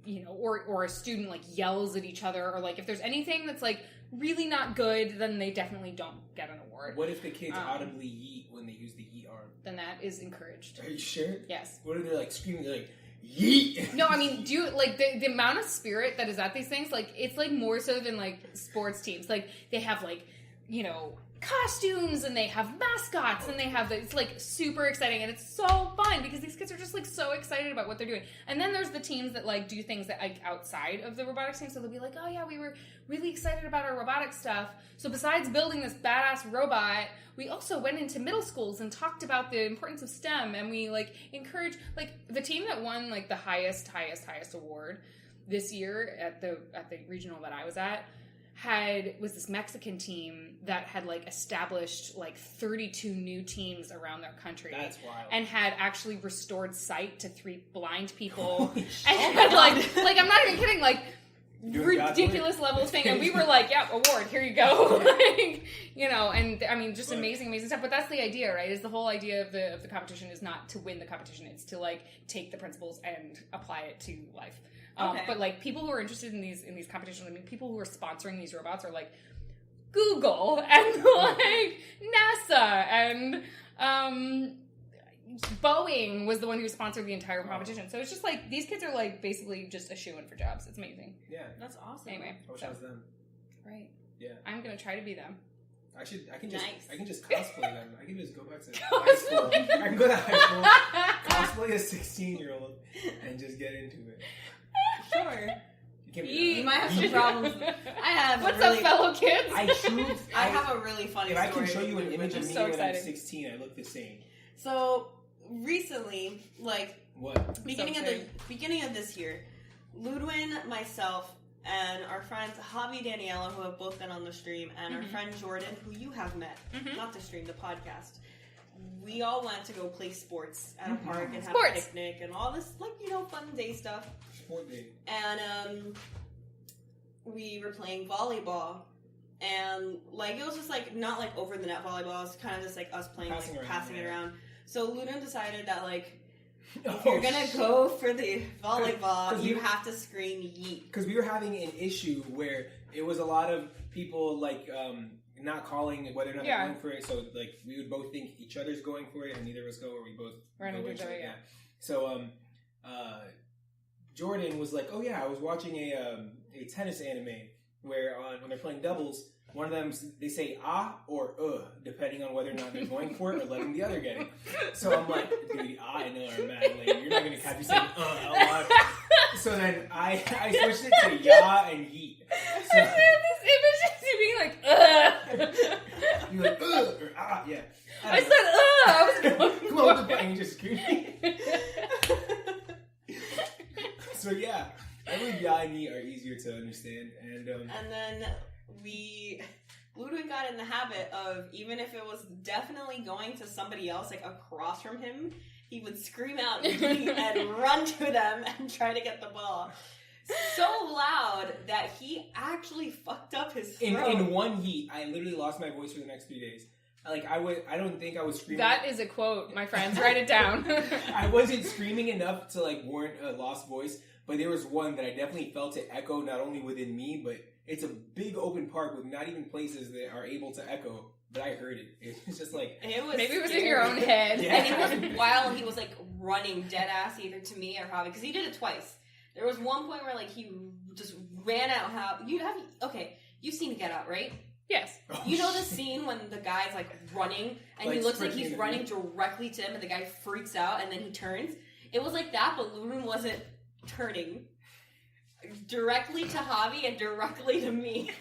you know, or a student, like, yells at each other, or, like, if there's anything that's, like, really not good, then they definitely don't get an award. What if the kids audibly yeet when they use the yeet arm? Then that is encouraged. Are you sure? Yes. What if they're, like, screaming, they're like, yeet! No, I mean, like, the amount of spirit that is at these things, like, it's, like, more so than, like, sports teams. Like, they have, like, you know, costumes, and they have mascots, and they have, it's, like, super exciting, and it's so fun, because these kids are just, like, so excited about what they're doing. And then there's the teams that, like, do things that, like, outside of the robotics team, so they'll be like, oh, yeah, we were really excited about our robotics stuff, so besides building this badass robot, we also went into middle schools and talked about the importance of STEM, and we, like, encourage, like, the team that won, like, the highest award this year at the regional that I was at was this Mexican team that had, like, established, like, 32 new teams around their country. That's wild. And had actually restored sight to 3 blind people. And had, like, I'm not even kidding, like, ridiculous level thing, and we were like, yeah, award, here you go. Like, you know, and I mean, just amazing stuff. But that's the idea, right? Is the whole idea of the competition is not to win the competition, it's to, like, take the principles and apply it to life. But, like, people who are interested in these competitions, I mean, people who are sponsoring these robots are, like, Google and, like, NASA and Boeing was the one who sponsored the entire competition. So it's just, like, these kids are, like, basically just a shoo-in for jobs. It's amazing. Yeah. That's awesome. Anyway. I wish I was them. Right. Yeah. I'm going to try to be them. I can just cosplay them. I can just go back to high Cosplay. school. I can go to high school, cosplay a 16-year-old, and just get into it. Sure. You might have some problems. I have. What's up, fellow kids? I have a really funny story. If I can show you an image of me so when I'm excited. 16, I look the same. So recently, like, What? beginning of this year, Ludwin, myself, and our friends Javi, Daniela, who have both been on the stream, and our friend Jordan, who you have met, not the stream, the podcast. We all went to go play sports at a park and have a picnic and all this, like, you know, fun day stuff. Sport day. And we were playing volleyball, and, like, it was just, like, not, like, over the net volleyball. It was kind of just, like, us playing, passing it around. So Ludwin decided that, like, if you're gonna go for the volleyball, you have to scream yeet. Because we were having an issue where it was a lot of people, like, not calling whether or not they're going for it. So, like, we would both think each other's going for it, and neither of us go, or we both run into each other. Yeah. So, Jordan was like, "Oh yeah, I was watching a tennis anime where when they're playing doubles, one of them they say ah or depending on whether or not they're going for it or letting the other get it." So I'm like, "Dude, I know are mad lame. You're not gonna catch me saying out loud." So then I switched it to ya and yeet. So, I have this image of you being like you're like or ah, yeah. I said I was going. Come on with the bang, just screaming. So yeah, I believe ya and yeet are easier to understand, and then Ludwig got in the habit of, even if it was definitely going to somebody else, like across from him, he would scream out and run to them and try to get the ball. So loud that he actually fucked up his throat. In one yeet, I literally lost my voice for the next 3 days. Like, I don't think I was screaming. That is a quote, my friends. Write it down. I wasn't screaming enough to, like, warrant a lost voice, but there was one that I definitely felt it echo, not only within me, but it's a big open park with not even places that are able to echo, but I heard it. It was just like... Maybe it was in your own head. Yeah. And it was while he was, like, running dead ass either to me or Javi, because he did it twice. There was one point where, like, he just ran out. You've seen Get Out, right? Yes. Oh, You know the scene when the guy's like running and Like he looks like sprinting he's in running directly to him and the guy freaks out and then he turns? It was like that, but Ludwin wasn't turning. Directly to Javi and directly to me.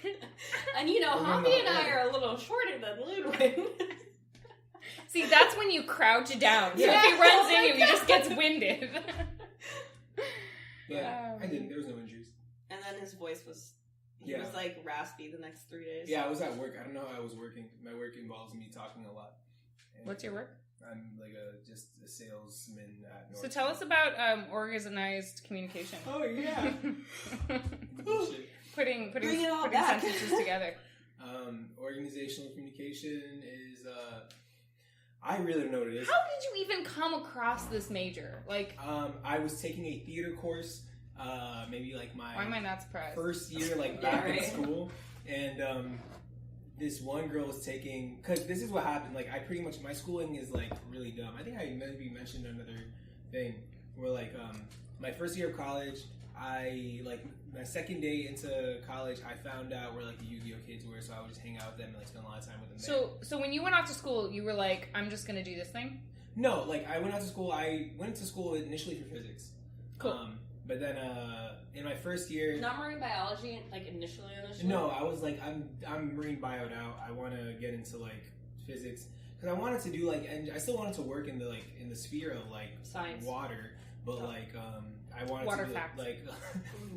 And you know, Javi and I are a little shorter than Ludwin. See, that's when you crouch down. So Yeah. if he runs Oh my in you, he just gets winded. Yeah, I didn't. There was no injuries. And then his voice was, he Yeah. was like raspy the next 3 days. Yeah, I was at work. I don't know how I was working. My work involves me talking a lot. And What's your work? I'm like just a salesman at North. So tell us about organized communication. Oh yeah. Bullshit. Putting Bring it all back. sentences together. Organizational communication is. I really don't know what it is. How did you even come across this major? Like, I was taking a theater course. Maybe like why am I my not surprised? first year, like Yeah, back in right. school, and this one girl was taking, because this is what happened. Like, I pretty much, my schooling is like really dumb. I think I maybe mentioned another thing where like my first year of college, I like my second day into college, I found out where like the Yu-Gi-Oh kids were, so I would just hang out with them and like spend a lot of time with them. So when you went off to school, you were like, I'm just gonna do this thing? No, like I went out to school. I went to school initially for physics. Cool. But then in my first year, Not marine biology, like initially. no, I was like, I'm marine bio now. I want to get into like physics because I wanted to do like, and I still wanted to work in the sphere of like Science. water, but like I wanted Water to do facts. like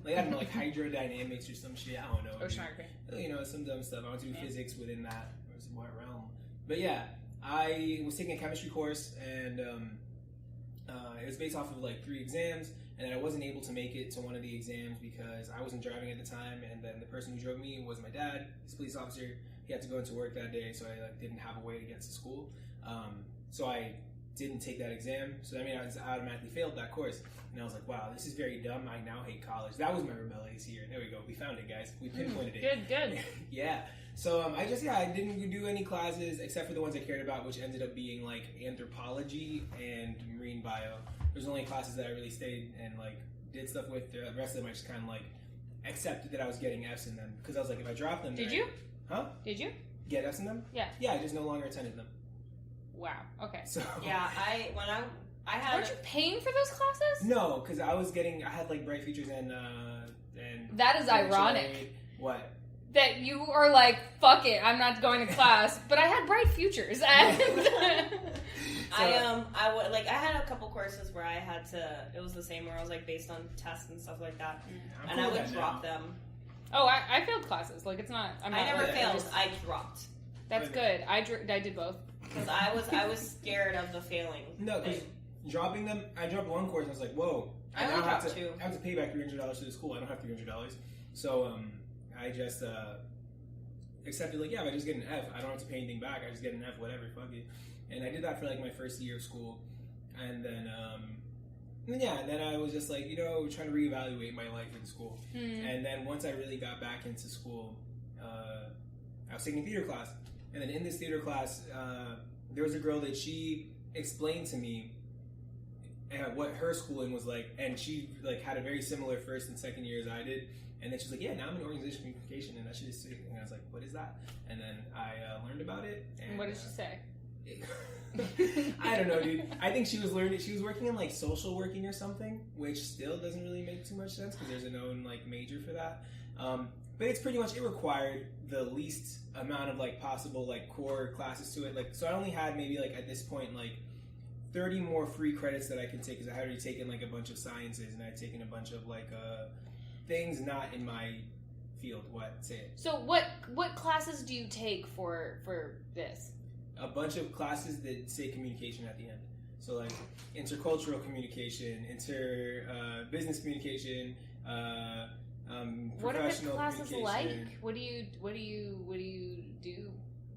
like I don't know, like hydrodynamics or some shit. I don't know. Oceanography. You know, some dumb stuff. I want to do Yeah. physics within that realm. But yeah, I was taking a chemistry course, and it was based off of like 3 exams, and I wasn't able to make it to one of the exams because I wasn't driving at the time, and then the person who drove me was my dad. He's a police officer. He had to go into work that day, so I like didn't have a way to get to school. So I didn't take that exam. So I mean, I automatically failed that course. And I was like, wow, this is very dumb. I now hate college. That was my rebellious year. There we go. We found it, guys. We pinpointed it. Good. Yeah. So I didn't do any classes except for the ones I cared about, which ended up being like anthropology and marine bio. There's only classes that I really stayed and like did stuff with. The rest of them I just kind of like accepted that I was getting Fs in them because I was like, if I drop them, Did then you? Huh? Did you? Get Fs in them? Yeah. Yeah, I just no longer attended them. Wow. Okay. So Yeah, I had. Weren't you paying for those classes? no, because I had like bright features and That is financial ironic. aid. What? That you are like, fuck it, I'm not going to class, but I had bright futures. And I had a couple courses where I had to. It was the same where I was like based on tests and stuff like that, I'm and cool I with would that drop now. them. oh, I failed classes. Like, it's not. I not never like, failed. just- I dropped That's good. I did both. because I was scared of the failing. No, because thing. dropping them, I dropped one course and I was like, whoa. I only now dropped have to, 2. I have to pay back $300 to the school. I don't have $300. So I just accepted, like, yeah, if I just get an F, I don't have to pay anything back. I just get an F, whatever, fuck it. And I did that for like my first year of school. And then I was just like, trying to reevaluate my life in school. And then once I really got back into school, I was taking a theater class. And then in this theater class, there was a girl that she explained to me what her schooling was like, and she like had a very similar first and second year as I did. And then she's like, "Yeah, now I'm in organizational communication, and that shit is sick." And I was like, "What is that?" And then I learned about it. And What did she say? I don't know, dude. I think she was learning. She was working in like social working or something, which still doesn't really make too much sense because there's a known like major for that. But it's pretty much, it required the least amount of like possible like core classes to it. Like, so I only had maybe like at this point like 30 more free credits that I could take because I had already taken like a bunch of sciences and I had taken a bunch of like things not in my field. What? Say it. So what classes do you take for this? A bunch of classes that say communication at the end. So like intercultural communication, business communication, What are the professional classes communication. like? What do you do?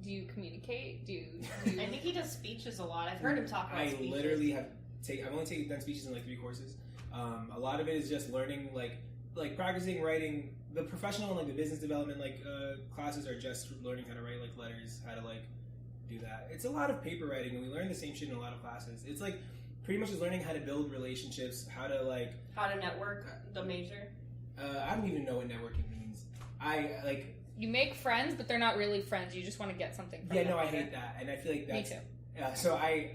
Do you communicate? Do you I think he does speeches a lot. I've heard him talk about I speeches. literally I've only done speeches in like 3 courses. A lot of it is just learning, like practicing writing. The professional and like the business development classes are just learning how to write like letters, how to like do that. It's a lot of paper writing, and we learn the same shit in a lot of classes. It's like pretty much just learning how to build relationships, how to network, the major. I don't even know what networking means. you make friends, but they're not really friends. You just want to get something from Yeah, them. no, I hate that, and I feel like that's Me too. So I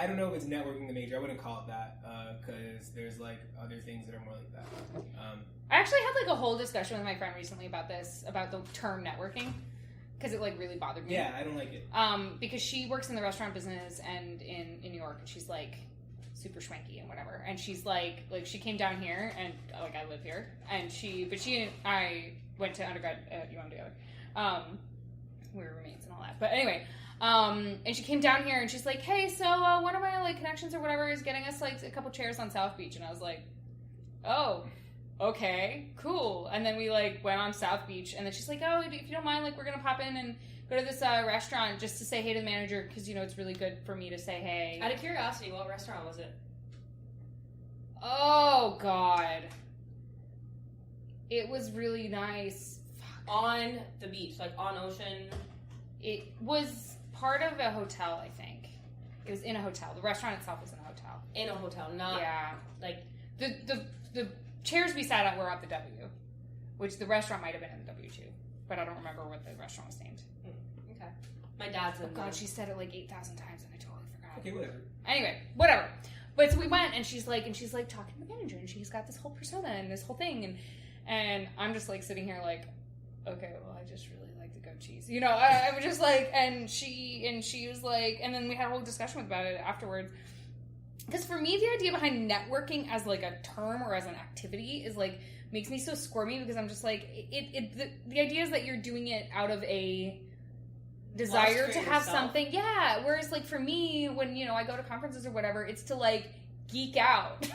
don't know if it's networking the major. I wouldn't call it that because there's like other things that are more like that. I actually had like a whole discussion with my friend recently about this, about the term networking, because it like really bothered me. Yeah, I don't like it. Because she works in the restaurant business and in New York, and she's like super schwanky and whatever. And she's like she came down here, and like I live here, and she and I went to undergrad at UM together. We were roommates and all that. But anyway, and she came down here, and she's like, hey, so one of my like connections or whatever is getting us like a couple chairs on South Beach, and I was like, oh. Okay, cool. And then we like went on South Beach, and then she's like, oh, if you don't mind, like we're gonna pop in and go to this restaurant just to say hey to the manager, because you know it's really good for me to say hey. Out of curiosity, what restaurant was it? Oh God, it was really nice. On the beach, like on ocean. It was part of a hotel, I think. It was in a hotel. The restaurant itself was in a hotel. In a hotel, not like the chairs we sat at were at the W, which the restaurant might have been in the W too, but I don't remember what the restaurant was named. Okay. My dad's in. Oh God, she said it like 8,000 times, and I totally forgot. Okay, whatever. Anyway, whatever. But so we went, and she's like talking to the manager, and she's got this whole persona and this whole thing, and I'm just like sitting here like, okay, well, I just really like the goat cheese, you know. I was just like, and she was like, and then we had a whole discussion about it afterwards. Because for me, the idea behind networking as like a term or as an activity is like makes me so squirmy, because I'm just like the idea is that you're doing it out of a desire to have something. Yeah. Whereas like for me, when you know I go to conferences or whatever, it's to like geek out.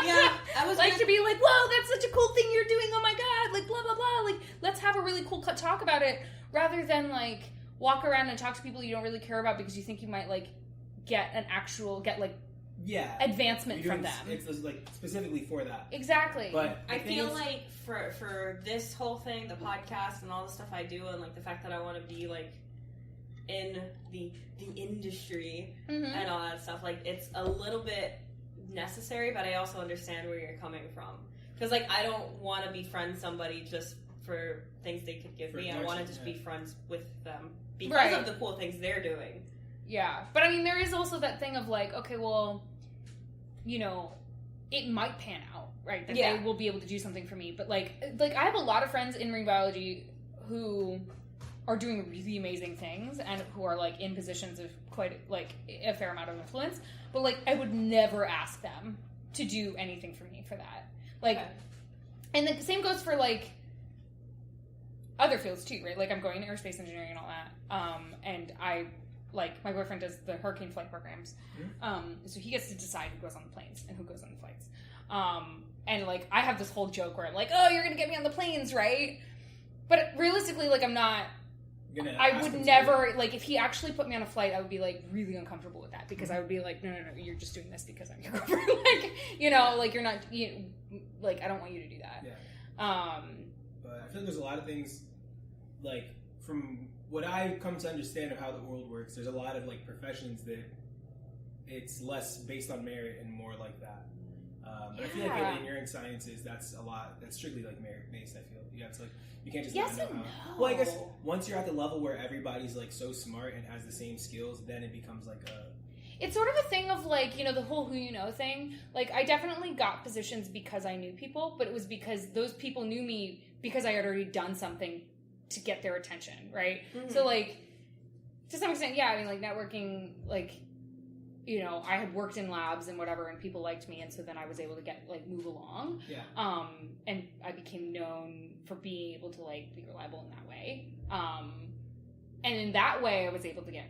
Yeah, I was like to be like, whoa, that's such a cool thing you're doing. Oh my God, like blah blah blah. Like let's have a really cool talk about it, rather than like walk around and talk to people you don't really care about because you think you might like get advancement from them. It's like specifically for that. Exactly. But I feel like for this whole thing, the podcast and all the stuff I do, and like the fact that I want to be like in the industry and all that stuff, like it's a little bit necessary, but I also understand where you're coming from. Because like I don't want to befriend somebody just for things they could give me. I want to just be friends with them because of the cool things they're doing. Yeah, but I mean, there is also that thing of like, okay, well, you know, it might pan out, right? That they will be able to do something for me. But like I have a lot of friends in marine biology who are doing really amazing things and who are like in positions of quite like a fair amount of influence. But like, I would never ask them to do anything for me for that. Like, and the same goes for like other fields too, right? Like I'm going to aerospace engineering and all that, and like my boyfriend does the hurricane flight programs, so he gets to decide who goes on the planes and who goes on the flights. And like I have this whole joke where I'm like, oh, you're gonna get me on the planes, right? But realistically, like I'm not. I would never like if he actually put me on a flight, I would be like really uncomfortable with that, because I would be like, no, you're just doing this because I'm your girlfriend. Like, you know, like you're not, like I don't want you to do that. Yeah. But I feel like there's a lot of things, like from what I've come to understand of how the world works, there's a lot of like professions that it's less based on merit and more like that. But I feel like in engineering sciences, that's strictly like merit based. I feel you have to like you can't just yes know and how. no. Well, I guess once you're at the level where everybody's like so smart and has the same skills, then it becomes like a. It's sort of a thing of like, you know, the whole who you know thing. Like I definitely got positions because I knew people, but it was because those people knew me because I had already done something to get their attention, right? Mm-hmm. So like to some extent, yeah, I mean like networking, like, you know, I had worked in labs and whatever, and people liked me, and so then I was able to get like move along. Yeah. And I became known for being able to like be reliable in that way. And in that way, I was able to get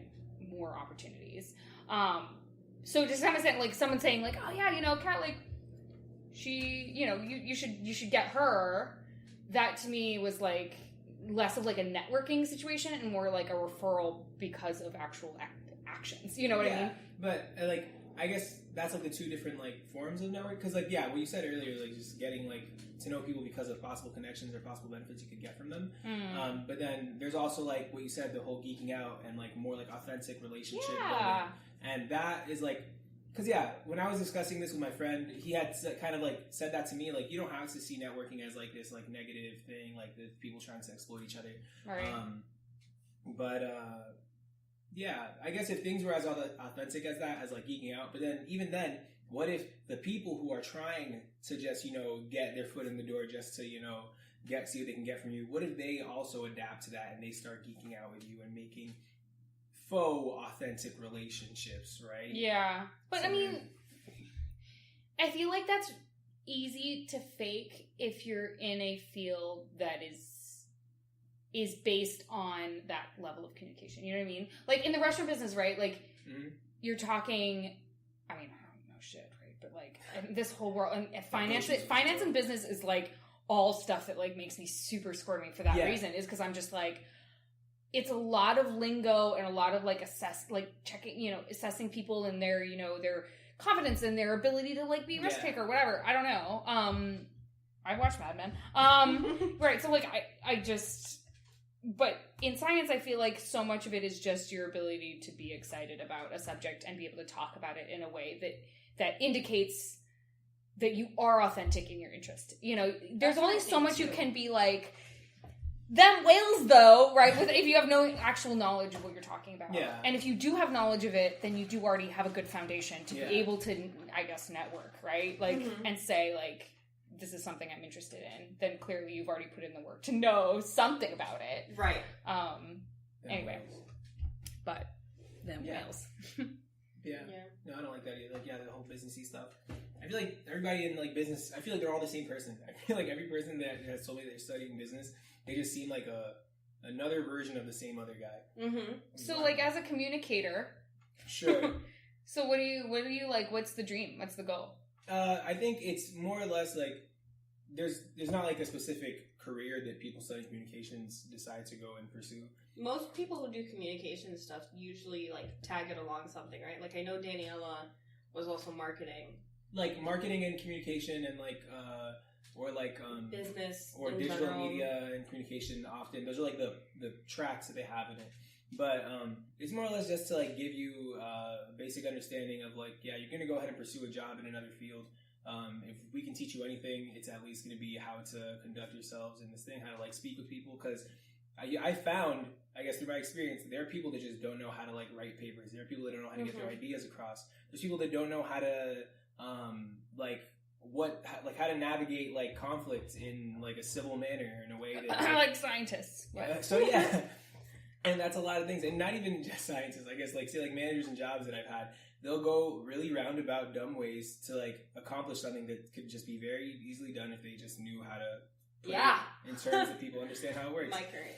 more opportunities. So to some extent, like someone saying like, oh yeah, you know, Kat, like she, you know, you should get her. That to me was like less of like a networking situation and more like a referral because of actual actions. You know what I mean? But like, I guess that's like the two different like forms of network. Because like, yeah, what you said earlier, like just getting like to know people because of possible connections or possible benefits you could get from them. But then there's also like what you said, the whole geeking out and like more like authentic relationship building. And that is like, Because when I was discussing this with my friend, he had kind of like said that to me, like, you don't have to see networking as like this like negative thing, like the people trying to exploit each other. Right. I guess if things were as authentic as that, as like geeking out, but then even then, what if the people who are trying to just get their foot in the door just to see what they can get from you, what if they also adapt to that and they start geeking out with you and making faux authentic relationships, right? Yeah. But So I mean, I feel like that's easy to fake if you're in a field that is based on that level of communication. You know what I mean? Like in the restaurant business, right? Like you're talking, I mean, I don't know shit, right? But like this whole world and finance and business is like all stuff that like makes me super squirmy for that reason, is because I'm just like, it's a lot of lingo and a lot of like assessing people and their their confidence and their ability to like be a risk taker or whatever. I don't know. I watch Mad Men. Right. So like but in science, I feel like so much of it is just your ability to be excited about a subject and be able to talk about it in a way that indicates that you are authentic in your interest. There's only so much you can be like, them whales though, right? If you have no actual knowledge of what you're talking about. Yeah. And if you do have knowledge of it, then you do already have a good foundation to be able to, I guess, network, right? Like, and say like, this is something I'm interested in. Then clearly you've already put in the work to know something about it. Right. Anyway. But them whales. Yeah. No, I don't like that either. Like, the whole businessy stuff. I feel like everybody in like business, I feel like they're all the same person. I feel like every person that has told me they're studying business, they just seem like another version of the same other guy. Mm-hmm. So, like, as a communicator, sure. So, what do you like? What's the dream? What's the goal? I think it's more or less like there's not like a specific career that people studying communications decide to go and pursue. Most people who do communication stuff usually like tag it along something, right? Like I know Daniela was also marketing, like marketing and communication, and like or like business or in digital general. media and communication. Often those are like the tracks that they have in it. But it's more or less just to like give you a basic understanding of like, you're going to go ahead and pursue a job in another field. If we can teach you anything, it's at least going to be how to conduct yourselves in this thing, how to like speak with people. Because I found, I guess through my experience, there are people that just don't know how to like write papers. There are people that don't know how to get their ideas across. There's people that don't know how to how to navigate like conflict in like a civil manner in a way that like scientists. And that's a lot of things, and not even just scientists. I guess like say like managers and jobs that I've had, they'll go really roundabout, dumb ways to like accomplish something that could just be very easily done if they just knew how to put it in terms that people understand how it works. My current.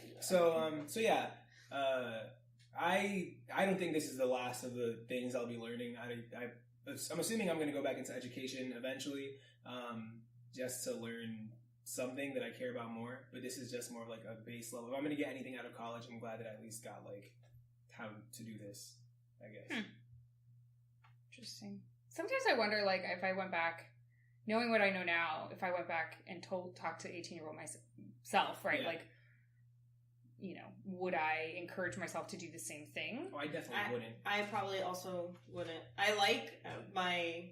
I don't think this is the last of the things I'll be learning. I'm assuming I'm going to go back into education eventually, just to learn something that I care about more, but this is just more of like a base level. If I'm going to get anything out of college, I'm glad that I at least got like how to do this, I guess. Interesting. Sometimes I wonder, like, if I went back, knowing what I know now, if I went back and talked to 18-year-old myself, right? Yeah. Like, would I encourage myself to do the same thing? Oh, I definitely wouldn't. I probably also wouldn't. I like my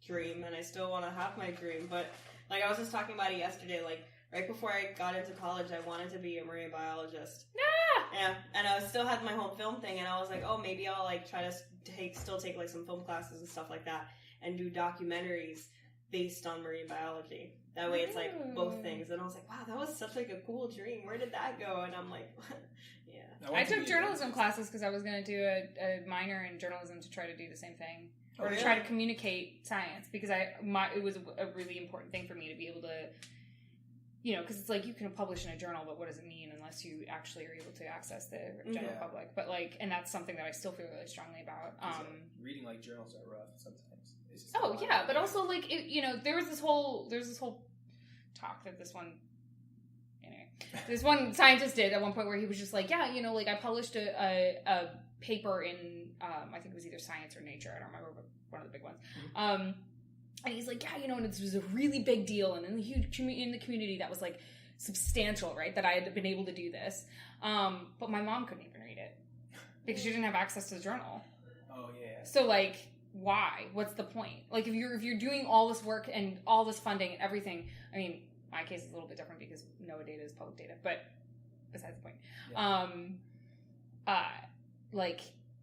dream, and I still want to have my dream, but like I was just talking about it yesterday, like right before I got into college, I wanted to be a marine biologist. Yeah, and I still had my whole film thing, and I was like, oh, maybe I'll like try to still take like some film classes and stuff like that, and do documentaries based on marine biology. That way, it's like both things. And I was like, wow, that was such like a cool dream. Where did that go? And I'm like, I took journalism classes because I was going to do a minor in journalism to try to do the same thing. Or to try to communicate science, because it was a really important thing for me to be able to, because it's like you can publish in a journal, but what does it mean unless you actually are able to access the general public? But like, and that's something that I still feel really strongly about. Reading like journals are rough sometimes. It's just but also like there was this whole talk that this one scientist did at one point where he was just like, like I published a paper in I think it was either Science or Nature, I don't remember, but one of the big ones. And he's like, and it was a really big deal, and in the community that was like substantial, right? That I had been able to do this, but my mom couldn't even read it because she didn't have access to the journal. Oh yeah. So like, why? What's the point? Like, if you're doing all this work and all this funding and everything, I mean, my case is a little bit different because NOAA data is public data, but besides the point. Yeah. Like,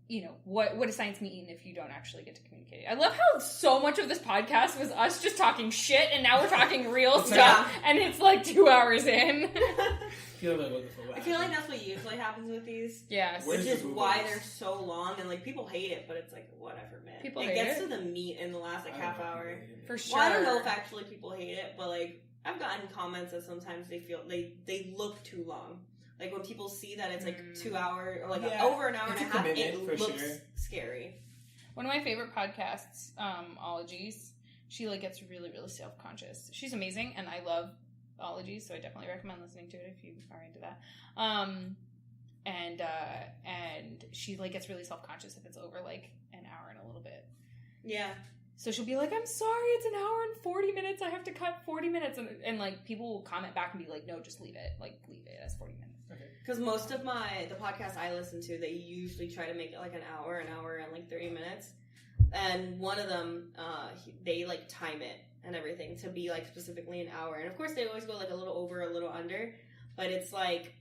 you know, what does science mean if you don't actually get to communicate? I love how so much of this podcast was us just talking shit, and now we're talking real stuff, and it's like 2 hours in. I feel like that's what usually happens with these. Yes. Which is why they're so long, and like people hate it, but it's like whatever, man. It gets to the meat in the last like half hour. For sure. Well, I don't know if actually people hate it, but like I've gotten comments that sometimes they feel they look too long. Like when people see that it's like 2 hours or like over an hour and a half, it looks scary. One of my favorite podcasts, Ologies, she like gets really, really self-conscious. She's amazing, and I love Ologies, so I definitely recommend listening to it if you are into that. And she like gets really self-conscious if it's over like an hour and a little bit. Yeah. So she'll be like, I'm sorry, it's an hour and 40 minutes. I have to cut 40 minutes. And like, people will comment back and be like, no, just leave it. Like, leave it as 40 minutes. Okay. Because most of the podcasts I listen to, they usually try to make it like an hour and like 30 minutes. And one of them, they like time it and everything to be like specifically an hour. And of course, they always go like a little over, a little under. But it's like,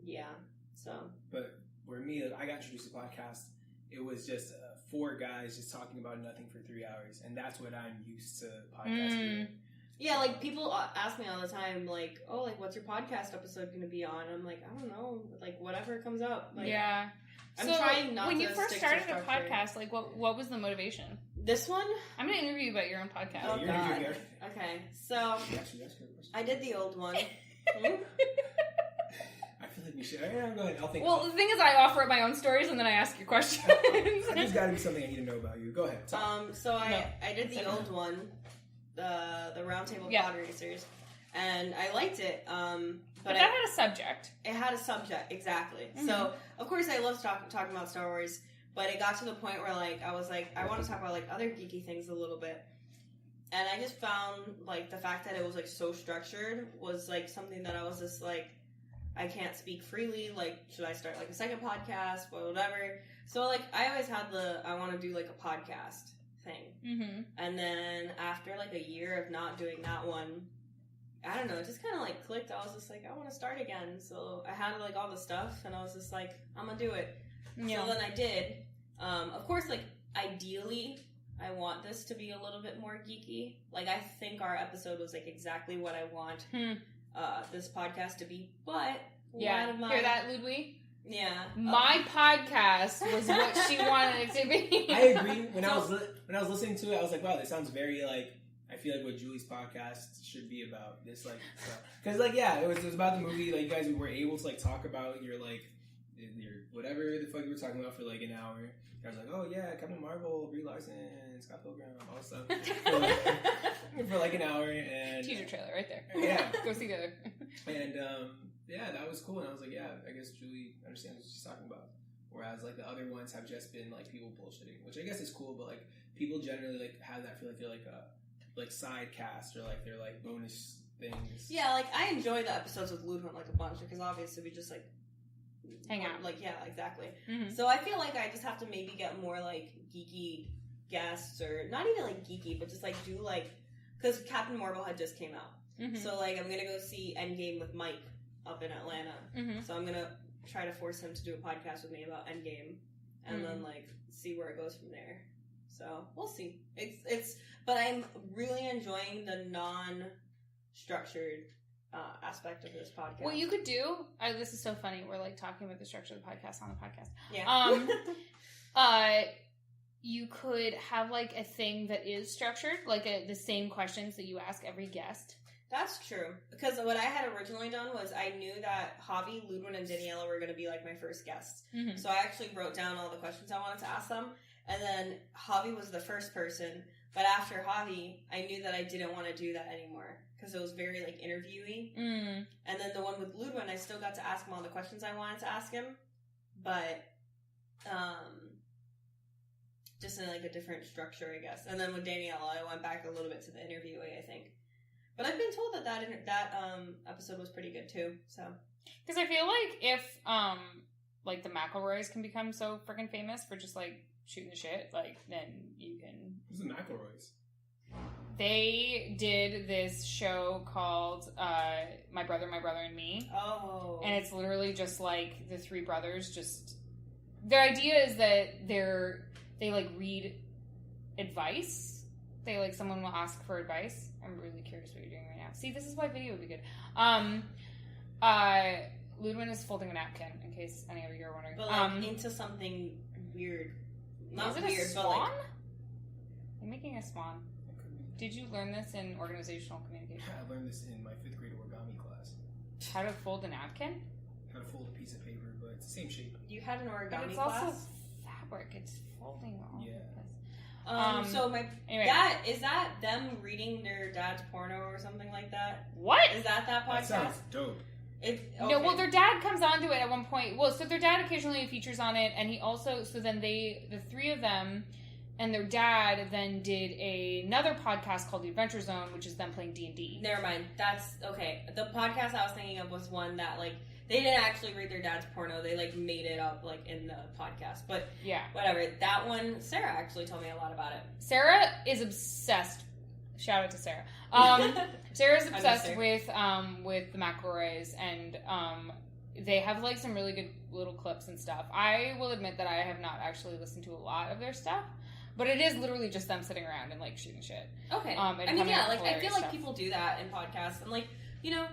yeah, so. But for me, I got introduced to podcasts. It was just 4 guys just talking about nothing for 3 hours, and that's what I'm used to podcasting. Yeah, like people ask me all the time, like, "Oh, like, what's your podcast episode going to be on?" I'm like, I don't know, like whatever comes up. Like, yeah, I'm so trying not. When to you first stick started to a podcast, like, what was the motivation? This one? I'm going to interview you about your own podcast. Oh God. Okay, so I did the old one. I feel like we should. Go ahead. I'll think. Well, the thing is, I offer up my own stories and then I ask you questions. There's got to be something I need to know about you. Go ahead. So I did the old one, the Roundtable Pod Racers, and I liked it. But that had a subject. It had a subject, exactly. Mm-hmm. So of course I love talking about Star Wars, but it got to the point where like I was like I want to talk about like other geeky things a little bit. And I just found like the fact that it was like so structured was like something that I was just like, I can't speak freely. Like, should I start like a second podcast or whatever? So like, I always had I want to do like a podcast thing. Mm-hmm. And then after like a year of not doing that one, I don't know, it just kind of like clicked. I was just like, I want to start again. So I had like all the stuff and I was just like, I'm going to do it. Yeah. So then I did. Of course, like ideally, I want this to be a little bit more geeky. Like, I think our episode was like exactly what I want this podcast to be. But hear that, Ludwig? Yeah. My podcast was what she wanted it to be. I agree. When I was listening to it, I was like, wow, this sounds very like. I feel like what Julie's podcast should be about. This like stuff. Because like it was about the movie. Like you guys were able to like talk about your whatever the fuck you were talking about for like an hour. I was like, oh yeah, Captain Marvel, Brie Larson, Scott Pilgrim, all that stuff for like an hour. And teaser trailer right there. Yeah, go see the other. And that was cool. And I was like, yeah, I guess Julie understands what she's talking about. Whereas like the other ones have just been like people bullshitting, which I guess is cool. But like people generally like have that feel like they're like a like side cast or like they're like bonus things. Yeah, like I enjoy the episodes with Ludwin like a bunch because obviously we just like hang out. Like, yeah, exactly. Mm-hmm. So I feel like I just have to maybe get more, like, geeky guests, or not even, like, geeky, but just, like, do, like, because Captain Marvel had just came out. Mm-hmm. So, like, I'm going to go see Endgame with Mike up in Atlanta. Mm-hmm. So I'm going to try to force him to do a podcast with me about Endgame, and then, like, see where it goes from there. So, we'll see. But I'm really enjoying the non-structured aspect of this podcast. What you could do, this is so funny, we're like talking about the structure of the podcast on the podcast. Yeah. You could have like a thing that is structured, like the same questions that you ask every guest. That's true. Because what I had originally done was I knew that Javi, Ludwin, and Daniela were going to be like my first guests. Mm-hmm. So I actually wrote down all the questions I wanted to ask them. And then Javi was the first person. But after Javi, I knew that I didn't want to do that anymore. Because it was very, like, interviewy. Mm. And then the one with Ludwin, I still got to ask him all the questions I wanted to ask him. But, just in, like, a different structure, I guess. And then with Daniela, I went back a little bit to the interviewee, I think. But I've been told that episode was pretty good, too, so. Because I feel like if, like, the McElroys can become so freaking famous for just, like, shooting the shit, like, then you can... Who's the McElroys? They did this show called My Brother, and Me. Oh. And it's literally just, like, the three brothers just... Their idea is that they like, read advice. They, like, someone will ask for advice. I'm really curious what you're doing right now. See, this is why video would be good. Ludwin is folding a napkin, in case any of you are wondering. But, like, into something weird. Not is it weird, a but, swan? like... I'm making a swan. Did you learn this in organizational communication? I learned this in my 5th grade origami class. How to fold a napkin? How to fold a piece of paper, but it's the same shape. You had an But origami it's class? also fabric. It's folding all Yeah. over the place. So my Anyway. is that them reading their dad's porno or something like that? What? Is that That podcast? sounds dope. No, well, their dad comes onto it at one point. Well, so their dad occasionally features on it, and he also, so then the three of them and their dad then did another podcast called The Adventure Zone, which is them playing D&D. Never mind. That's okay. The podcast I was thinking of was one that, like, they didn't actually read their dad's porno. They, like, made it up, like, in the podcast. But Yeah. whatever. That one, Sarah actually told me a lot about it. Sarah is obsessed. Shout out to Sarah. Sarah's I obsessed miss her. with the McElroys, and they have, like, some really good little clips and stuff. I will admit that I have not actually listened to a lot of their stuff, but it is literally just them sitting around and, like, shooting shit. Okay. And I mean, coming yeah, up with like, I feel hilarious like stuff. people do that in podcasts. And, like, you know,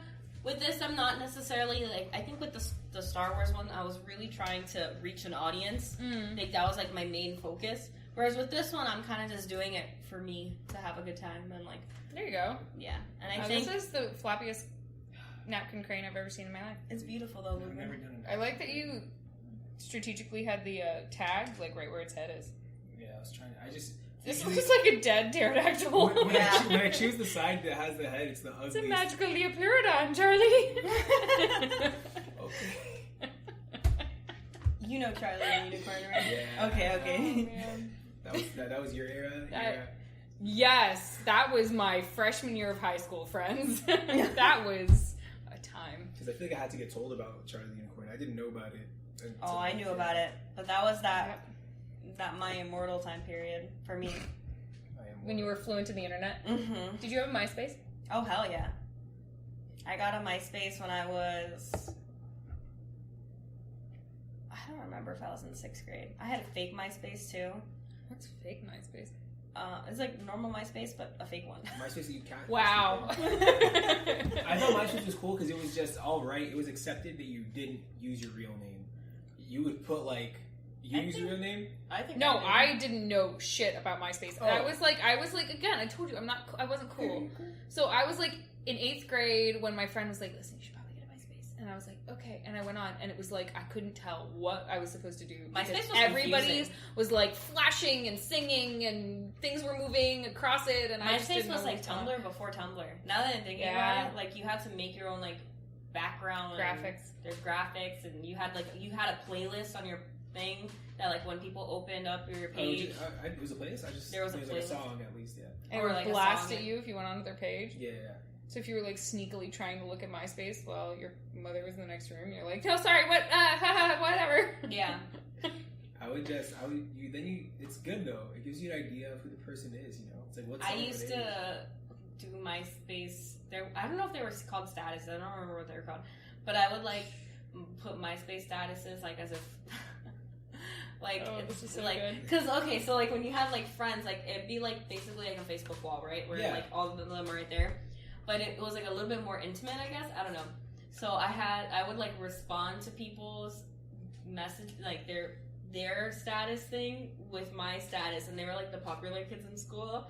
with this, I'm not necessarily, like, I think with the Star Wars one, I was really trying to reach an audience. Like, that was, like, my main focus. Whereas with this one, I'm kind of just doing it for me to have a good time. And, like, There you go. yeah. And I think This is the floppiest napkin crane I've ever seen in my life. it's beautiful, though. I've never done it. I like that you strategically had the tag, like, right where its head is. Yeah, I was trying. This usually- looks like a dead pterodactyl. when I choose the side that has the head, it's the ugliest. It's a magical Leopardon, Charlie. Okay. You know Charlie the Unicorn, right? Yeah. Okay. Oh, man. That was your era. Yes, that was my freshman year of high school, friends. That was a time. Because I feel like I had to get told about Charlie the Unicorn. I didn't know about it. Oh, I knew about it. But that was that my Immortal time period for me. When you were fluent in the internet. Mm-hmm. Did you have a MySpace? Oh, hell yeah. I got a MySpace when I was... I don't remember if I was in 6th grade. I had a fake MySpace, too. What's fake MySpace? It's like normal MySpace, but a fake one. MySpace, you can't. Wow. I thought MySpace was cool because it was just all right. It was accepted that you didn't use your real name. You would put like use your real name. I think No, did. I didn't know shit about MySpace. Oh. I was like, again, I told you, I wasn't cool. So I was like in 8th grade when my friend was like, listen, you should probably get a MySpace. And I was like, okay. And I went on, and it was like, I couldn't tell what I was supposed to do. MySpace because was everybody confusing. was like flashing and singing, and things were moving across it, and I just MySpace didn't was know like what to talk. Tumblr before Tumblr. Now that I'm thinking Yeah. about it, like you had to make your own like background Graphics. And there's graphics, and you had a playlist on your thing that like when people opened up your page. It was a place. There was a like a playlist. song at least. Yeah. And Or it would like a blast song. at you if you went onto their page. Yeah. So if you were like sneakily trying to look at MySpace while your mother was in the next room, you're like, no, sorry, what, whatever. Yeah. It's good though. It gives you an idea of who the person is, you know? It's like, what's I used to do MySpace. I don't know if they were called statuses. I don't remember what they were called. But I would like put MySpace statuses like as if like Oh, it's this is so like good. because okay, so like when you have like friends, like it'd be like basically like a Facebook wall, right? Where Yeah. like all of them are right there. But it was like a little bit more intimate, I guess. I don't know. So I would like respond to people's message, like their status thing with my status, and they were like the popular kids in school,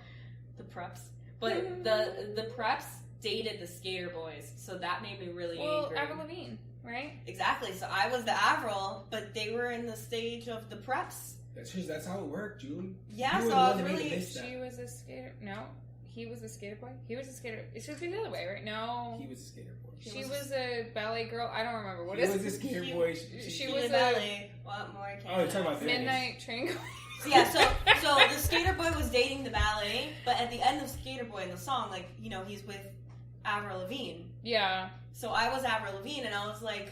the preps. But the preps dated the skater boys, so that made me really angry. Avril Lavigne, right? Exactly. So I was the Avril, but they were in the stage of the preps. That's how it worked, Julie. Yeah, You so were the I one was that made really. it miss that. She was a skater. No, he was a skater boy. He was a skater. It should be the other way, right? No, He was a skater boy. she was a ballet girl. I don't remember what He is. was a skater She- boy. she Be was a a- ballet. What more can Oh, you're talking I about say? Midnight Train. So yeah, so the skater boy was dating the ballet, but at the end of Skater Boy in the song, like, you know, he's with Avril Lavigne. Yeah. So I was Avril Lavigne, and I was like,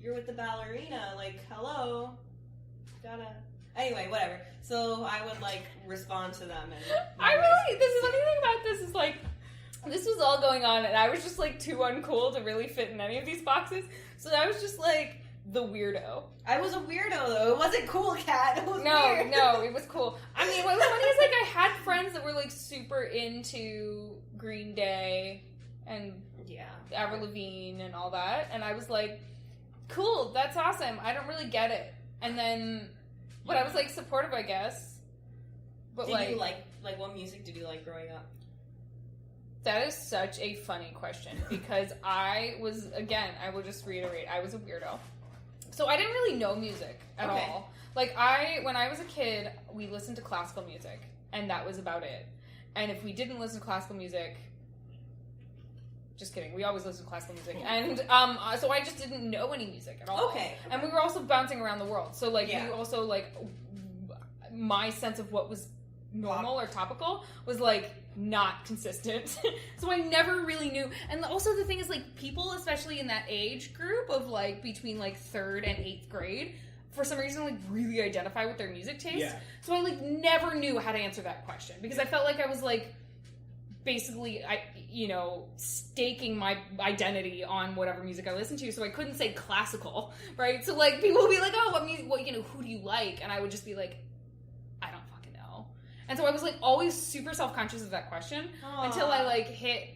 "You're with the ballerina, like, hello, gotta." Anyway, whatever. So I would like respond to them and the funny thing about this is like, this was all going on and I was just like too uncool to really fit in any of these boxes. So I was just like the weirdo. I was a weirdo though. It wasn't cool, Kat. It was weird. No, it was cool. I mean, what was funny is like I had friends that were like super into Green Day and Avril Lavigne and all that, and I was like, cool, that's awesome. I don't really get it. And then, but I was like supportive, I guess. But did you like what music did you like growing up? That is such a funny question because I will just reiterate, I was a weirdo. So I didn't really know music at all. Like when I was a kid, we listened to classical music and that was about it. And if we didn't listen to classical music, just kidding, we always listened to classical music. And so I just didn't know any music at all. Okay. And we were also bouncing around the world. So like we also like my sense of what was normal or topical was like not consistent. So I never really knew. And also the thing is like people, especially in that age group of like between like 3rd and 8th grade, for some reason like really identify with their music taste. Yeah. So I like never knew how to answer that question because I felt like I was like basically staking my identity on whatever music I listened to, so I couldn't say classical, right? So like people would be like, oh, what music, who do you like? And I would just be like, I don't fucking know. And so I was like always super self-conscious of that question until I like hit,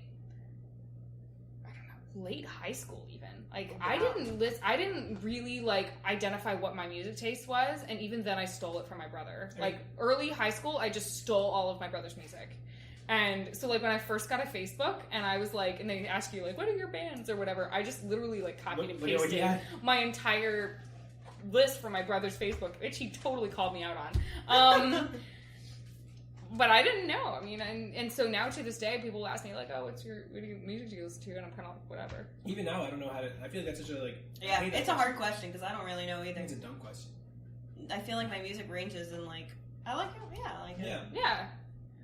I don't know, late high school even. Like I didn't really like identify what my music taste was, and even then I stole it from my brother. Like early high school, I just stole all of my brother's music. And so, like, when I first got a Facebook, and I was like, and they ask you, like, what are your bands or whatever, I just literally, like, copied and pasted my entire list from my brother's Facebook, which he totally called me out on. But I didn't know. I mean, and so now to this day, people ask me, like, oh, what music do you listen to? And I'm kind of like, whatever. Even now, I don't know how to, I feel like that's such a, like... Yeah, it's a hard question, because I don't really know either. I think it's a dumb question. I feel like my music ranges, and, like, I like it, yeah, I like it. Yeah.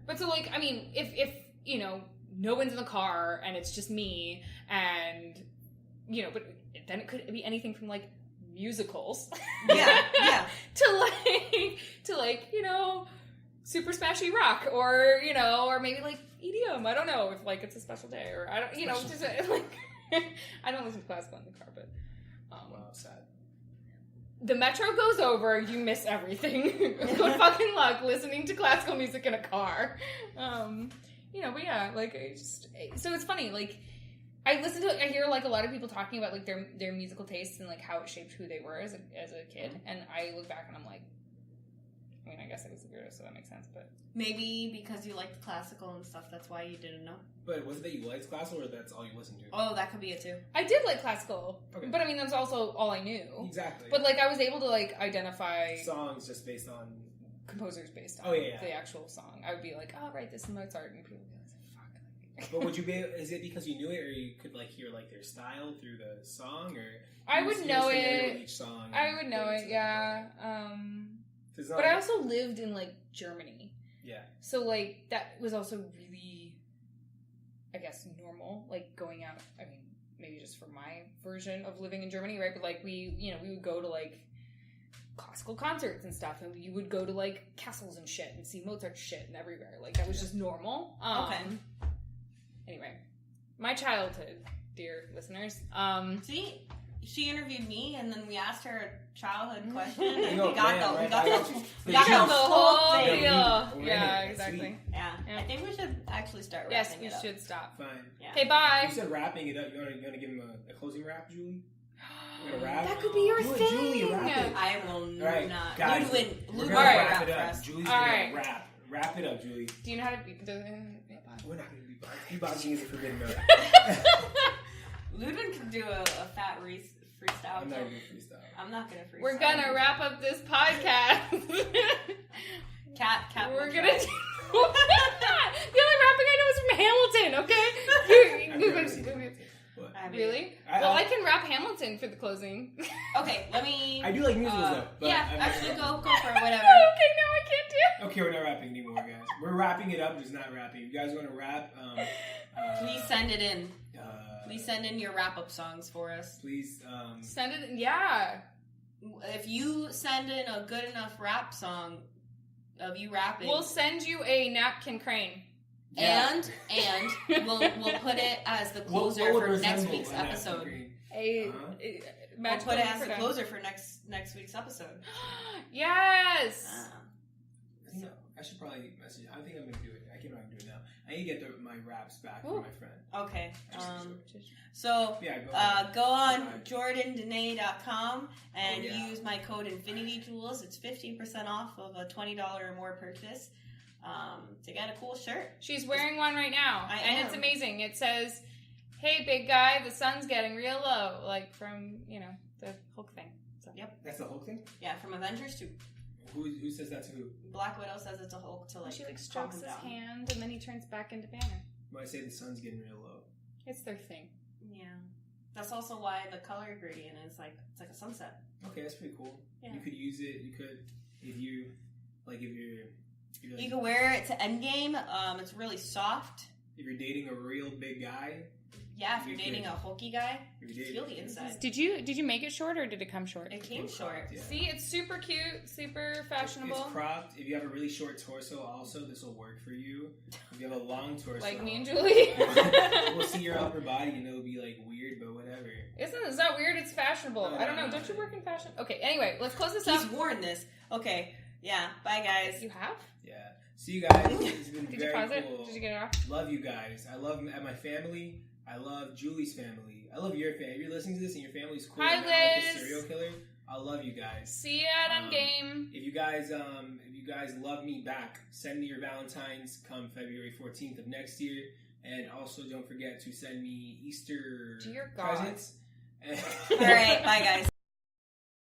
But so, like, I mean, if no one's in the car and it's just me and, but then it could be anything from, like, musicals. Yeah. to super smashy rock or, or maybe, like, EDM. I don't know if, like, it's a special day or, I don't, just, like, I don't listen to classical in the car, but, wow, sad. The metro goes over, you miss everything. Good fucking luck listening to classical music in a car. But yeah, like, so it's funny, like, I hear, like, a lot of people talking about, like, their musical tastes and, like, how it shaped who they were as a kid, and I look back and I'm like, I mean, I guess I was a weirdo, so that makes sense, but... Maybe because you liked classical and stuff, that's why you didn't know. But was it that you liked classical, or that's all you listened to? Oh, that could be it, too. I did like classical, okay. But I mean, that's also all I knew. Exactly. But, like, I was able to, like, identify... songs just based on... composers based on the actual song. I would be like, oh, right, this is Mozart, and people would be like, fuck. But would you be? Is it because you knew it, or you could like hear like their style through the song, or I would know it. Each song I would know it, yeah. But I also lived in like Germany, so like that was also really, I guess, normal. Like going out. I mean, maybe just for my version of living in Germany, right? But like we would go to like classical concerts and stuff, and you would go to like castles and shit and see Mozart shit and everywhere. Like that was just normal. Okay. Anyway, my childhood, dear listeners. See, she interviewed me, and then we asked her a childhood question, and we got the whole thing. deal. Yeah, exactly. Yeah. I think we should actually start wrapping it up. Yes, we should stop. Fine. Yeah. Okay, bye. You said wrapping it up. You want to give him a closing rap, Julie? You gonna rap? That could be your thing. Julie, wrap it. I will right, not. guys, Ludwin, we're gonna Alright. wrap it up. Julie's gonna rap. Wrap it up, Julie. Do you know how to be... We're not going to be boxing. Boxing is a forbidden note. Ludwin can do a fat freestyle. I'm not going to freestyle. I'm not going to freestyle. We're gonna wrap up this podcast. Cat. We're gonna do... The only rapping I know is from Hamilton, okay? I've never seen Hamilton. What? Really? I can rap Hamilton for the closing. Okay, let me... I do like musicals though. But actually go for it, whatever. Okay, no, I can't do. Okay, we're not rapping anymore, guys. We're wrapping it up, just not rapping. You guys want to rap? Please send it in. Please send in your wrap-up songs for us. Please. Send it in, yeah. if you send in a good enough rap song of you rapping, We'll send you a napkin crane. and we'll put it as the closer What for would next resemble week's a napkin episode. green? We'll put it as the closer for next week's episode. Yes. No, I should probably message. I think I'm gonna do it. I can't do it now. I need to get my raps back from my friend. Okay. So Yeah, go on jordandene.com and yeah. use my code InfinityJewels. It's 15% off of a $20 or more purchase to get a cool shirt. She's wearing one right now, I it's am. amazing. It says, "Hey, big guy, the sun's getting real low," like from the Hulk thing. So. Yep. That's the Hulk thing. Yeah, from Avengers 2. Who says that to who? Black Widow says it's a Hulk to like She like calm strokes him his down. hand, and then he turns back into Banner. When I say the sun's getting real low. It's their thing. Yeah. That's also why the color gradient is like it's like a sunset. Okay, that's pretty cool. Yeah. You could use it. You could if you're like, You can wear it to Endgame. It's really soft. if you're dating a real big guy. Yeah, if you're You dating could. a hulky guy, If you're dating, feel the inside. Did you make it short or did it come short? It came short. Yeah. See, it's super cute, super fashionable. It's cropped. If you have a really short torso, also this will work for you. If you have a long torso, Like me and Julie. we'll see your upper body and it'll be like weird, but whatever. It's not weird, it's fashionable. No, I don't no, know. no. Don't you work in fashion? Okay, anyway, let's close this He's up. worn this. Okay. Yeah. Bye, guys. You have? Yeah. See you guys. It's been Did you very pause cool. it? Did you get it off? Love you guys. I love my family. I love Julie's family. I love your family. If you're listening to this and your family's cool, Hi, and not like a Liz. serial killer, I love you guys. See you at Endgame. If you guys love me back, send me your Valentines come February 14th of next year, and also don't forget to send me Easter Dear God. presents. All right. Bye, guys.